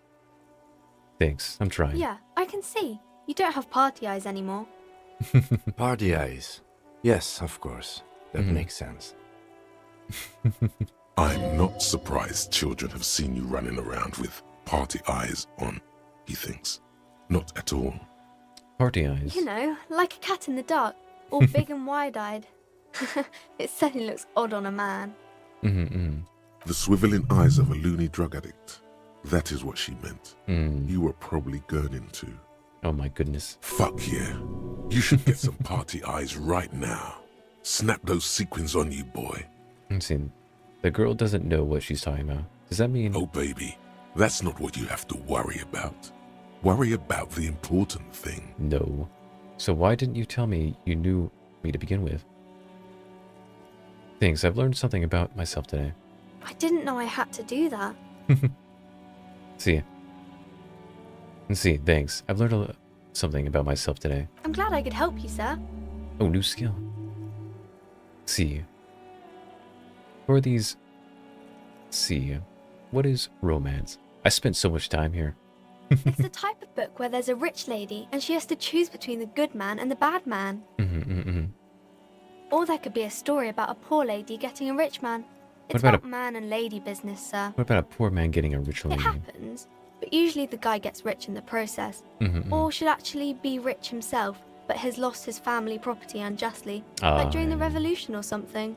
Thanks, I'm trying. Yeah, I can see. You don't have party eyes anymore. Party eyes. Yes, of course. That makes sense. I'm not surprised children have seen you running around with party eyes on, he thinks. Not at all. Party eyes? You know, like a cat in the dark, all big and wide-eyed. It certainly looks odd on a man. The swiveling eyes of a loony drug addict. That is what she meant. You were probably gurning too. Oh my goodness. Fuck yeah. You should get some party eyes right now. Snap those sequins on you, boy. See, the girl doesn't know what she's talking about. Does that mean... Oh, baby, that's not what you have to worry about. Worry about the important thing. No. So why didn't you tell me you knew me to begin with? Thanks, I've learned something about myself today. I didn't know I had to do that. See, thanks. I've learned something about myself today. I'm glad I could help you, sir. Oh, new skill. See. For these... See. What is romance? I spent so much time here. It's the type of book where there's a rich lady and she has to choose between the good man and the bad man. Or there could be a story about a poor lady getting a rich man. It's about man and lady business, sir. What about a poor man getting a rich lady? It happens, but usually the guy gets rich in the process. Or should actually be rich himself, but has lost his family property unjustly, like during the revolution or something.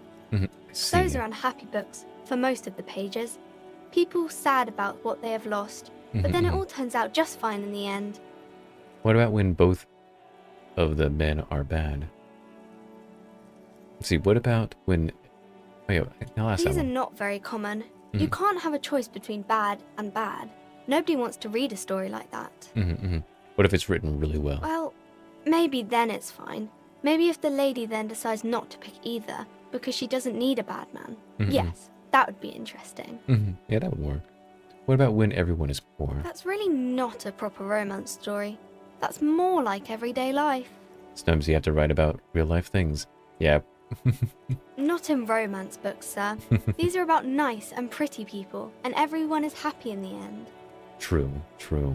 Those are unhappy books, for most of the pages. People sad about what they have lost, but then it all turns out just fine in the end. What about when both of the men are bad. Let's see, what about when... Oh yeah, I'll ask These that are one. not very common. You can't have a choice between bad and bad. Nobody wants to read a story like that. What if it's written really well? Well, maybe then it's fine. Maybe if the lady then decides not to pick either, because she doesn't need a bad man. Yes, that would be interesting. Yeah, that would work. What about when everyone is poor? That's really not a proper romance story. That's more like everyday life. Sometimes you have to write about real life things. Yeah. Not in romance books, sir. These are about nice and pretty people, and everyone is happy in the end. True, true.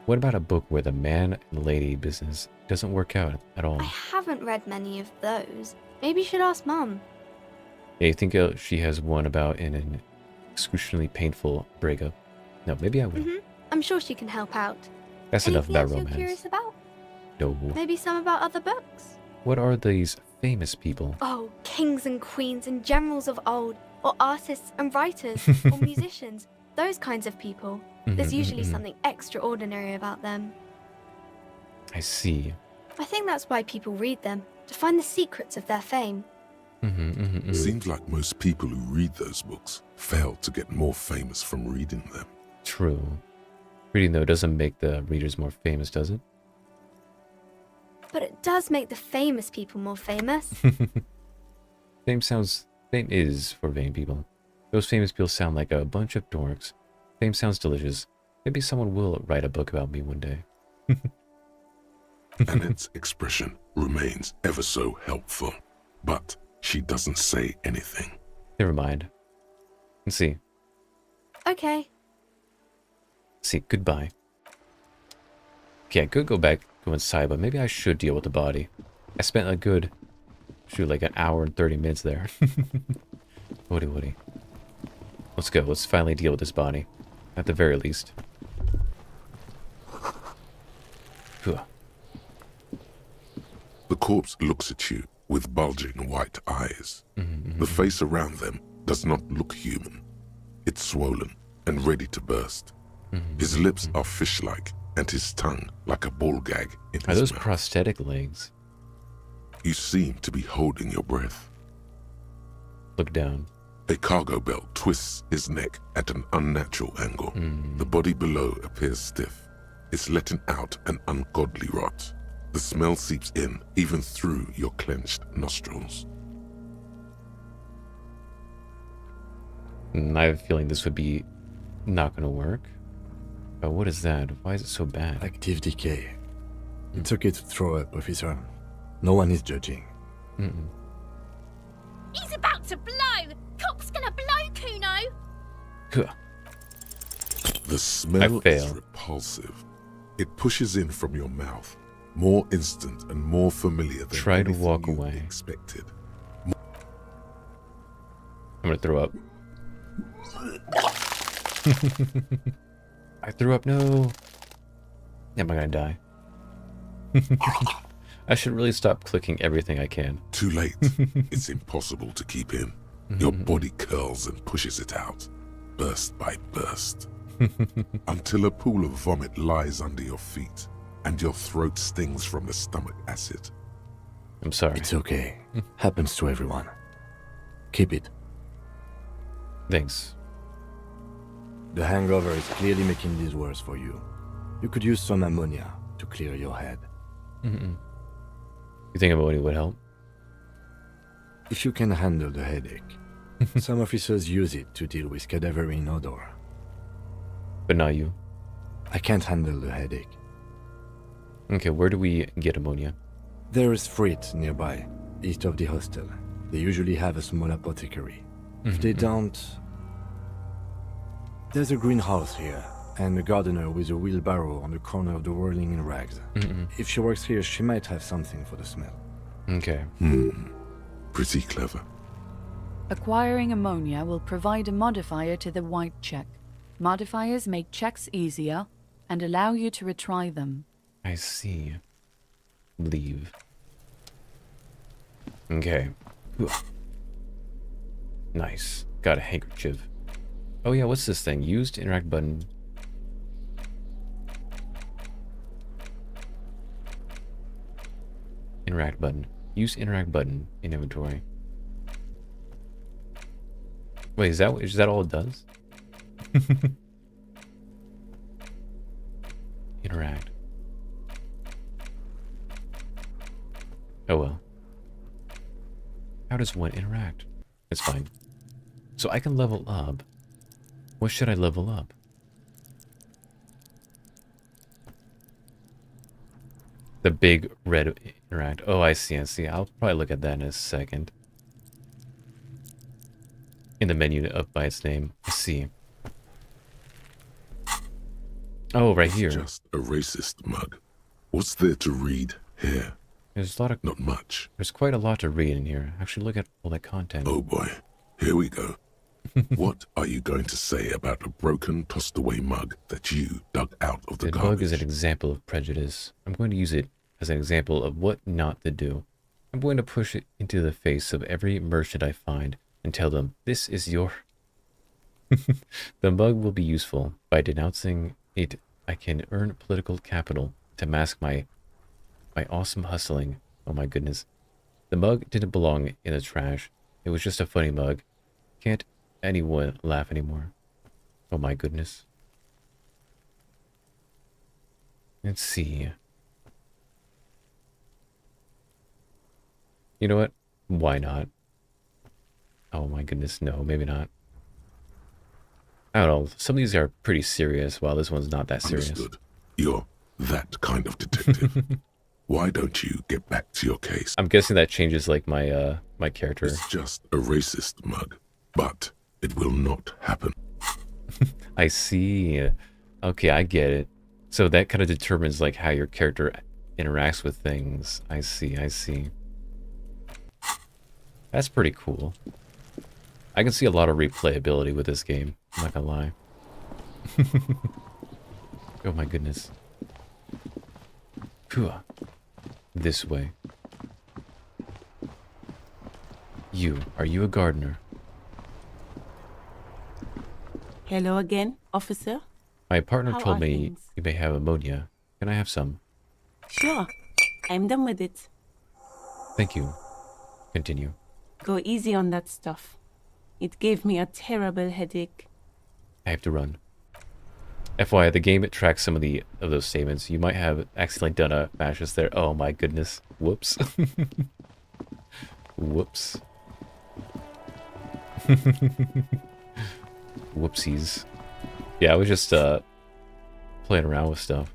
What about a book where the man and lady business doesn't work out at all? I haven't read many of those. Maybe you should ask Mum. Yeah, you think she has one about an excruciatingly painful breakup? No, maybe I will. I'm sure she can help out. That's enough Anything about else romance. You're curious about? No. Maybe some about other books? What are these famous people? Oh, kings and queens and generals of old, or artists and writers, or musicians, those kinds of people. There's usually something extraordinary about them. I see. I think that's why people read them, to find the secrets of their fame. Seems like most people who read those books fail to get more famous from reading them. True. Reading, though, doesn't make the readers more famous, does it? But it does make the famous people more famous. Fame is for vain people. Those famous people sound like a bunch of dorks. Fame sounds delicious. Maybe someone will write a book about me one day. Annette's expression remains ever so helpful, but she doesn't say anything. Never mind. Let's see. Okay. See, goodbye. Okay, I could go inside, but maybe I should deal with the body. I spent a good, like an hour and 30 minutes there. Woody. Let's go. Let's finally deal with this body. At the very least. The corpse looks at you with bulging white eyes. The face around them does not look human. It's swollen and ready to burst. His lips are fish-like, and his tongue like a ball gag in his Are those mouth. prosthetic legs? You seem to be holding your breath. Look down. A cargo belt twists his neck at an unnatural angle. The body below appears stiff. It's letting out an ungodly rot. The smell seeps in, even through your clenched nostrils. I have a feeling this would be not going to work. But what is that? Why is it so bad? Active decay. It's okay to throw up, officer. No one is judging. He's about to blow! Cock's gonna blow, Kuno! The smell I fail. is repulsive. It pushes in from your mouth, more instant and more familiar than Try to anything walk you away. expected. I'm gonna throw up. I threw up, no. Am I gonna die? I should really stop clicking everything I can. Too late. It's impossible to keep in. Your body curls and pushes it out, burst by burst, until a pool of vomit lies under your feet and your throat stings from the stomach acid. I'm sorry. It's okay. Happens to everyone. Keep it. Thanks. The hangover is clearly making this worse for you. You could use some ammonia to clear your head. You think ammonia would help? If you can handle the headache. Some officers use it to deal with cadaverine odor. But not you. I can't handle the headache. Okay, where do we get ammonia? There is Frit nearby, east of the hostel. They usually have a small apothecary. If they don't... There's a greenhouse here, and a gardener with a wheelbarrow on the corner of the whirling in rags. If she works here, she might have something for the smell. Okay. Pretty clever. Acquiring ammonia will provide a modifier to the white check. Modifiers make checks easier and allow you to retry them. I see. Leave. Okay. Nice. Got a handkerchief. Oh yeah, what's this thing? Used interact button. Interact button. Use interact button in inventory. Wait, is that all it does? Interact. Oh well. How does one interact? It's fine. So I can level up. What should I level up? The big red interact. Oh, I see, I see. I'll probably look at that in a second. In the menu up by its name. I see. Oh, right here. It's just a racist mug. What's there to read here? There's a lot of... Not much. There's quite a lot to read in here. Actually, look at all that content. Oh boy. Here we go. What are you going to say about a broken, tossed-away mug that you dug out of the garbage? The mug is an example of prejudice. I'm going to use it as an example of what not to do. I'm going to push it into the face of every merchant I find and tell them, this is your... The mug will be useful. By denouncing it, I can earn political capital to mask my awesome hustling. Oh my goodness. The mug didn't belong in the trash. It was just a funny mug. Can't anyone laugh anymore? Oh my goodness. Let's see. You know what? Why not? Oh my goodness, no, maybe not. I don't know. Some of these are pretty serious, while this one's not that serious. Understood. You're that kind of detective. Why don't you get back to your case? I'm guessing that changes like my my character. It's just a racist mug, but it will not happen. I see. Okay, I get it. So that kind of determines like how your character interacts with things. I see, I see. That's pretty cool. I can see a lot of replayability with this game. I'm not gonna lie. Oh my goodness. Phew. This way. Are you a gardener? Hello again, officer. My partner How told are me things? you may have ammonia. Can I have some? Sure, I'm done with it. Thank you. Continue. Go easy on that stuff. It gave me a terrible headache. I have to run. FYI, the game it tracks some of those statements. You might have accidentally done a fascist there. Oh my goodness. Whoops. Whoops. Whoopsies. Yeah, I was just playing around with stuff.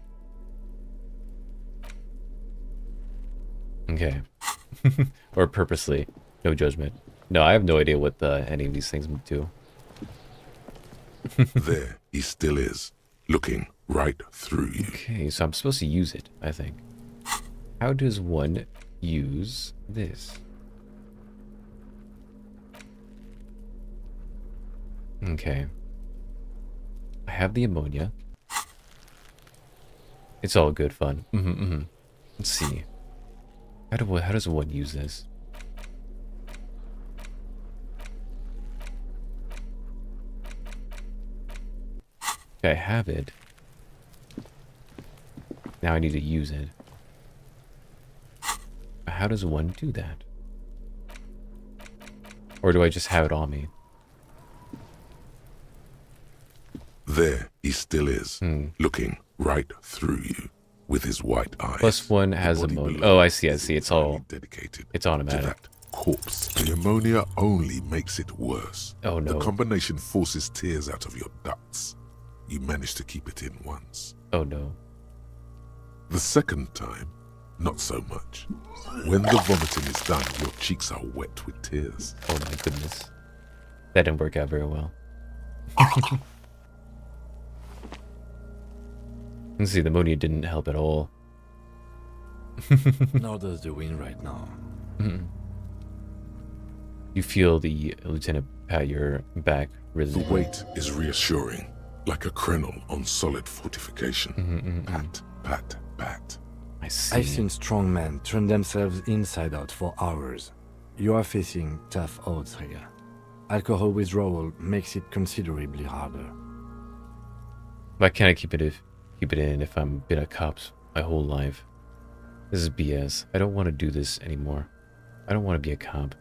Okay. Or purposely. No judgment. No, I have no idea what any of these things do. There he still is, looking right through you. Okay, so I'm supposed to use it, I think. How does one use this? Okay. I have the ammonia. It's all good fun. Let's see. How does one use this? Okay, I have it. Now I need to use it. How does one do that? Or do I just have it on me? There he still is, looking right through you with his white eyes. Plus one has ammonia. Oh, I see, I see. It's all dedicated. It's automatic. To that corpse. The ammonia only makes it worse. Oh no. The combination forces tears out of your ducts. You managed to keep it in once. Oh no. The second time, not so much. When the vomiting is done, your cheeks are wet with tears. Oh my goodness. That didn't work out very well. Let's see, the ammonia didn't help at all. Nor does the wind right now. You feel the lieutenant pat your back really. The weight is reassuring, like a crenel on solid fortification. Pat, pat, pat. I see. I've seen strong men turn themselves inside out for hours. You are facing tough odds here. Alcohol withdrawal makes it considerably harder. Why can't I keep it in if I'm been a cop my whole life? This is BS. I don't want to do this anymore. I don't want to be a cop.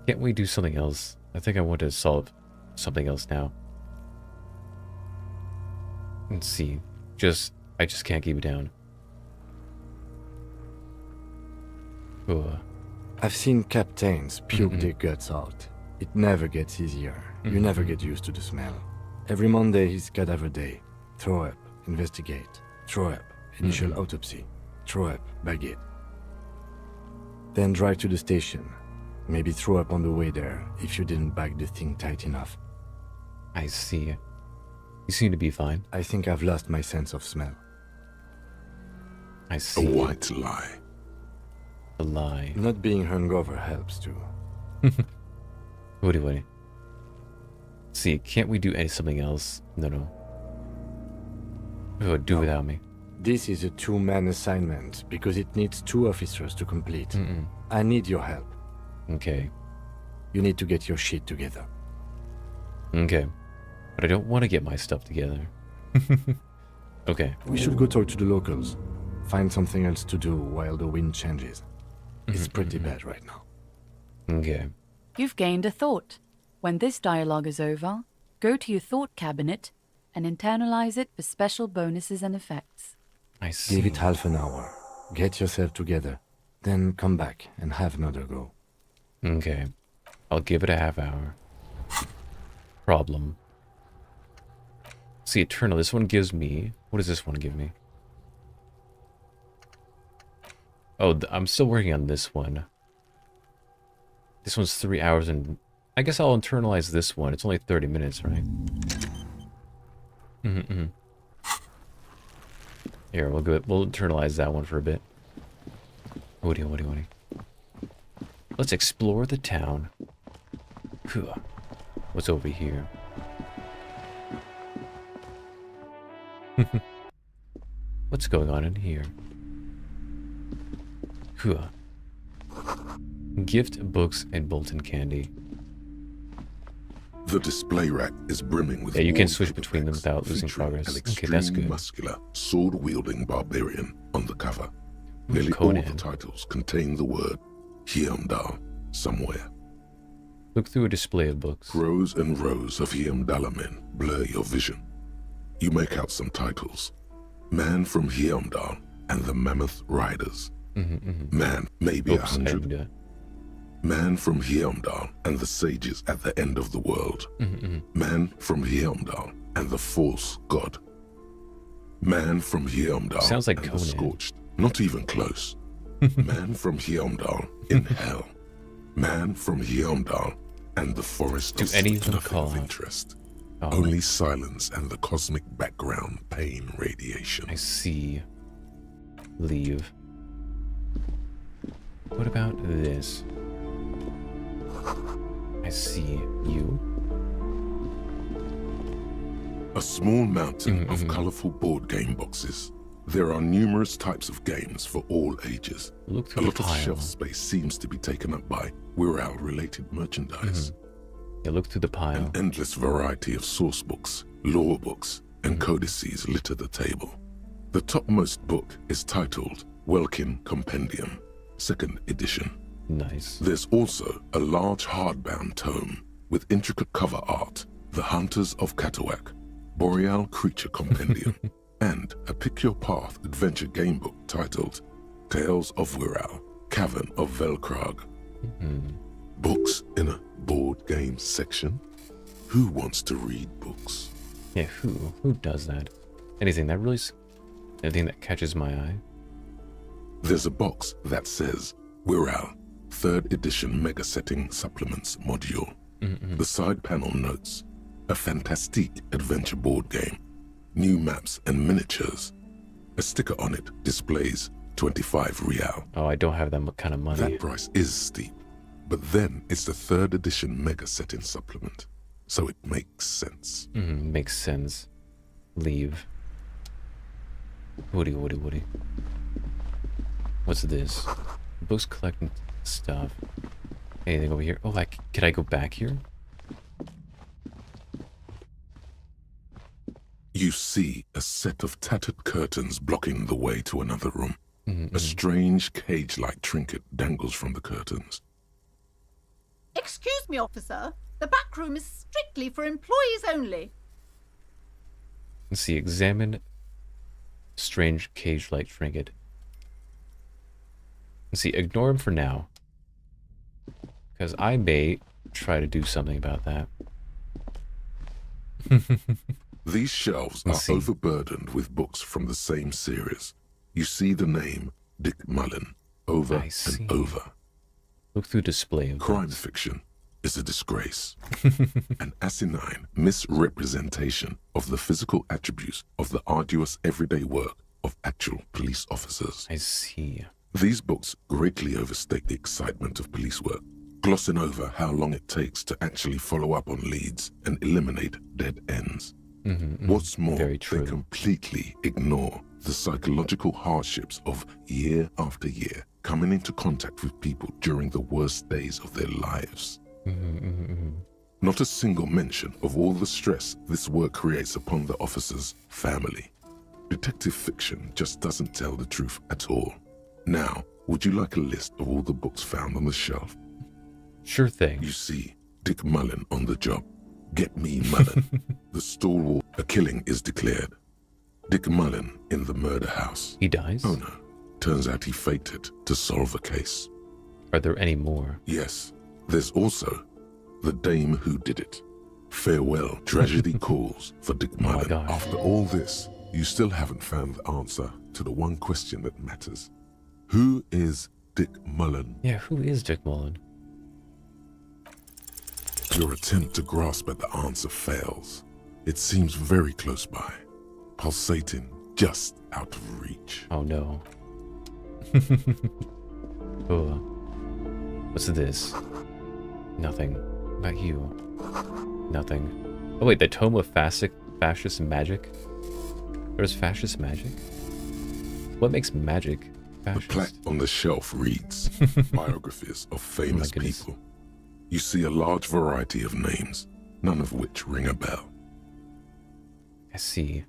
Can't we do something else? I think I want to solve something else now. Let's see. I just can't keep it down. Ugh. I've seen captains puke their guts out. It never gets easier. You never get used to the smell. Every Monday is cadaver day. Throw up, investigate. Throw up, initial autopsy. Throw up, bag it. Then drive to the station. Maybe throw up on the way there if you didn't bag the thing tight enough. I see. You seem to be fine. I think I've lost my sense of smell. I see. A white lie. A lie. Not being hungover helps too. Wait. See, can't we do something else? No. Oh, do without me. This is a two-man assignment because it needs 2 officers to complete. I need your help. Okay. You need to get your shit together. Okay. But I don't want to get my stuff together. Okay. We should go talk to the locals. Find something else to do while the wind changes. It's pretty bad right now. Okay. You've gained a thought. When this dialogue is over, go to your thought cabinet and internalize it for special bonuses and effects. I see. Give it half an hour. Get yourself together. Then come back and have another go. Okay. I'll give it a half hour. Problem. See, Eternal, this one gives me... What does this one give me? Oh, I'm still working on this one. This one's 3 hours and... I guess I'll internalize this one. It's only 30 minutes, right? Here, we'll internalize that one for a bit. Woody. Let's explore the town. What's over here? What's going on in here? Gift, books, and Bolton candy. The display rack is brimming with... Yeah, you can switch between them without losing progress. Okay, that's good. Muscular, sword-wielding barbarian on the cover. Nearly all the titles contain the word Heimdall somewhere. Look through a display of books. Rows and rows of Heimdall men blur your vision. You make out some titles. Man from Heimdall and the Mammoth Riders. Man, maybe 100. Man from Heimdall and the sages at the end of the world. Man from Heimdall and the false god. Man from Heimdall sounds like and Conan. the scorched. Not even close. Man from Heimdall in hell. Man from Heimdall and the forest of any of them nothing call of out? interest. Oh. Only silence and the cosmic background pain radiation. I see. Leave. What about this? I see you. A small mountain of colorful board game boxes. There are numerous types of games for all ages. Look A through lot the of pile. shelf space seems to be taken up by Wirral-related merchandise. Yeah, look through the pile. An endless variety of source books, lore books, and codices litter the table. The topmost book is titled Welkin Compendium, 2nd edition. Nice. There's also a large hardbound tome with intricate cover art, The Hunters of Katawak, Boreal Creature Compendium, and a Pick Your Path adventure game book titled Tales of Wirral, Cavern of Velkrag. Books in a board game section? Who wants to read books? Yeah, who does that? Anything that catches my eye? There's a box that says Wirral, 3rd edition Mega Setting Supplements Module. The side panel notes, a fantastique adventure board game, new maps and miniatures. A sticker on it displays 25 real. Oh, I don't have that kind of money. That price is steep, but then it's the 3rd edition Mega Setting Supplement, so it makes sense. Makes sense. Leave. Woody. What's this? Books collecting stuff. Anything over here? Oh, can I go back here? You see a set of tattered curtains blocking the way to another room. A strange cage-like trinket dangles from the curtains. Excuse me, officer. The back room is strictly for employees only. Let's see, examine strange cage-like trinket. Let's see, ignore him for now. Because I may try to do something about that. These shelves are overburdened with books from the same series. You see the name Dick Mullen over and over. Look through display of crime fiction is a disgrace. An asinine misrepresentation of the physical attributes of the arduous everyday work of actual police officers. I see. These books greatly overstate the excitement of police work, glossing over how long it takes to actually follow up on leads and eliminate dead ends. What's more, they completely ignore the psychological hardships of year after year coming into contact with people during the worst days of their lives. Not a single mention of all the stress this work creates upon the officer's family. Detective fiction just doesn't tell the truth at all. Now, would you like a list of all the books found on the shelf? Sure thing. You see Dick Mullen on the job. Get me Mullen. The stalwart. A killing is declared. Dick Mullen in the murder house. He dies? Oh no. Turns out he faked it to solve a case. Are there any more? Yes. There's also the dame who did it. Farewell. Tragedy calls for Dick Mullen. After all this, you still haven't found the answer to the one question that matters. Who is Dick Mullen? Yeah, who is Dick Mullen? Your attempt to grasp at the answer fails. It seems very close by, pulsating just out of reach. Oh no. Oh. What's this? Nothing. What about you? Nothing. Oh wait, the tome of fascist magic? There's fascist magic? What makes magic fascist? The plaque on the shelf reads, biographies of famous people. You see a large variety of names, none of which ring a bell. I see.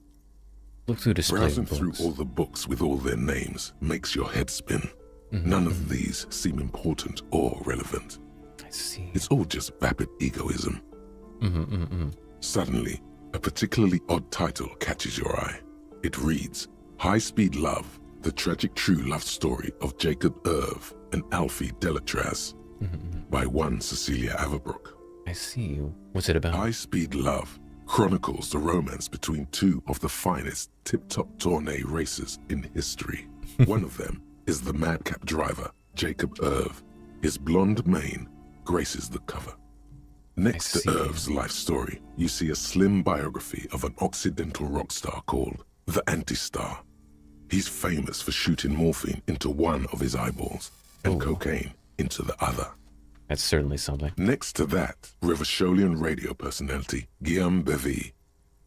Look through display Browsing books. through all the books with all their names makes your head spin. None of these seem important or relevant. I see. It's all just vapid egoism. Suddenly, a particularly odd title catches your eye. It reads, High Speed Love, the tragic true love story of Jacob Irv and Alfie Delatraz, by one Cecilia Averbrook. I see. What's it about? High Speed Love chronicles the romance between two of the finest tip-top tourney racers in history. One of them is the madcap driver, Jacob Irv. His blonde mane graces the cover. Next to Irv's life story, you see a slim biography of an Occidental rock star called the Anti-Star. He's famous for shooting morphine into one of his eyeballs and cocaine into the other. That's certainly something. Next to that, Revacholian radio personality Guillaume Bevy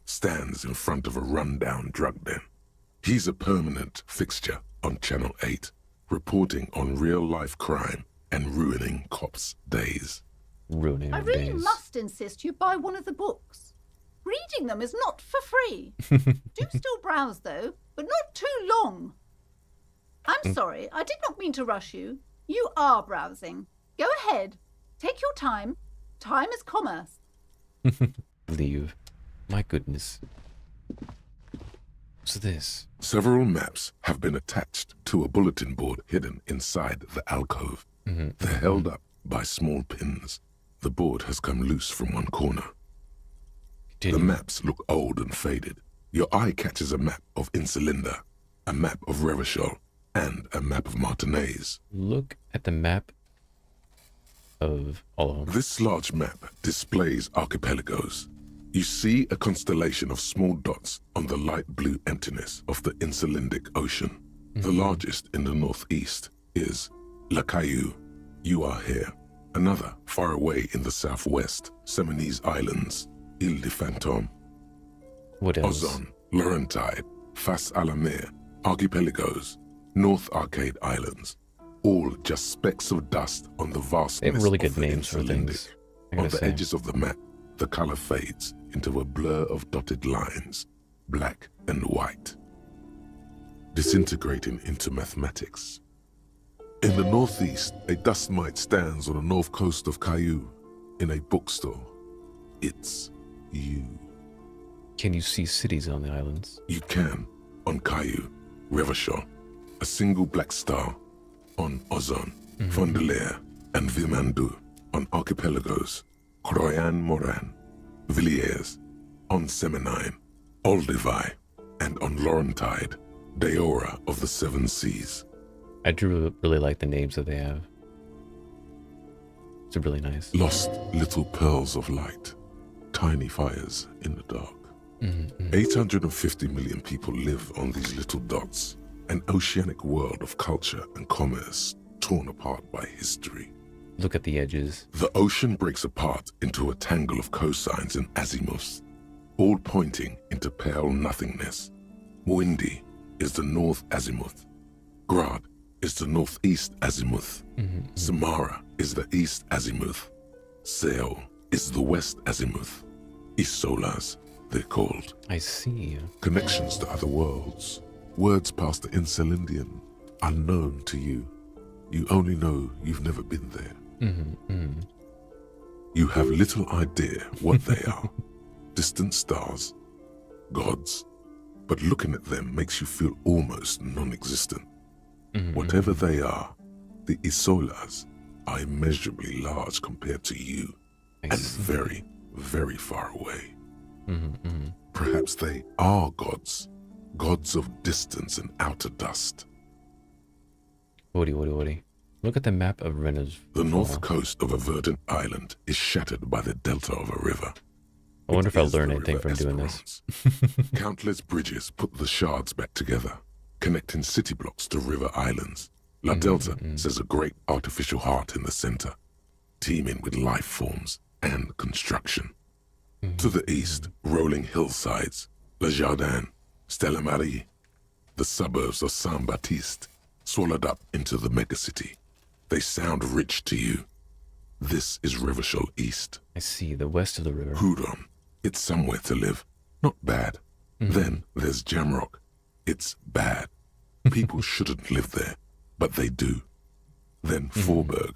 stands in front of a rundown drug den. He's a permanent fixture on Channel 8, reporting on real-life crime and ruining cops' days. Ruining I really days. must insist you buy one of the books. Reading them is not for free. Do still browse, though, but not too long. I'm sorry, I did not mean to rush you. You are browsing. Go ahead. Take your time. Time is commerce. Leave. My goodness. What's this? Several maps have been attached to a bulletin board hidden inside the alcove. They're held up by small pins. The board has come loose from one corner. The maps look old and faded. Your eye catches a map of Insulinda, a map of Revachol, and a map of Martinez. Look at the map of all of them. This large map displays archipelagos. You see a constellation of small dots on the light blue emptiness of the Insulindic Ocean. The largest in the northeast is La Caillou. You are here. Another far away in the southwest, Seminese Islands, Ile de Fantôme. What else? Ozon, Laurentide, Fas a la Mer, Archipelagos, North Arcade Islands. All just specks of dust on the vastness They have really good of the names for Insulindic. things. On the edges of the map, the color fades into a blur of dotted lines, black and white. disintegrating into mathematics. In the northeast, a dust mite stands on the north coast of Caillou in a bookstore. It's you. Can you see cities on the islands? You can. On Caillou, Revachol, a single black star. On Ozon, Fondelier, and Vilmandu. On archipelagos, Croyan Moran, Villiers. On Semenine, Olduvai, and on Laurentide, Deora of the Seven Seas. I do really like the names that they have. It's really nice. Lost little pearls of light, tiny fires in the dark. 850 million people live on these little dots, an oceanic world of culture and commerce torn apart by history. Look at the edges. The ocean breaks apart into a tangle of cosines and azimuths, all pointing into pale nothingness. Windy is the north azimuth. Grad is the northeast azimuth. Samara is the east azimuth. Seol is the west azimuth. Isolas, they're called. I see. Connections to other worlds. Words past the Insulindian, unknown to you. You only know you've never been there. You have little idea what they are. Distant stars, gods, but looking at them makes you feel almost non-existent. Whatever they are, the Isolas are immeasurably large compared to you, and very, very far away. Perhaps they are gods, gods of distance and outer dust. Woody. Look at the map of Renner's. The north coast of a Varden island is shattered by the delta of a river. I wonder if I'll learn anything from doing this. Countless bridges put the shards back together, connecting city blocks to river islands. La Delta says a great artificial heart in the center, teeming with life forms and construction. To the east, rolling hillsides, Le Jardin, Stella Marie, the suburbs of Saint-Baptiste, swallowed up into the megacity. They sound rich to you. This is Revachol East. I see, the west of the river. Hudon, it's somewhere to live. Not bad. Then there's Jamrock. It's bad. People shouldn't live there, but they do. Then Forberg.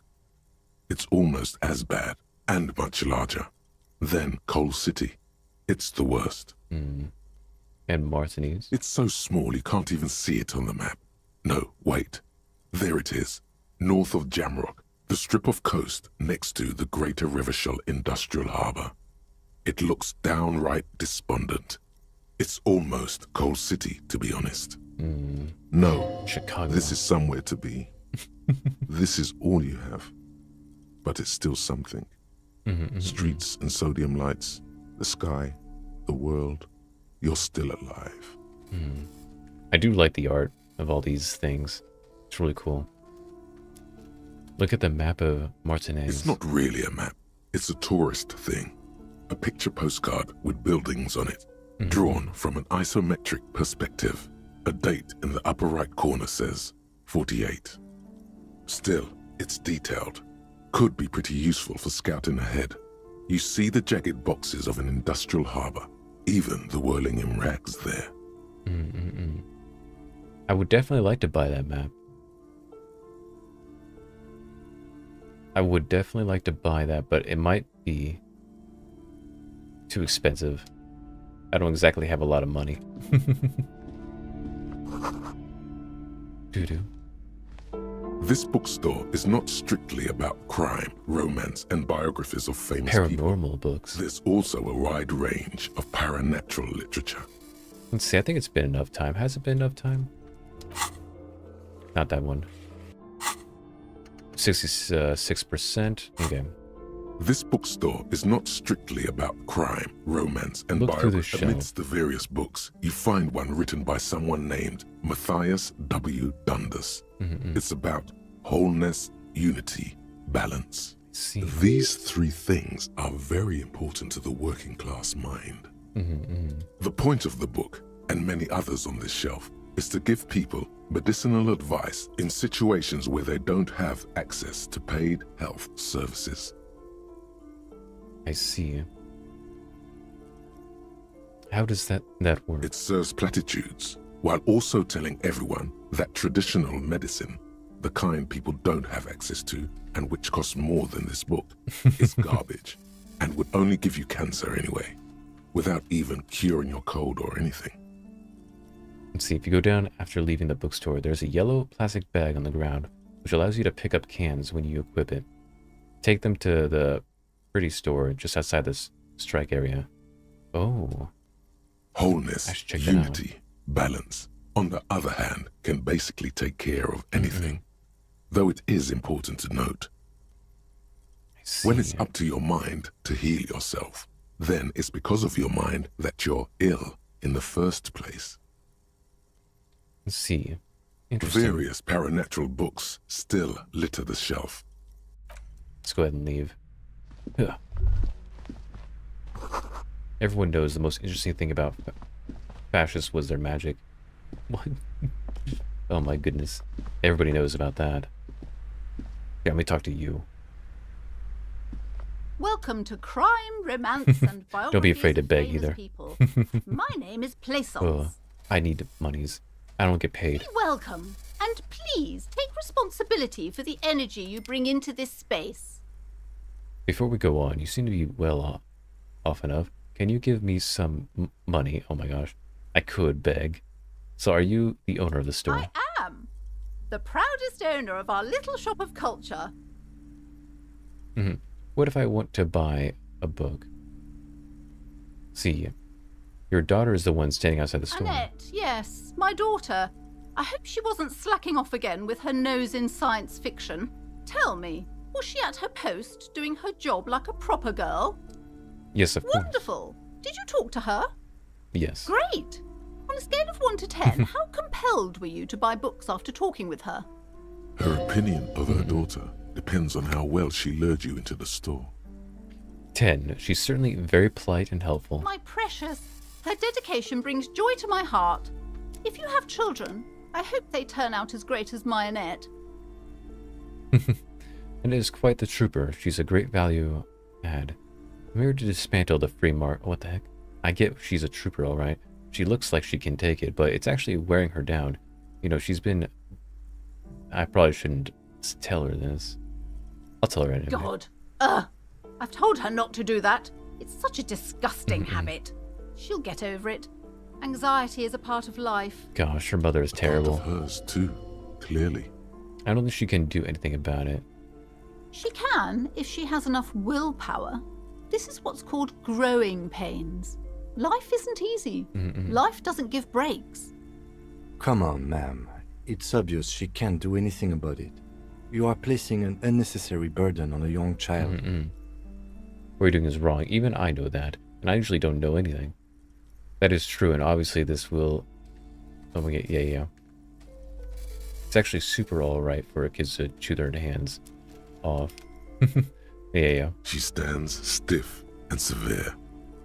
It's almost as bad, and much larger. Then Coal City. It's the worst. And Martinez? It's so small you can't even see it on the map. No, wait. There it is. North of Jamrock, the strip of coast next to the Greater Revachol Industrial Harbour. It looks downright despondent. It's almost Coal City, to be honest. No, Chicago. This is somewhere to be. This is all you have. But it's still something. Streets and sodium lights, the sky, the world. You're still alive. I do like the art of all these things. It's really cool. Look at the map of Martinez. It's not really a map. It's a tourist thing. A picture postcard with buildings on it, drawn from an isometric perspective. A date in the upper right corner says 48. Still, it's detailed. Could be pretty useful for scouting ahead. You see the jagged boxes of an industrial harbour, even the whirling in rags there. I would definitely like to buy that map. I would definitely like to buy that, but it might be too expensive. I don't exactly have a lot of money. Doo-doo. This bookstore is not strictly about crime, romance, and biographies of famous paranormal books. There's also a wide range of paranatural literature. Let's see, I think it's been enough time. Has it been enough time? Not that one. 66%. Okay. This bookstore is not strictly about crime, romance, and biography. Amidst the various books, you find one written by someone named Matthias W. Dundas. It's about wholeness, unity, balance. These three things are very important to the working class mind. The point of the book, and many others on this shelf, is to give people medicinal advice in situations where they don't have access to paid health services. I see. How does that work? It serves platitudes, while also telling everyone that traditional medicine, the kind people don't have access to and which costs more than this book, is garbage and would only give you cancer anyway, without even curing your cold or anything. Let's see, if you go down after leaving the bookstore, there's a yellow plastic bag on the ground, which allows you to pick up cans when you equip it. Take them to the pretty store just outside this strike area. Oh. Wholeness, unity, balance, on the other hand, can basically take care of anything. Though it is important to note, when it's up to your mind to heal yourself, then it's because of your mind that you're ill in the first place. Let's see. Interesting. Various paranatural books still litter the shelf. Let's go ahead and leave. Ugh. Everyone knows the most interesting thing about fascists was their magic. What? Oh my goodness. Everybody knows about that. Yeah, let me talk to you. Welcome to Crime, Romance, and Biographies. Don't be afraid to of beg Famous either. People. My name is Plaisance. Ugh, I need monies. I don't get paid. Be welcome, and please take responsibility for the energy you bring into this space. Before we go on, you seem to be well off enough. Can you give me some money? Oh my gosh. I could beg. So are you the owner of the store? I am. The proudest owner of our little shop of culture. What if I want to buy a book? See, your daughter is the one standing outside the store. Annette, yes, my daughter. I hope she wasn't slacking off again with her nose in science fiction. Tell me, was she at her post doing her job like a proper girl? Yes, of course. Wonderful. Did you talk to her? Yes. Great. On a scale of 1 to 10, how compelled were you to buy books after talking with her? Her opinion of her daughter depends on how well she lured you into the store. 10. She's certainly very polite and helpful. My precious, her dedication brings joy to my heart. If you have children, I hope they turn out as great as my Annette. And is quite the trooper. She's a great value add. I'm here to dismantle the free market. What the heck? I get she's a trooper, all right. She looks like she can take it, but it's actually wearing her down. You know, she's been... I probably shouldn't tell her this. I'll tell her anyway. God. I've told her not to do that. It's such a disgusting habit. She'll get over it. Anxiety is a part of life. Gosh, her mother is terrible. Part of hers too, clearly. I don't think she can do anything about it. She can, if she has enough willpower. This is what's called growing pains. Life isn't easy. Life doesn't give breaks. Come on, ma'am. It's obvious she can't do anything about it. You are placing an unnecessary burden on a young child. What you're doing is wrong. Even I know that. And I usually don't know anything. That is true, and obviously this will... Oh my god, yeah. It's actually super alright for kids to chew their hands off. Yeah. She stands stiff and severe,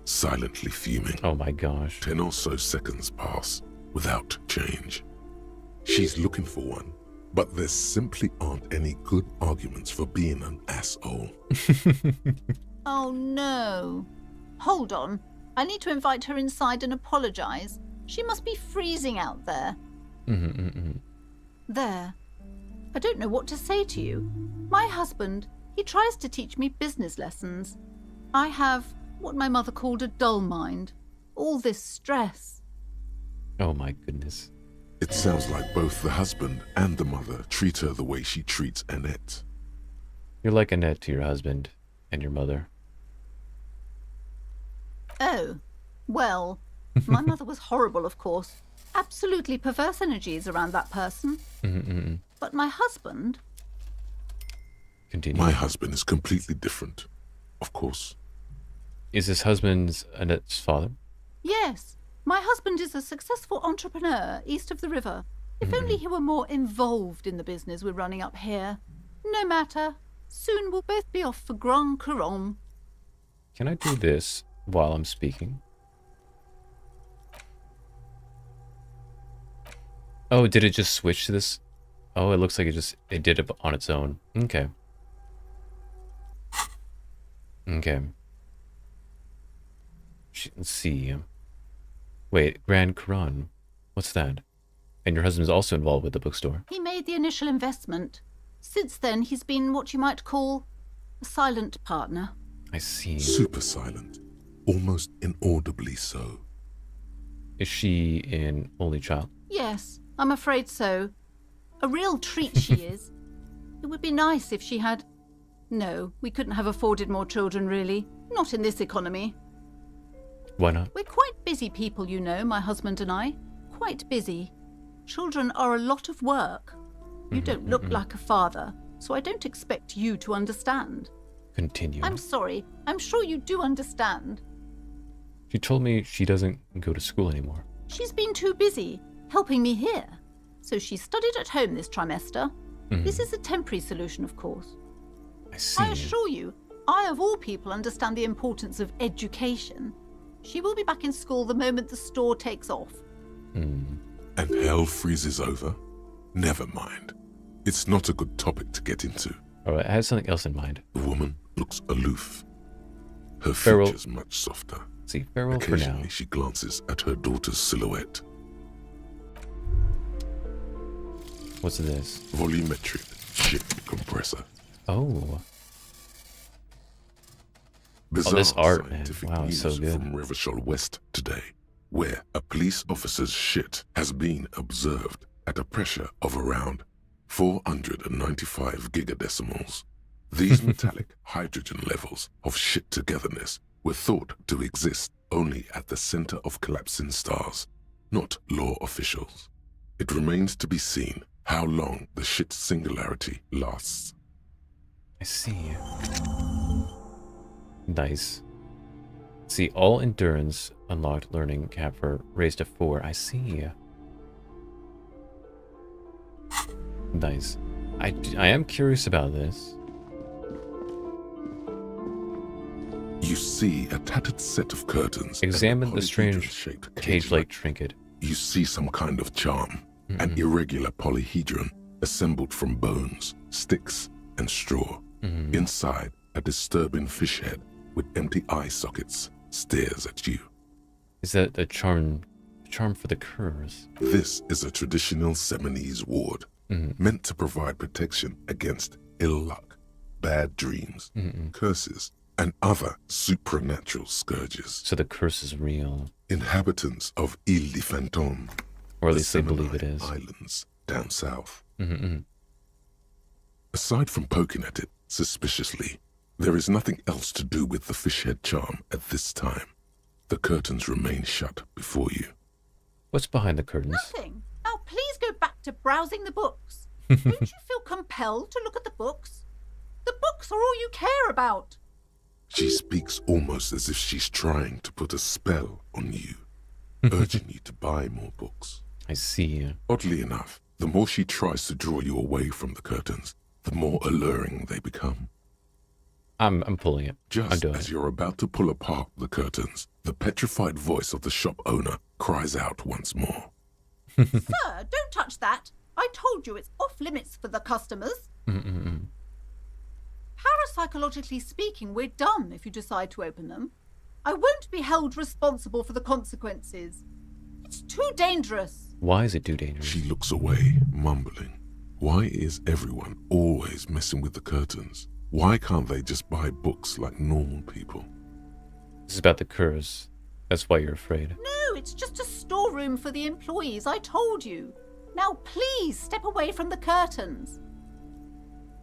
silently fuming. Oh my gosh. 10 or so seconds pass without change. She's looking for one, but there simply aren't any good arguments for being an asshole. Oh no. Hold on. I need to invite her inside and apologize. She must be freezing out there. There. I don't know what to say to you. My husband, he tries to teach me business lessons. I have what my mother called a dull mind. All this stress. Oh my goodness. It sounds like both the husband and the mother treat her the way she treats Annette. You're like Annette to your husband and your mother. Oh, well, my mother was horrible, of course. Absolutely perverse energies around that person. But my husband... Continue. My husband is completely different, of course. Is this husband Annette's father? Yes, my husband is a successful entrepreneur east of the river. If only he were more involved in the business we're running up here. No matter. Soon we'll both be off for Grand Couronne. Can I do this while I'm speaking? Oh, did it just switch to this? Oh, it looks like it did it on its own. Okay. Let's see. Wait, Grand Couronne. What's that? And your husband's also involved with the bookstore. He made the initial investment. Since then, he's been what you might call a silent partner. I see. Super silent. Almost inaudibly so. Is she an only child? Yes, I'm afraid so. A real treat she is. It would be nice if she had... No, we couldn't have afforded more children, really. Not in this economy. Why not? We're quite busy people, you know, my husband and I. Quite busy. Children are a lot of work. You don't look like a father, so I don't expect you to understand. Continue. I'm sorry. I'm sure you do understand. She told me she doesn't go to school anymore. She's been too busy helping me here. So she studied at home this trimester. This is a temporary solution, of course. I see. I assure you, I of all people understand the importance of education. She will be back in school the moment the store takes off. And hell freezes over? Never mind. It's not a good topic to get into. Alright, I had something else in mind. The woman looks aloof. Her Feral. features much softer. See, farewell for now. Occasionally she glances at her daughter's silhouette. What's this? Volumetric ship compressor. Oh. Bizarre this art, man. scientific Wow, it's so news good. from Revachol West today, where a police officer's shit has been observed at a pressure of around 495 gigadecimals. These metallic hydrogen levels of shit togetherness were thought to exist only at the center of collapsing stars, not law officials. It remains to be seen how long the shit singularity lasts. I see. Nice. See, all endurance unlocked learning cap for raised to 4. I see. Nice. I am curious about this. You see a tattered set of curtains. Examine the strange polyhedron-shaped cage-like trinket. You see some kind of charm, an irregular polyhedron assembled from bones, sticks, and straw. Inside, a disturbing fish head with empty eye sockets stares at you. Is that a charm for the curs? This is a traditional Seminese ward, meant to provide protection against ill luck, bad dreams, curses, and other supernatural scourges. So the curse is real. Inhabitants of Ile de Fantôme, or at least the they believe it Seminole is. Islands down south. Aside from poking at it suspiciously, there is nothing else to do with the fish head charm at this time. The curtains remain shut before you. What's behind the curtains? Nothing. Now please go back to browsing the books. Don't you feel compelled to look at the books? The books are all you care about. She speaks almost as if she's trying to put a spell on you, urging you to buy more books. I see. Oddly enough, the more she tries to draw you away from the curtains, the more alluring they become. I'm pulling it. I'm Just doing as it. you're about to pull apart the curtains, the petrified voice of the shop owner cries out once more. Sir, don't touch that. I told you it's off limits for the customers. Parapsychologically speaking, we're done if you decide to open them. I won't be held responsible for the consequences. It's too dangerous. Why is it too dangerous? She looks away, mumbling. Why is everyone always messing with the curtains? Why can't they just buy books like normal people? This is about the curs. That's why you're afraid. No, it's just a storeroom for the employees, I told you. Now please step away from the curtains.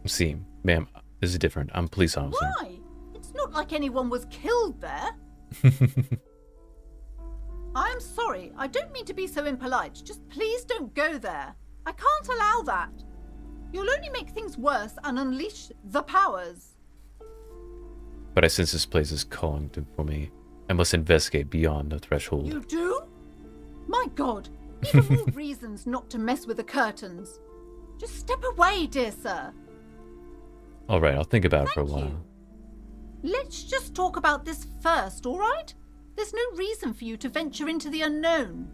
See, ma'am, this is different. I'm a police officer. Why? It's not like anyone was killed there. I'm sorry, I don't mean to be so impolite. Just please don't go there. I can't allow that. You'll only make things worse and unleash the powers. But I sense this place is calling for me. I must investigate beyond the threshold. You do? My God, even more reasons not to mess with the curtains. Just step away, dear sir. All right, I'll think about it for a Thank while. you. Let's just talk about this first, all right? There's no reason for you to venture into the unknown.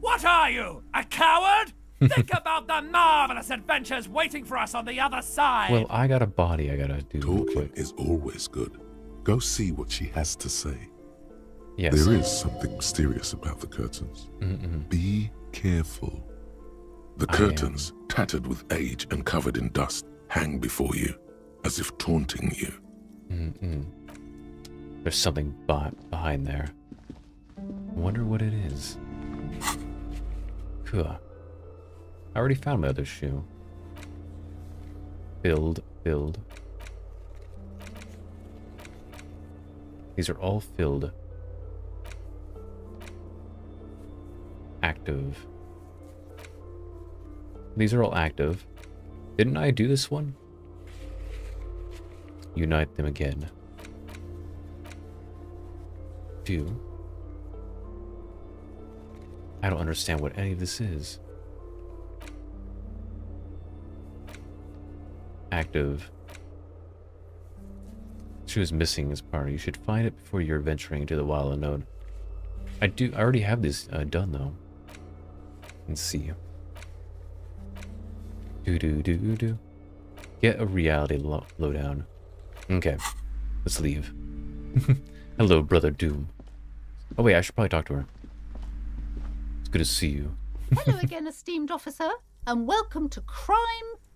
What are you, a coward? Think about the marvelous adventures waiting for us on the other side. Well, I got a body I gotta do. Talking is always good. Go see what she has to say. Yes. There is something mysterious about the curtains. Be careful. The curtains, tattered with age and covered in dust, hang before you, as if taunting you. There's something behind there. I wonder what it is. Cool. I already found my other shoe. Filled. These are all filled. Active. These are all active. Didn't I do this one? Unite them again. 2. I don't understand what any of this is. Active. She was missing this part. You should find it before you're venturing into the wild unknown. I already have this done though. Let's see. Do. Get a reality lowdown. Okay, let's leave. Hello, Brother Doom. Oh wait, I should probably talk to her. It's good to see you. Hello again, esteemed officer, and welcome to Crime,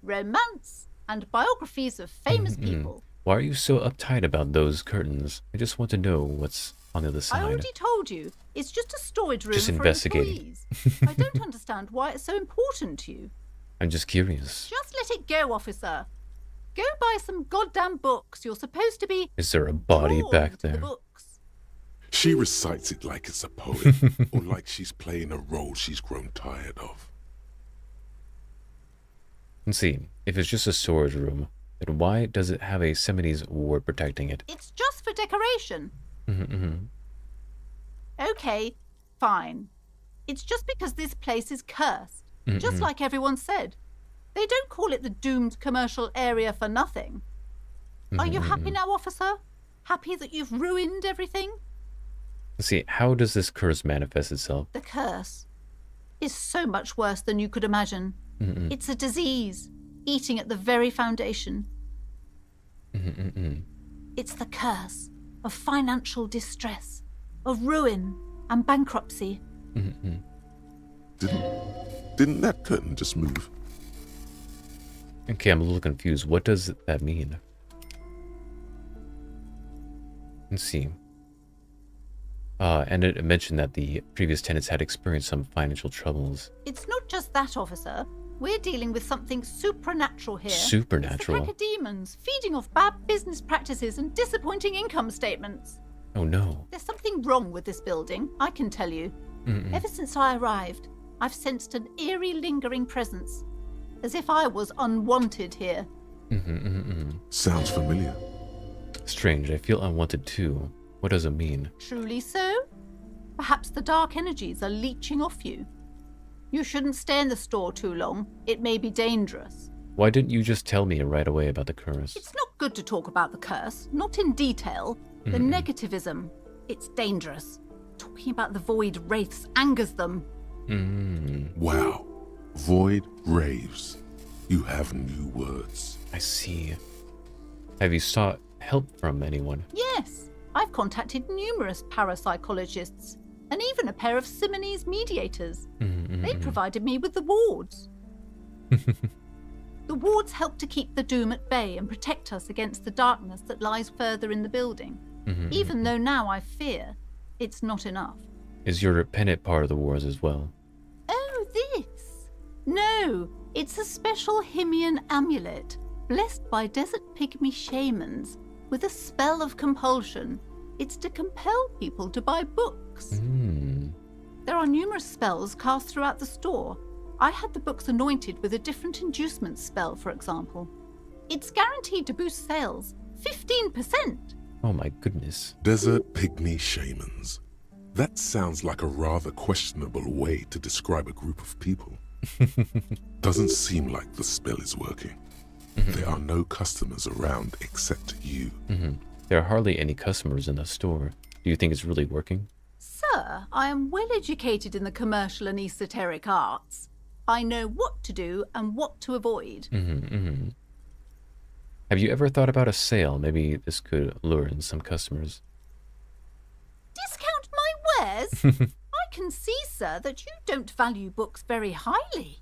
Romance, and Biographies of Famous People. Why are you so uptight about those curtains? I just want to know what's on the other side. I already told you. It's just a storage room Just for investigating. employees. I don't understand why it's so important to you. I'm just curious. Just let it go, officer. Go buy some goddamn books. You're supposed to be... Is there a body back there? She recites it like it's a poem, or like she's playing a role she's grown tired of. Let's see. If it's just a storage room, then why does it have a 70s ward protecting it? It's just for decoration. Okay, fine. It's just because this place is cursed. Just like everyone said. They don't call it the doomed commercial area for nothing. Are you happy now, officer? Happy that you've ruined everything? Let's see. How does this curse manifest itself? The curse is so much worse than you could imagine. It's a disease, eating at the very foundation. It's the curse of financial distress, of ruin and bankruptcy. Didn't that curtain just move? Okay, I'm a little confused. What does that mean? Let's see. And it mentioned that the previous tenants had experienced some financial troubles. It's not just that, officer. We're dealing with something supernatural here. Supernatural? It's the pack of demons feeding off bad business practices and disappointing income statements. Oh no. There's something wrong with this building, I can tell you. Ever since I arrived, I've sensed an eerie lingering presence, as if I was unwanted here. Sounds familiar. Strange. I feel unwanted too. What does it mean? Truly so? Perhaps the dark energies are leeching off you. You shouldn't stay in the store too long. It may be dangerous. Why didn't you just tell me right away about the curse? It's not good to talk about the curse, not in detail. The negativism, it's dangerous. Talking about the void wraiths angers them. Wow. Void raves. You have new words. I see. Have you sought help from anyone? Yes, I've contacted numerous parapsychologists and even a pair of Simonese mediators. They provided me with the wards. The wards help to keep the doom at bay and protect us against the darkness that lies further in the building. Even though now I fear it's not enough. Is your pennant part of the wars as well? Oh, this? No, it's a special Himian amulet, blessed by desert pygmy shamans, with a spell of compulsion. It's to compel people to buy books. There are numerous spells cast throughout the store. I had the books anointed with a different inducement spell, for example. It's guaranteed to boost sales 15%. Oh my goodness. Desert pygmy shamans. That sounds like a rather questionable way to describe a group of people. Doesn't seem like the spell is working. There are no customers around except you. There are hardly any customers in the store. Do you think it's really working? Sir, I am well educated in the commercial and esoteric arts. I know what to do and what to avoid. Have you ever thought about a sale? Maybe this could lure in some customers. Discount my wares? I can see, sir, that you don't value books very highly.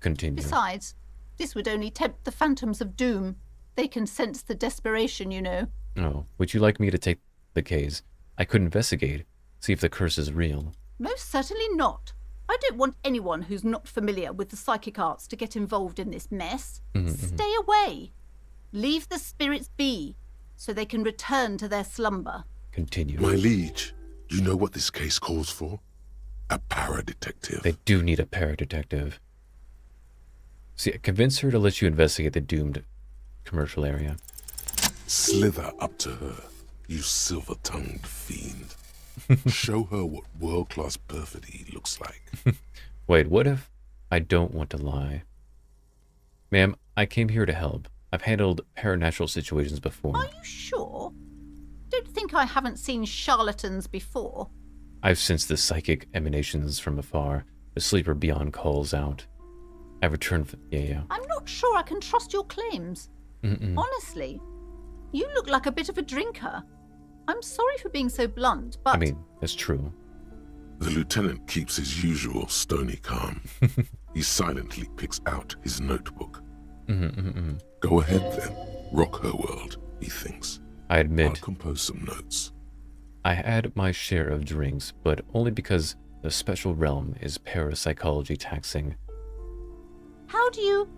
Continue. Besides, this would only tempt the phantoms of doom. They can sense the desperation, you know. Oh, would you like me to take the case? I could investigate, see if the curse is real. Most certainly not. I don't want anyone who's not familiar with the psychic arts to get involved in this mess. Stay away. Leave the spirits be, so they can return to their slumber. Continue. My liege, do you know what this case calls for? A paradetective. They do need a paradetective. See, convince her to let you investigate the doomed commercial area. Slither up to her, you silver-tongued fiend. Show her what world-class perfidy looks like. Wait, what if I don't want to lie? Ma'am, I came here to help. I've handled paranatural situations before. Are you sure? Don't think I haven't seen charlatans before. I've sensed the psychic emanations from afar. The sleeper beyond calls out. I returned for... Yeah. I'm not sure I can trust your claims. Honestly, you look like a bit of a drinker. I'm sorry for being so blunt, but... I mean, that's true. The lieutenant keeps his usual stony calm. He silently picks out his notebook. Go ahead then. Rock her world, he thinks. I admit... I'll compose some notes. I had my share of drinks, but only because the special realm is parapsychology taxing. How do you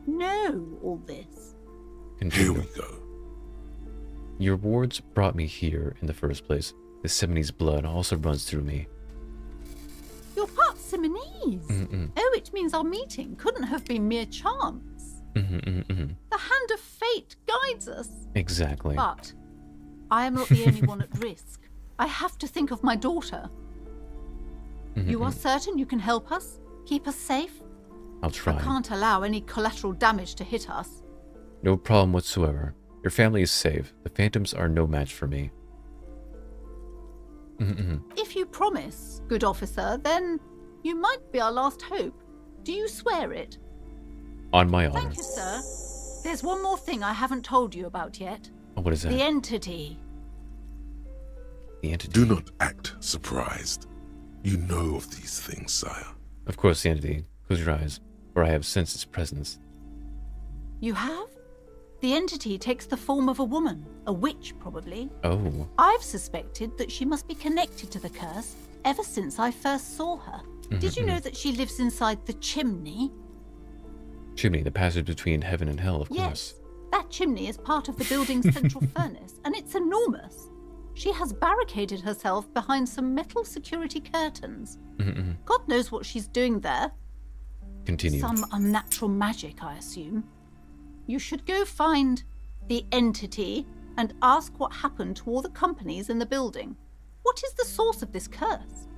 know all this? Continue. Here we go. Your wards brought me here in the first place. The Simonese blood also runs through me. You're part Simonese. Oh, it means our meeting couldn't have been mere chance. The hand of fate guides us. Exactly. But I am not the only one at risk. I have to think of my daughter. You are certain you can help us? Keep us safe? I'll try. I can't allow any collateral damage to hit us. No problem whatsoever. Your family is safe. The phantoms are no match for me. If you promise, good officer, then you might be our last hope. Do you swear it? On my honor. Thank you, sir. There's one more thing I haven't told you about yet. Oh, what is that? The entity. The entity. Do not act surprised. You know of these things, sire. Of course, the entity. Close your eyes, for I have sensed its presence. You have? The entity takes the form of a woman, a witch probably. Oh. I've suspected that she must be connected to the curse ever since I first saw her. Did you know that she lives inside the chimney? Chimney, the passage between heaven and hell, of course. Yes, that chimney is part of the building's central furnace, and it's enormous. She has barricaded herself behind some metal security curtains. God knows what she's doing there. Continue. Some unnatural magic, I assume. You should go find the entity and ask what happened to all the companies in the building. What is the source of this curse?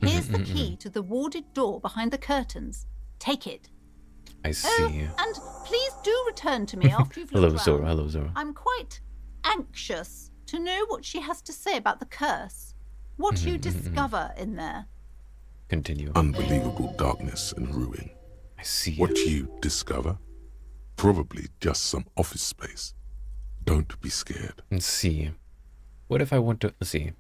Here's the key to the warded door behind the curtains. Take it. I see. Oh, and please do return to me after you've looked Hello, round. Zora. Hello, Zora. I'm quite anxious to know what she has to say about the curse. What you discover in there. Continue. Unbelievable darkness and ruin. I see. What you discover? Probably just some office space. Don't be scared. Let's see. What if I want to... Let's see.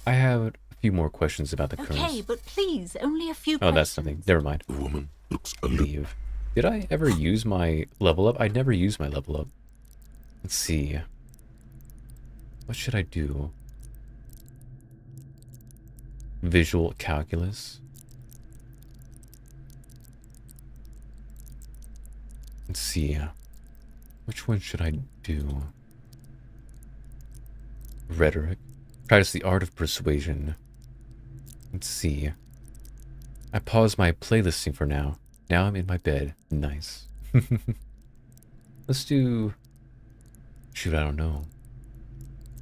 I have a few more questions about the curse. Okay, but please, only a few Oh, questions. that's nothing. Never mind. The woman looks Leave. Did I ever use my level up? I never used my level up. Let's see. What should I do? Visual calculus. Let's see. Which one should I do? Rhetoric. Practice the art of persuasion. Let's see. I paused my playlisting for now. Now I'm in my bed. Nice. Let's do... Shoot, I don't know.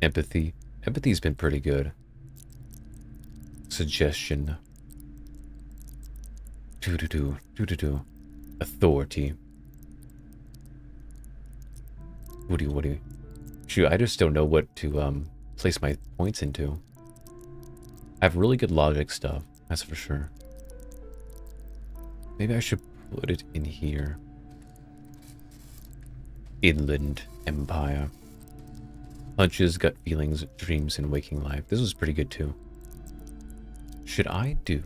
Empathy. Empathy's been pretty good. Suggestion. Do-do-do. Authority. What do you... Shoot, I just don't know what to place my points into. I have really good logic stuff, that's for sure. Maybe I should put it in here. Inland Empire. Hunches, gut feelings, dreams, and waking life. This was pretty good too. Should I do...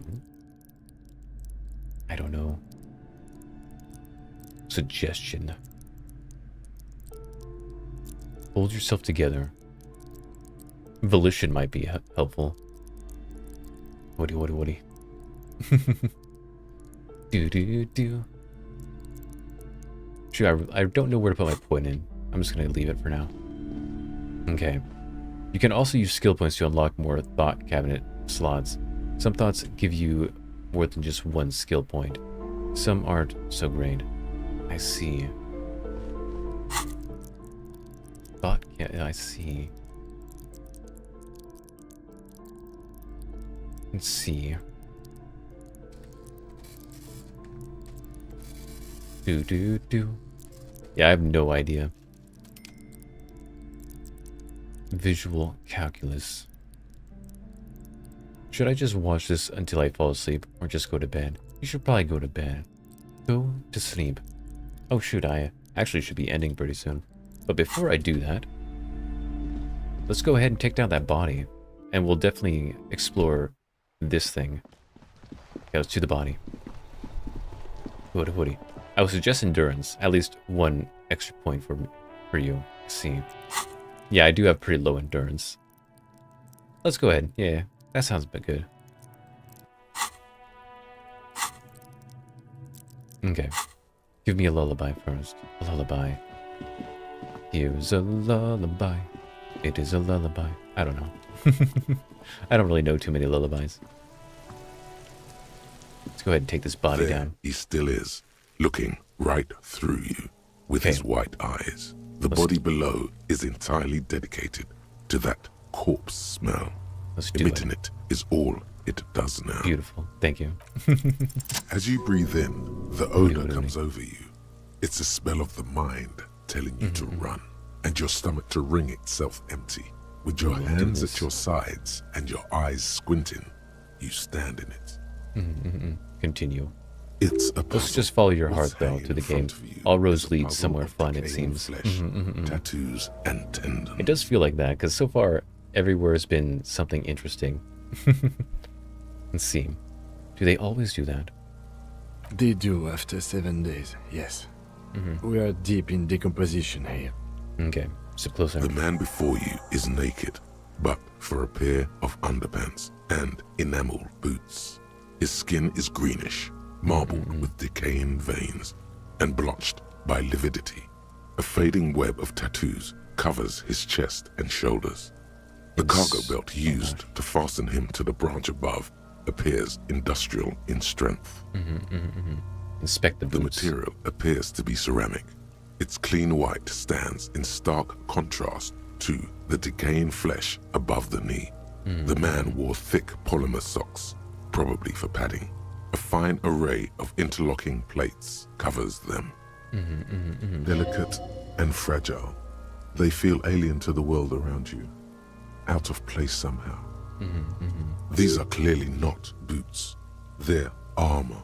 I don't know. Suggestion. Hold yourself together. Volition might be helpful. Woody. Do. Sure, I don't know where to put my point in. I'm just gonna leave it for now. Okay. You can also use skill points to unlock more thought cabinet slots. Some thoughts give you more than just one skill point. Some aren't so great. I see. I see. Let's see. Do. Yeah, I have no idea. Visual calculus. Should I just watch this until I fall asleep, or just go to bed? You should probably go to bed. Go to sleep. Oh shoot, I actually should be ending pretty soon. But before I do that, let's go ahead and take down that body. And we'll definitely explore this thing. Okay, let's do the body. Woody. I would suggest endurance. At least one extra point for you. Let's see. Yeah, I do have pretty low endurance. Let's go ahead. Yeah, that sounds a bit good. Okay. Give me a lullaby first. A lullaby. Here's a lullaby. It is a lullaby. I don't know. I don't really know too many lullabies. Let's go ahead and take this body down. He still is, looking right through you with his white eyes. The body below is entirely dedicated to that corpse smell. Emitting it is all it does now. Beautiful. Thank you. As you breathe in, the odor comes over you. It's a smell of the mind telling you to run, and your stomach to wring itself empty. With your hands at your sides and your eyes squinting, you stand in it. Continue. It's a puzzle. Let's just follow your heart, though, to the game. All roads lead somewhere fun, it seems. Tattoos and tendons. It does feel like that, because so far, everywhere has been something interesting. Let's see. Do they always do that? They do after 7 days, yes. We are deep in decomposition here. Okay, sit closer. The man before you is naked, but for a pair of underpants and enamel boots. His skin is greenish, marbled with decaying veins, and blotched by lividity. A fading web of tattoos covers his chest and shoulders. The cargo belt used to fasten him to the branch above appears industrial in strength. Inspect the boots. The material appears to be ceramic. Its clean white stands in stark contrast to the decaying flesh above the knee. The man wore thick polymer socks, probably for padding. A fine array of interlocking plates covers them. Delicate and fragile, they feel alien to the world around you, out of place somehow. These are clearly not boots. They're armor,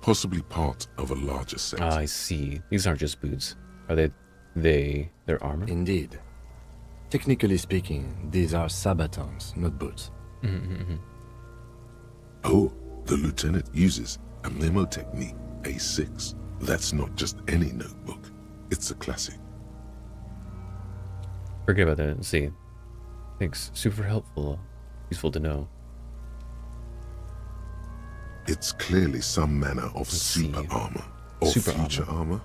possibly part of a larger set. I see. These aren't just boots. Are they're armor? Indeed. Technically speaking, these are sabatons, not boots. Oh, the lieutenant uses a memo technique A6. That's not just any notebook. It's a classic. Forget about that and see. Thanks. Super helpful. Useful to know. It's clearly some manner of super armor. Or future armor.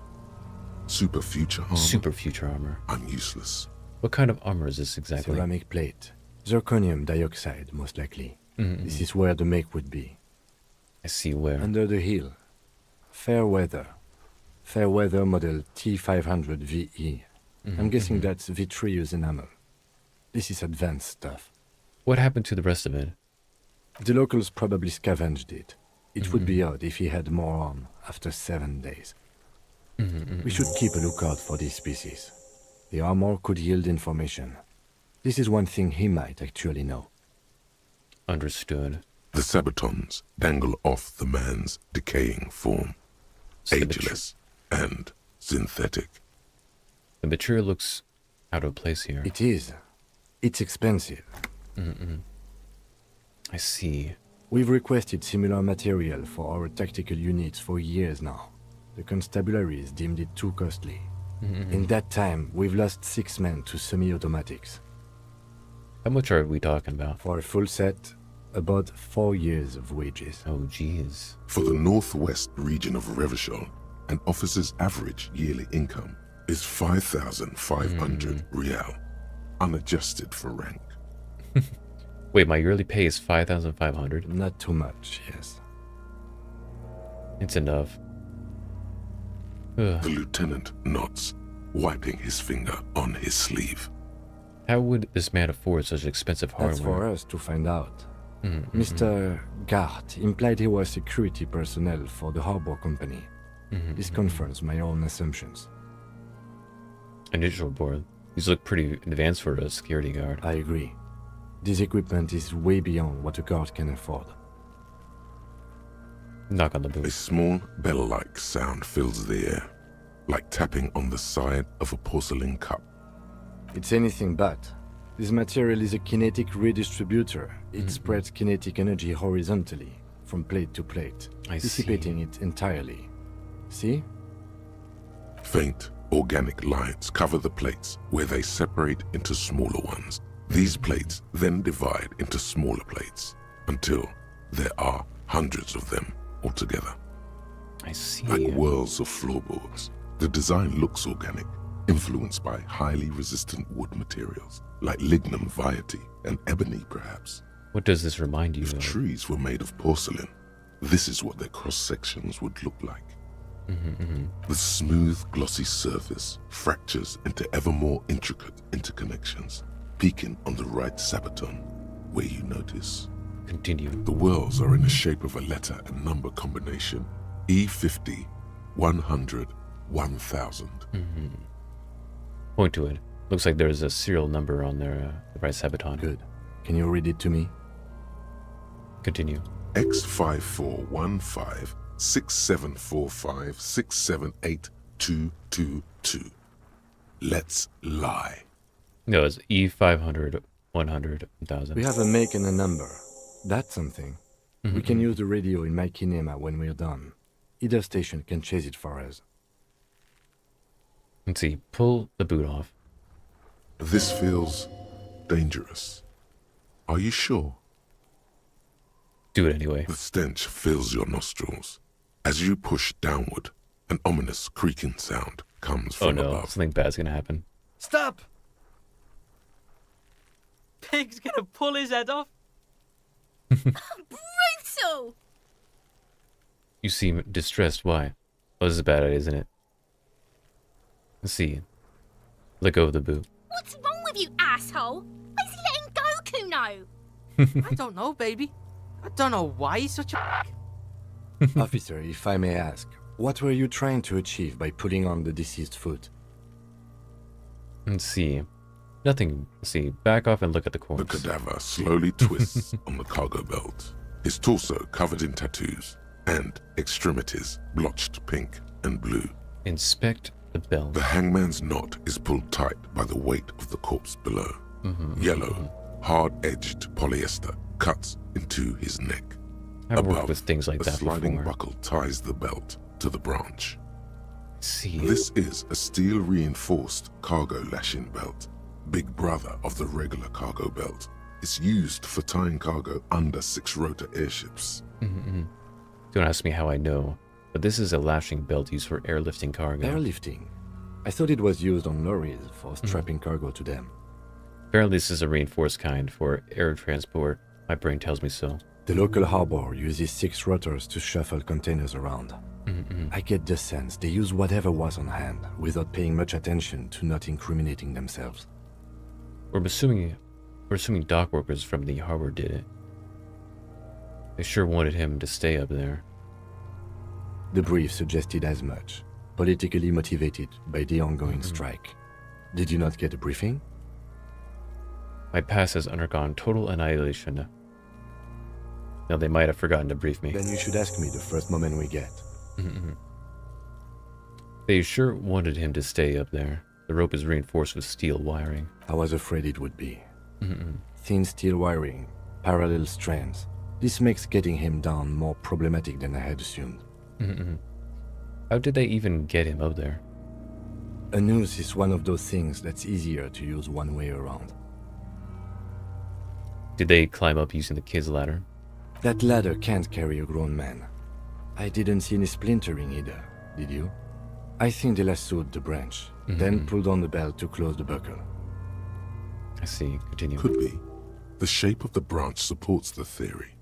Super future armor. Super future armor. I'm useless. What kind of armor is this exactly? Ceramic plate. Zirconium dioxide, most likely. This is where the make would be. I see where. Under the hill. Fair weather. Fair weather model T500 VE. I'm guessing that's vitreous enamel. This is advanced stuff. What happened to the rest of it? The locals probably scavenged it. It would be odd if he had more on after 7 days. We should keep a lookout for these species. The armor could yield information. This is one thing he might actually know. Understood. The sabatons dangle off the man's decaying form. Ageless and synthetic. The material looks out of place here. It is. It's expensive. I see. We've requested similar material for our tactical units for years now. The constabularies deemed it too costly. In that time, we've lost 6 men to semi-automatics. How much are we talking about? For a full set, about 4 years of wages. Oh, jeez. For the northwest region of Revachol, an officer's average yearly income is 5,500 real, unadjusted for rank. Wait, my yearly pay is 5,500? Not too much, yes. It's enough. The lieutenant nods, wiping his finger on his sleeve. How would this man afford such expensive hardware? That's for us to find out. Mr. Gart implied he was security personnel for the harbor company. This confirms my own assumptions. Initial board. These look pretty advanced for a security guard. I agree. This equipment is way beyond what a guard can afford. Knock on the boot. A small bell-like sound fills the air, like tapping on the side of a porcelain cup. It's anything but. This material is a kinetic redistributor. It spreads kinetic energy horizontally, from plate to plate, dissipating it entirely. See? Faint, organic lines cover the plates where they separate into smaller ones. These plates then divide into smaller plates until there are hundreds of them altogether. I see. Like whirls of floorboards. The design looks organic, influenced by highly resistant wood materials, like lignum vitae and ebony perhaps. What does this remind you of? If trees were made of porcelain, this is what their cross-sections would look like. The smooth, glossy surface fractures into ever more intricate interconnections, peaking on the right sabaton, where you notice. Continue. The whirls are in the shape of a letter and number combination, E50, 100, 1000. Point to it. Looks like there's a serial number on their the right sabaton. Good. Can you read it to me? Continue. X5415 6745 678222. Let's lie. No, it's E500, 100, 1000. We have a make and a number. That's something. We can use the radio in my kinema when we're done. Either station can chase it for us. Let's see. Pull the boot off. This feels dangerous. Are you sure? Do it anyway. The stench fills your nostrils. As you push downward, an ominous creaking sound comes from above. Something bad's gonna happen. Stop! Pig's gonna pull his head off. Brutal! You seem distressed. Why? Oh, this is a bad idea, isn't it? Let's see. Let go of the boot. What's wrong with you, asshole? Where's he letting go, Kuno? I don't know, baby. I don't know why he's such a Officer, if I may ask, what were you trying to achieve by pulling on the deceased foot? Let's see. Nothing. Let's see. Back off and look at the corpse. The cadaver slowly twists on the cargo belt, his torso covered in tattoos, and extremities blotched pink and blue. Inspect the belt. The hangman's knot is pulled tight by the weight of the corpse below. Yellow, hard-edged polyester cuts into his neck. I've worked with things like a that sliding before. buckle ties the belt to the branch. See. This is a steel-reinforced cargo lashing belt, big brother of the regular cargo belt. It's used for tying cargo under 6-rotor airships. Don't ask me how I know, but this is a lashing belt used for airlifting cargo. Airlifting? I thought it was used on lorries for strapping cargo to them. Apparently this is a reinforced kind for air transport. My brain tells me so. The local harbor uses 6 rotors to shuffle containers around. I get the sense they use whatever was on hand, without paying much attention to not incriminating themselves. We're assuming dock workers from the harbor did it. They sure wanted him to stay up there. The brief suggested as much, politically motivated by the ongoing strike. Did you not get a briefing? My past has undergone total annihilation. Now they might have forgotten to brief me. Then you should ask me the first moment we get. They sure wanted him to stay up there. The rope is reinforced with steel wiring. I was afraid it would be. Thin steel wiring, parallel strands. This makes getting him down more problematic than I had assumed. How did they even get him up there? A noose is one of those things that's easier to use one way around. Did they climb up using the kid's ladder? That ladder can't carry a grown man. I didn't see any splintering either, did you? I think they lassoed the branch, then pulled on the belt to close the buckle. I see. Continue. Could be. The shape of the branch supports the theory.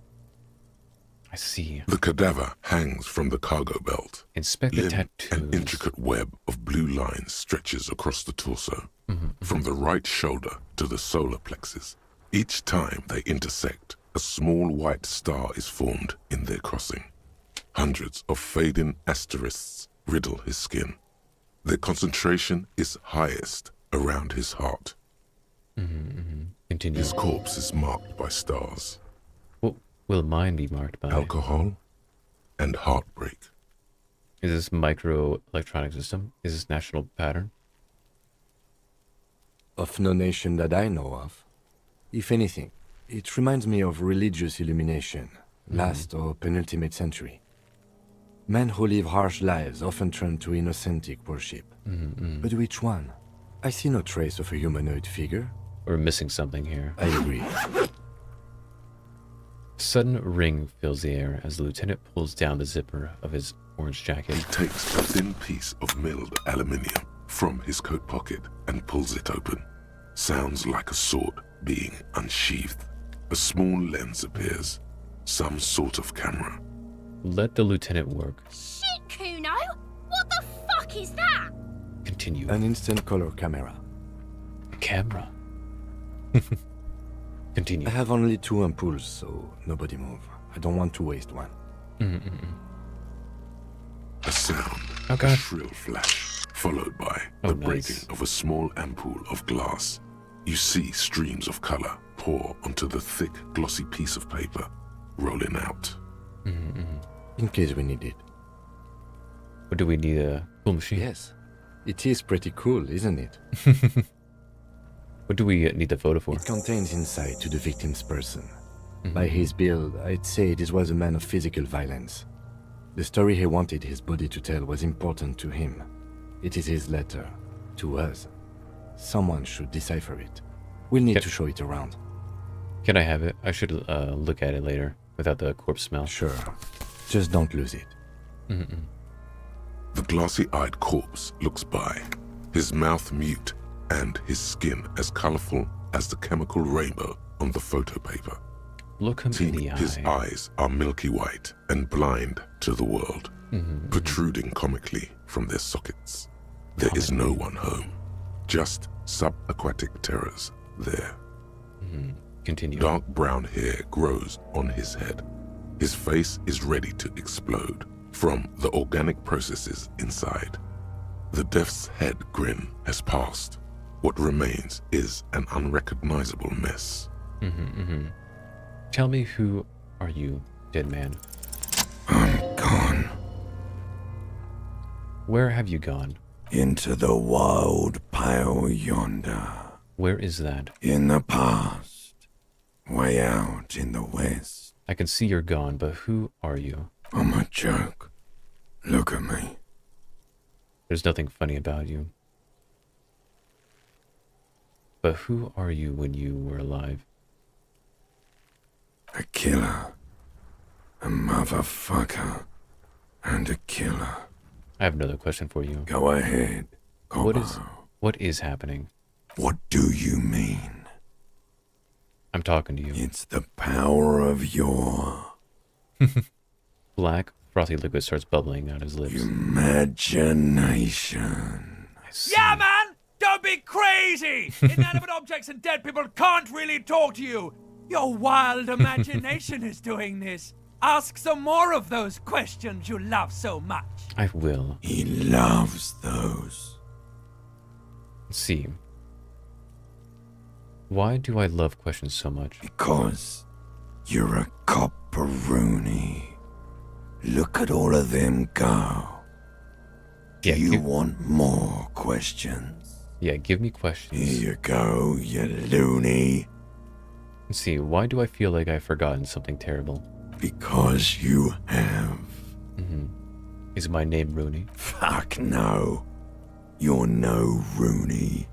I see. The cadaver hangs from the cargo belt. Inspect the tattoos. An intricate web of blue lines stretches across the torso, from the right shoulder to the solar plexus. Each time they intersect, a small white star is formed in their crossing. Hundreds of fading asterisks riddle his skin. Their concentration is highest around his heart. Continue. His corpse is marked by stars. What will mine be marked by? Alcohol and heartbreak. Is this microelectronic system? Is this national pattern? Of no nation that I know of. If anything, it reminds me of religious illumination, last or penultimate century. Men who live harsh lives often turn to innocentic worship. But which one? I see no trace of a humanoid figure. We're missing something here. I agree. A sudden ring fills the air as the lieutenant pulls down the zipper of his orange jacket. He takes a thin piece of milled aluminium from his coat pocket and pulls it open. Sounds like a sword being unsheathed. A small lens appears. Some sort of camera. Let the lieutenant work. Shit, Kuno! What the fuck is that? Continue. An instant color camera. Camera. Continue. I have only 2 ampoules, so nobody move. I don't want to waste one. A sound, Okay. a shrill flash, followed by the breaking of a small ampoule of glass. You see streams of color pour onto the thick, glossy piece of paper, rolling out. In case we need it. Or do we need a cool machine? Yes. It is pretty cool, isn't it? What do we need the photo for? It contains insight to the victim's person. By his build, I'd say this was a man of physical violence. The story he wanted his body to tell was important to him. It is his letter. To us. Someone should decipher it. We'll need to show it around. Can I have it? I should look at it later without the corpse smell. Sure. Just don't lose it. The glossy-eyed corpse looks by, his mouth mute and his skin as colorful as the chemical rainbow on the photo paper. Look him in the eye. His eyes are milky white and blind to the world, protruding comically from their sockets. There is no one home, just subaquatic terrors there. Continue. Dark brown hair grows on his head. His face is ready to explode from the organic processes inside. The death's head grin has passed. What remains is an unrecognizable mess. Tell me, who are you, dead man? I'm gone. Where have you gone? Into the wild pale yonder. Where is that? In the past. Way out in the west. I can see you're gone, but who are you? I'm a joke. Look at me. There's nothing funny about you. But who are you when you were alive? A killer. A motherfucker. And a killer. I have another question for you. Go ahead. What is happening? What do you mean? I'm talking to you. It's the power of your... Black, frothy liquid starts bubbling out his lips. Imagination. Yeah, man! Don't be crazy! Inanimate objects and dead people can't really talk to you. Your wild imagination is doing this. Ask some more of those questions you love so much. I will. He loves those. Let's see. Why do I love questions so much? Because you're a copperoonie. Look at all of them go. Do you want more questions? Yeah, give me questions. Here you go, you loony. Let's see, why do I feel like I've forgotten something terrible? Because you have. Is my name Rooney? Fuck no. You're no Rooney.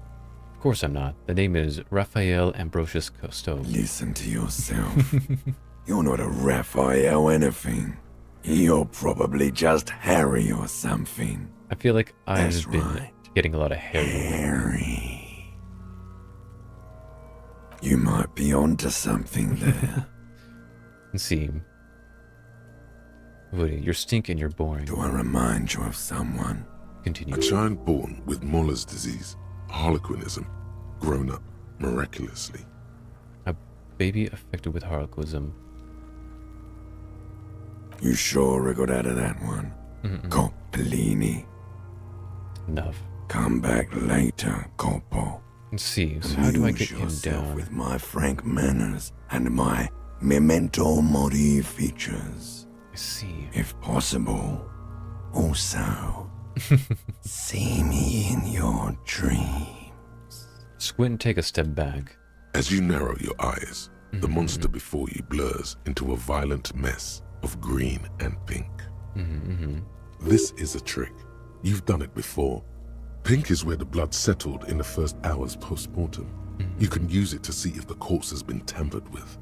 Of course I'm not. The name is Raphael Ambrosius Cousteau. Listen to yourself. You're not a Raphael anything. You're probably just Harry or something. I feel like That's I've been right. getting a lot of Harry. Harry. You might be onto something there. Let's see. Woody, you're stink and you're boring. Do I remind you of someone? Continue. A child born with Muller's disease, harlequinism, grown up miraculously. A baby affected with harlequinism. You sure I got out of that one? Coppellini. Enough. Come back later, Coppo. Let's see. So how do I get him yourself down? with my frank manners and my memento mori features. I see. If possible, also see me in your dreams. Squint and take a step back. As you narrow your eyes, the monster before you blurs into a violent mess of green and pink. This is a trick. You've done it before. Pink is where the blood settled in the first hours post-mortem. You can use it to see if the corpse has been tampered with.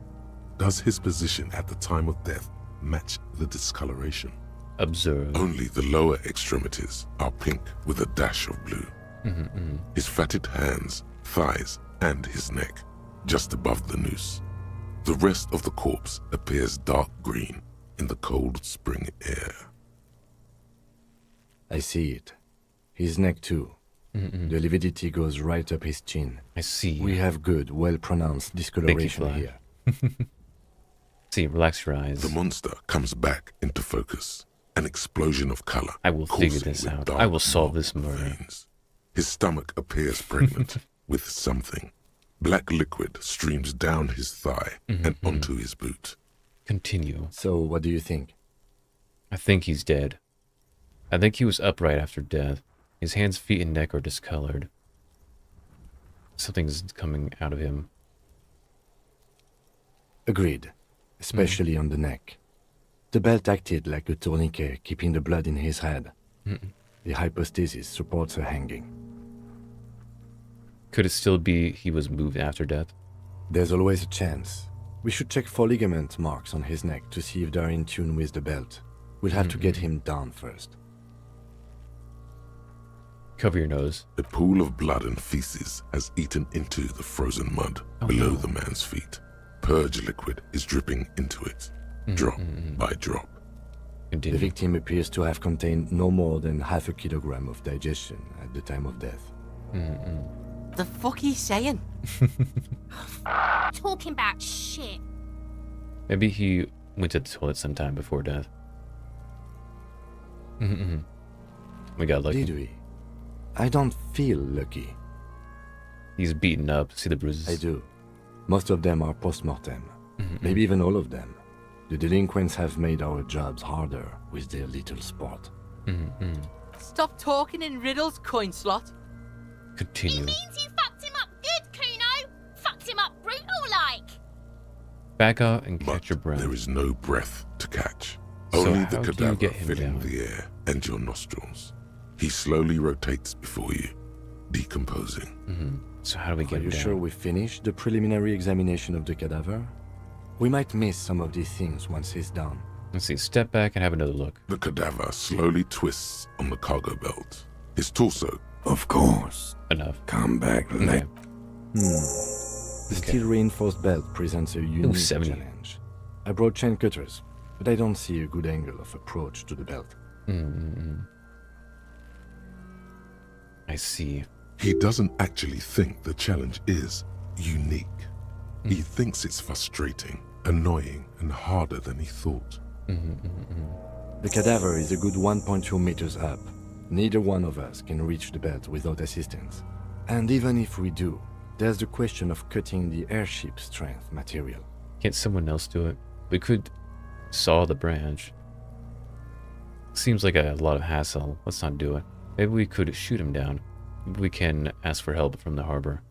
Does his position at the time of death match the discoloration? Observe. Only the lower extremities are pink with a dash of blue. His fatted hands, thighs, and his neck, just above the noose. The rest of the corpse appears dark green in the cold spring air. I see it. His neck too. The lividity goes right up his chin. I see. We have good, well-pronounced discoloration here. See, relax your eyes. The monster comes back into focus. An explosion of color. I will figure this out. I will solve this murder. Veins. His stomach appears pregnant with something. Black liquid streams down his thigh and onto his boot. Continue. So, what do you think? I think he's dead. I think he was upright after death. His hands, feet, and neck are discolored. Something's coming out of him. Agreed. Especially on the neck. The belt acted like a tourniquet, keeping the blood in his head. The hypostasis supports a hanging. Could it still be he was moved after death? There's always a chance. We should check for ligament marks on his neck to see if they're in tune with the belt. We'll have to get him down first. Cover your nose. A pool of blood and feces has eaten into the frozen mud below the man's feet. Purge liquid is dripping into it, drop by drop. The victim appears to have contained no more than half a kilogram of digestion at the time of death. The fuck he's saying? Talking about shit. Maybe he went to the toilet sometime before death. We got lucky. Did we? I don't feel lucky. He's beaten up. See the bruises? I do. Most of them are post-mortem. Maybe even all of them. The delinquents have made our jobs harder with their little sport. Stop talking in riddles, coin slot. Continue. Means you fucked him up good, Kuno. Fucked him up brutal like. Back up and catch your breath. There is no breath to catch. So Only how the do you cadaver get him filling down? the air and your nostrils. He slowly rotates before you, decomposing. So how do we Are get him you down? sure we finished the preliminary examination of the cadaver? We might miss some of these things once he's done. Let's see. Step back and have another look. The cadaver slowly twists on the cargo belt. His torso. Of course. Enough. Come back later. The steel-reinforced belt presents a unique 70. challenge. I brought chain cutters, but I don't see a good angle of approach to the belt. I see. He doesn't actually think the challenge is unique. He thinks it's frustrating, annoying, and harder than he thought. The cadaver is a good 1.2 meters up. Neither one of us can reach the belt without assistance. And even if we do, there's the question of cutting the airship strength material. Can't someone else do it? We could saw the branch. Seems like a lot of hassle. Let's not do it. Maybe we could shoot him down. Maybe we can ask for help from the harbor.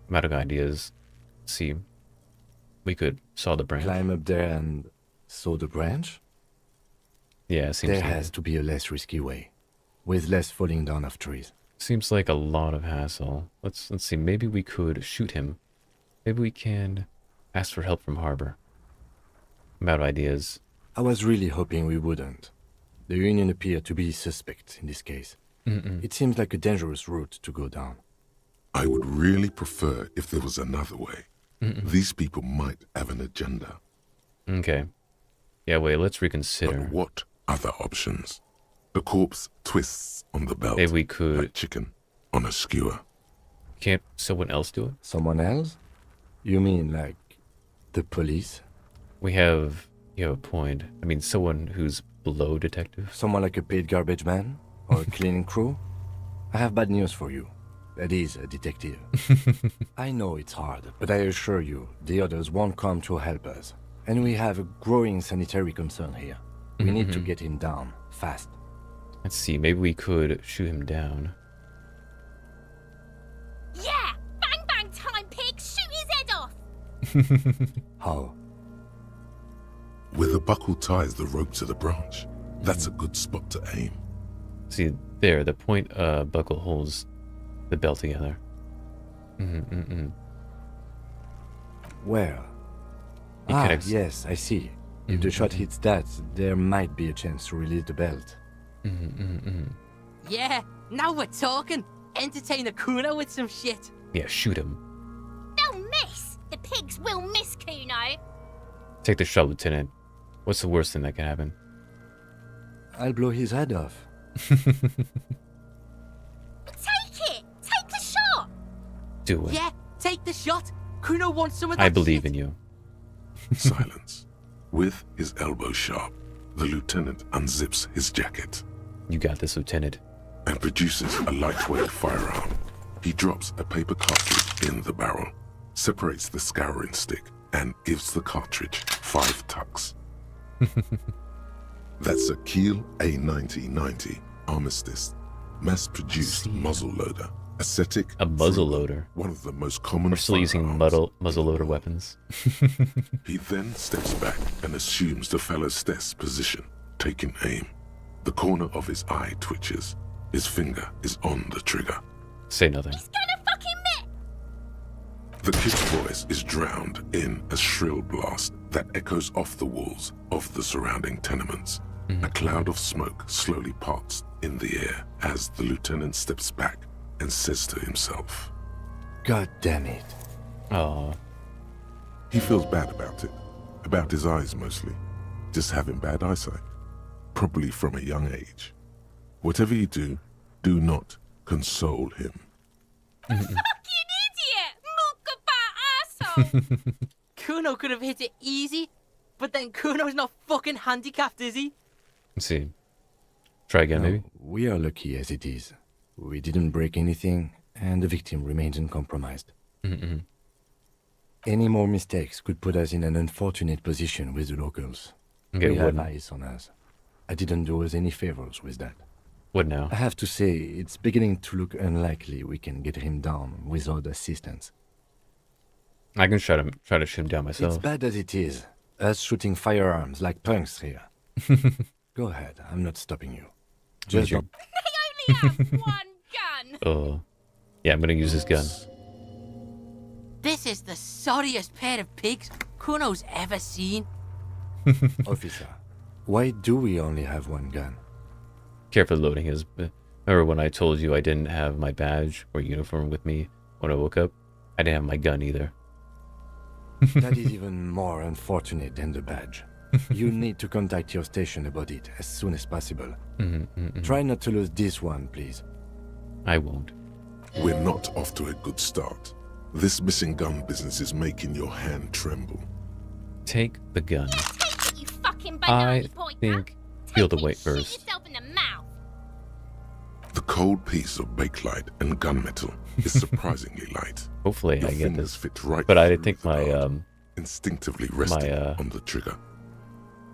I'm out of ideas. Let's see. We could saw the branch. Climb up there and saw the branch? Yeah, it seems there like has to be a less risky way, with less falling down of trees. Seems like a lot of hassle. Let's see. Maybe we could shoot him. Maybe we can ask for help from Harbor. I'm out of ideas. I was really hoping we wouldn't. The Union appeared to be suspect in this case. It seems like a dangerous route to go down. I would really prefer if there was another way. These people might have an agenda. Okay. Yeah, wait, let's reconsider. But what other options? The corpse twists on the belt. Maybe we could... like chicken on a skewer. Can't someone else do it? Someone else? You mean like the police? You have a point. I mean, someone who's below detective. Someone like a paid garbage man? Or a cleaning crew? I have bad news for you. That is a detective. I know it's hard, but I assure you, the others won't come to help us. And we have a growing sanitary concern here. We need to get him down, fast. Let's see, maybe we could shoot him down. Yeah! Bang bang time, pig! Shoot his head off! How? Where the buckle ties the rope to the branch. That's a good spot to aim. See, there, the point buckle holds the belt together. Where? Yes, I see. If the shot hits that, there might be a chance to release the belt. Yeah, now we're talking. Entertain a Kuno with some shit. Yeah, shoot him. They'll miss! The pigs will miss Kuno! Take the shot, Lieutenant. What's the worst thing that can happen? I'll blow his head off. Take it! Take the shot! Do it. Yeah, take the shot. Kuno wants some of that I believe shit. in you. Silence. With his elbow sharp, the lieutenant unzips his jacket. You got this, Lieutenant. And produces a lightweight firearm. He drops a paper cartridge in the barrel, separates the scouring stick, and gives the cartridge 5 tucks. That's a Kiel A9090 Armistice, mass-produced muzzleloader. Aesthetic. A muzzleloader. One of the most common. We're still using muzzleloader weapons. He then steps back and assumes the fellow's desk position, taking aim. The corner of his eye twitches. His finger is on the trigger. Say nothing. He's gonna fucking miss! The kid's voice is drowned in a shrill blast that echoes off the walls of the surrounding tenements. A cloud of smoke slowly parts in the air as the lieutenant steps back and says to himself, God damn it. Oh. He feels bad about it. About his eyes mostly. Just having bad eyesight. Probably from a young age. Whatever you do, do not console him. Fucking idiot! Mukabat asshole! Kuno could have hit it easy, but then Kuno's not fucking handicapped, is he? Let's see. Try again, maybe? We are lucky as it is. We didn't break anything, and the victim remains uncompromised. Any more mistakes could put us in an unfortunate position with the locals. Okay, we have what? eyes on us. I didn't do us any favors with that. What now? I have to say, it's beginning to look unlikely we can get him down without assistance. I can try to shoot him down myself. It's bad as it is. Us shooting firearms like punks here. Go ahead, I'm not stopping you. Just don't... They only have one gun! Oh. Yeah, I'm gonna use this gun. This is the sorriest pair of pigs Kuno's ever seen. Officer, why do we only have one gun? Careful loading his... Remember when I told you I didn't have my badge or uniform with me when I woke up? I didn't have my gun either. That is even more unfortunate than the badge. You need to contact your station about it as soon as possible. Try not to lose this one, please. I won't. We're not off to a good start. This missing gun business is making your hand tremble. Take the gun. Take it, you fucking I banana boy. think... Feel the weight Shoot first. yourself in the mouth. The cold piece of bakelite and gunmetal is surprisingly light. Hopefully Your I get fingers this. fit right But I through think the my guard, instinctively resting my on the trigger.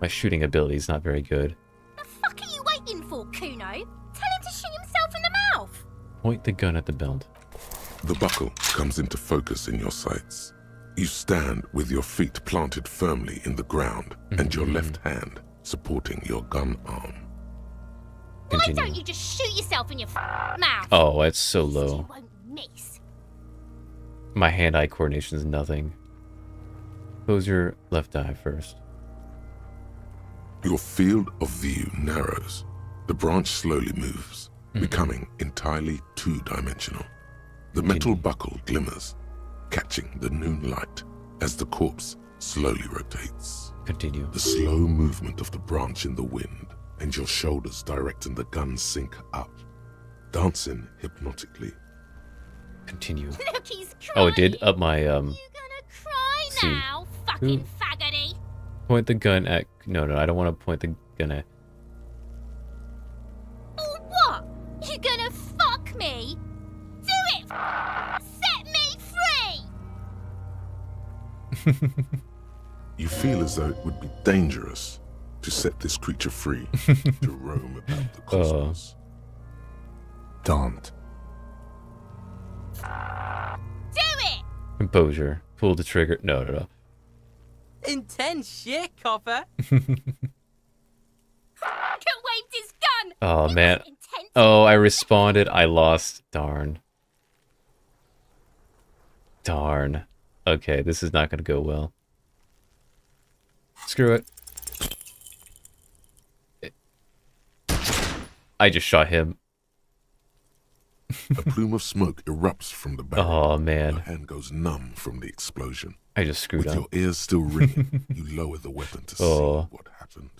my shooting ability is not very good. The fuck are you waiting for, Kuno? Tell him to shoot himself in the mouth. Point the gun at the belt. The buckle comes into focus in your sights. You stand with your feet planted firmly in the ground and your left hand supporting your gun arm. Why don't you just shoot yourself in your mouth? Oh, it's so low. You won't miss. My hand-eye coordination is nothing. Close your left eye first. Your field of view narrows. The branch slowly moves, becoming entirely two-dimensional. The metal buckle glimmers, catching the noon light as the corpse slowly rotates. Continue. The slow movement of the branch in the wind and your shoulders directing the gun sync up, dancing hypnotically. Continue. Look, he's crying. Oh, it did up my You gonna cry now, fucking faggoty? Point the gun at. No, I don't want to point the gun at. Or what? You gonna fuck me? Do it! Set me free! You feel as though it would be dangerous to set this creature free to roam about the cosmos. Don't. Do it! Composure. Pull the trigger. No. Intense shit, copper. Waved his gun! Oh, man. Oh, I responded. I lost. Darn. Okay, this is not going to go well. Screw it. I just shot him. A plume of smoke erupts from the barrel. Oh, man. Your hand goes numb from the explosion. I just screwed With up. your ears still ringing, you lower the weapon to see what happened.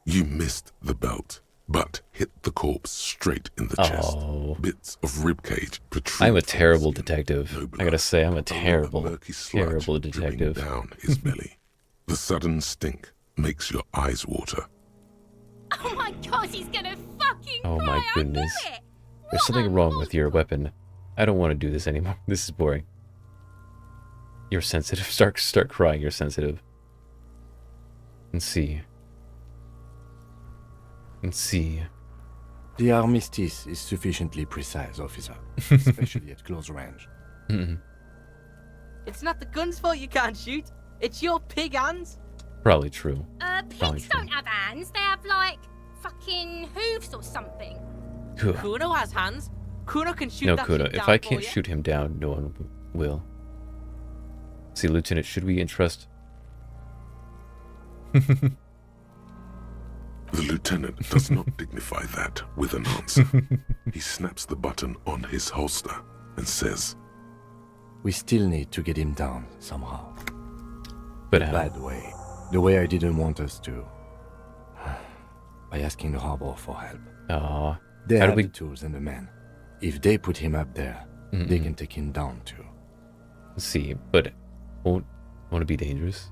You missed the belt, but hit the corpse straight in the chest. Bits of ribcage protrude. I'm a terrible detective. I gotta say, I'm a terrible detective. Down his belly. The sudden stink makes your eyes water. Oh my god, he's gonna fucking Oh cry. my goodness. There's something wrong with your weapon. I don't want to do this anymore. This is boring. You're sensitive. Start crying. You're sensitive. And see. The armistice is sufficiently precise, officer, especially at close range. It's not the gun's fault you can't shoot. It's your pig hands. Probably true. Pigs don't have hands. They have, like, fucking hooves or something. Kuno has hands. Kuno can shoot No, that Kuno. shit If down I for can't you. shoot him down, no one will. See, Lieutenant, should we entrust... The lieutenant does not dignify that with an answer. He snaps the button on his holster and says, We still need to get him down somehow. But the how? bad way. The way I didn't want us to. By asking the harbor for help. They have the tools and the men. If they put him up there, they can take him down too. See, but won't it be dangerous?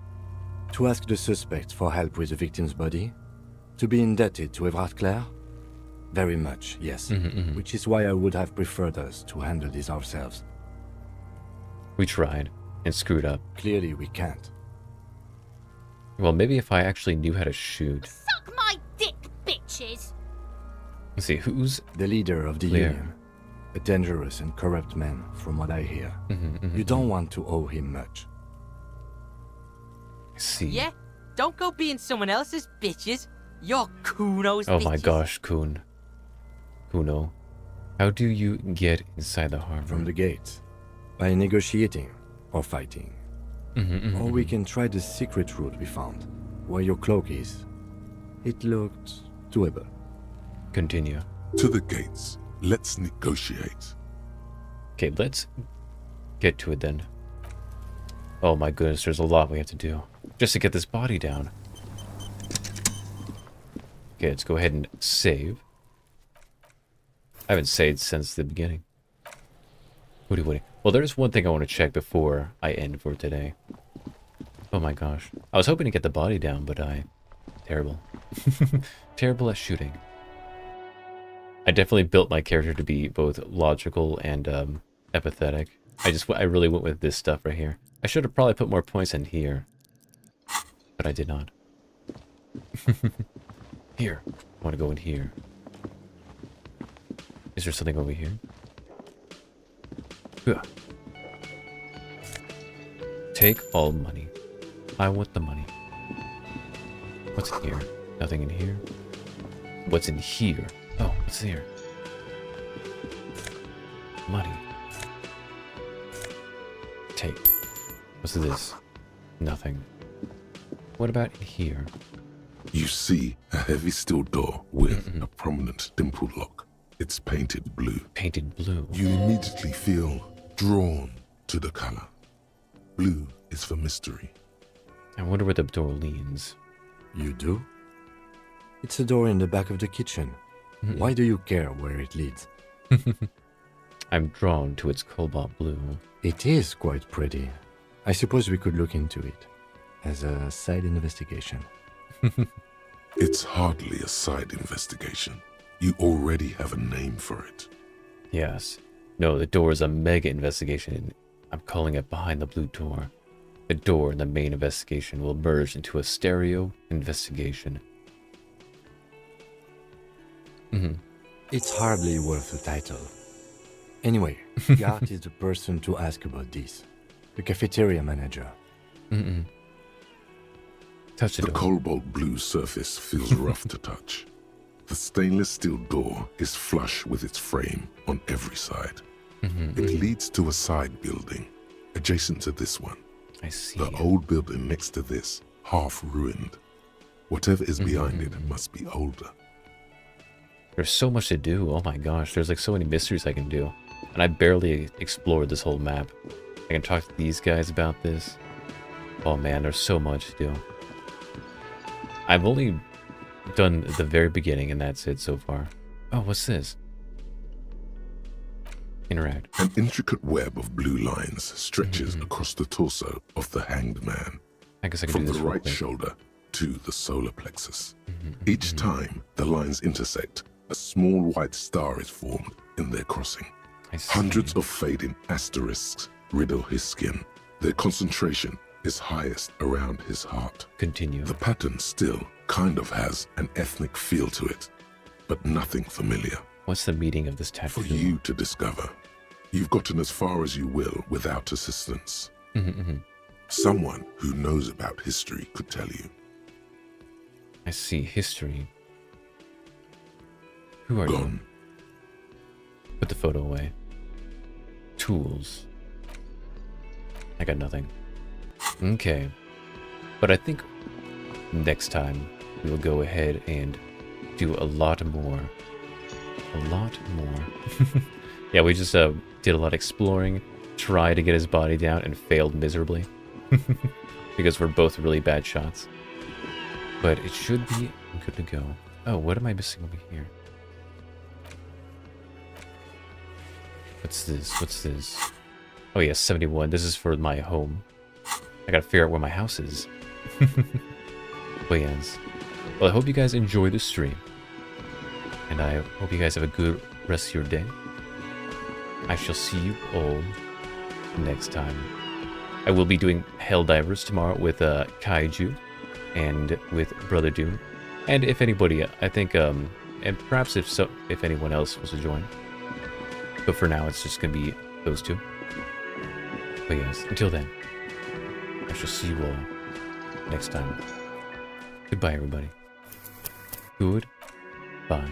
To ask the suspects for help with the victim's body? To be indebted to Everard Clare? Very much, yes. Which is why I would have preferred us to handle this ourselves. We tried and screwed up. Clearly we can't. Well, maybe if I actually knew how to shoot. Suck my dick, bitches! Let's see, who's... The leader of the Claire? Union. A dangerous and corrupt man, from what I hear. You don't want to owe him much. I see. Yeah? Don't go being someone else's bitches. You're Kuno's Oh bitches. my gosh, Kuno. How do you get inside the harbor? From the gates. By negotiating or fighting. Or we can try the secret route we found, where your cloak is. It looked doable. Continue. To the gates. Let's negotiate. Okay, let's get to it then. Oh my goodness, there's a lot we have to do. Just to get this body down. Okay, let's go ahead and save. I haven't saved since the beginning. Woody. Well, there's one thing I want to check before I end for today. Oh my gosh. I was hoping to get the body down, but terrible. Terrible at shooting. I definitely built my character to be both logical and empathetic. I really went with this stuff right here. I should have probably put more points in here. But I did not. Here. I want to go in here. Is there something over here? Yeah. Take all money. I want the money. What's in here? Nothing in here. What's in here? Oh, what's here? Money. Tape. What's this? Nothing. What about in here? You see a heavy steel door with a prominent dimple lock. It's painted blue. Painted blue. You immediately feel drawn to the color. Blue is for mystery. I wonder where the door leads. You do? It's a door in the back of the kitchen. Why do you care where it leads? I'm drawn to its cobalt blue. It is quite pretty. I suppose we could look into it as a side investigation. It's hardly a side investigation. You already have a name for it. Yes. No, the door is a mega investigation. I'm calling it Behind the Blue Door. The door and the main investigation will merge into a stereo investigation. It's hardly worth a title. Anyway, Gart is the person to ask about this. The cafeteria manager. Touch the cobalt blue surface feels rough to touch. The stainless steel door is flush with its frame on every side. It leads to a side building, adjacent to this one. I see. The old building next to this, half ruined. Whatever is behind it must be older. There's so much to do. Oh my gosh, there's like so many mysteries I can do. And I barely explored this whole map. I can talk to these guys about this. Oh man, there's so much to do. I've only done the very beginning and that's it so far. Oh, what's this? Interact. An intricate web of blue lines stretches across the torso of the hanged man. I guess I can from do this the real right quick. shoulder to the solar plexus. Each time the lines intersect, a small white star is formed in their crossing. Hundreds of fading asterisks riddle his skin. Their concentration is highest around his heart. Continue. The pattern still kind of has an ethnic feel to it, but nothing familiar. What's the meaning of this tattoo? For you to discover. You've gotten as far as you will without assistance. Someone who knows about history could tell you. I see. History. Who are you? Put the photo away. Tools. I got nothing. Okay. But I think next time we will go ahead and do a lot more. A lot more. Yeah, we just did a lot of exploring, tried to get his body down, and failed miserably. Because we're both really bad shots. But it should be good to go. Oh, what am I missing over here? What's this? What's this? Oh yeah, 71. This is for my home. I gotta figure out where my house is. But yes. Well, I hope you guys enjoy the stream. And I hope you guys have a good rest of your day. I shall see you all next time. I will be doing Helldivers tomorrow with Kaiju and with Brother Doom. And if anybody, I think, and perhaps if anyone else wants to join. But for now, it's just going to be those two. But yes, until then, I shall see you all next time. Goodbye, everybody. Goodbye.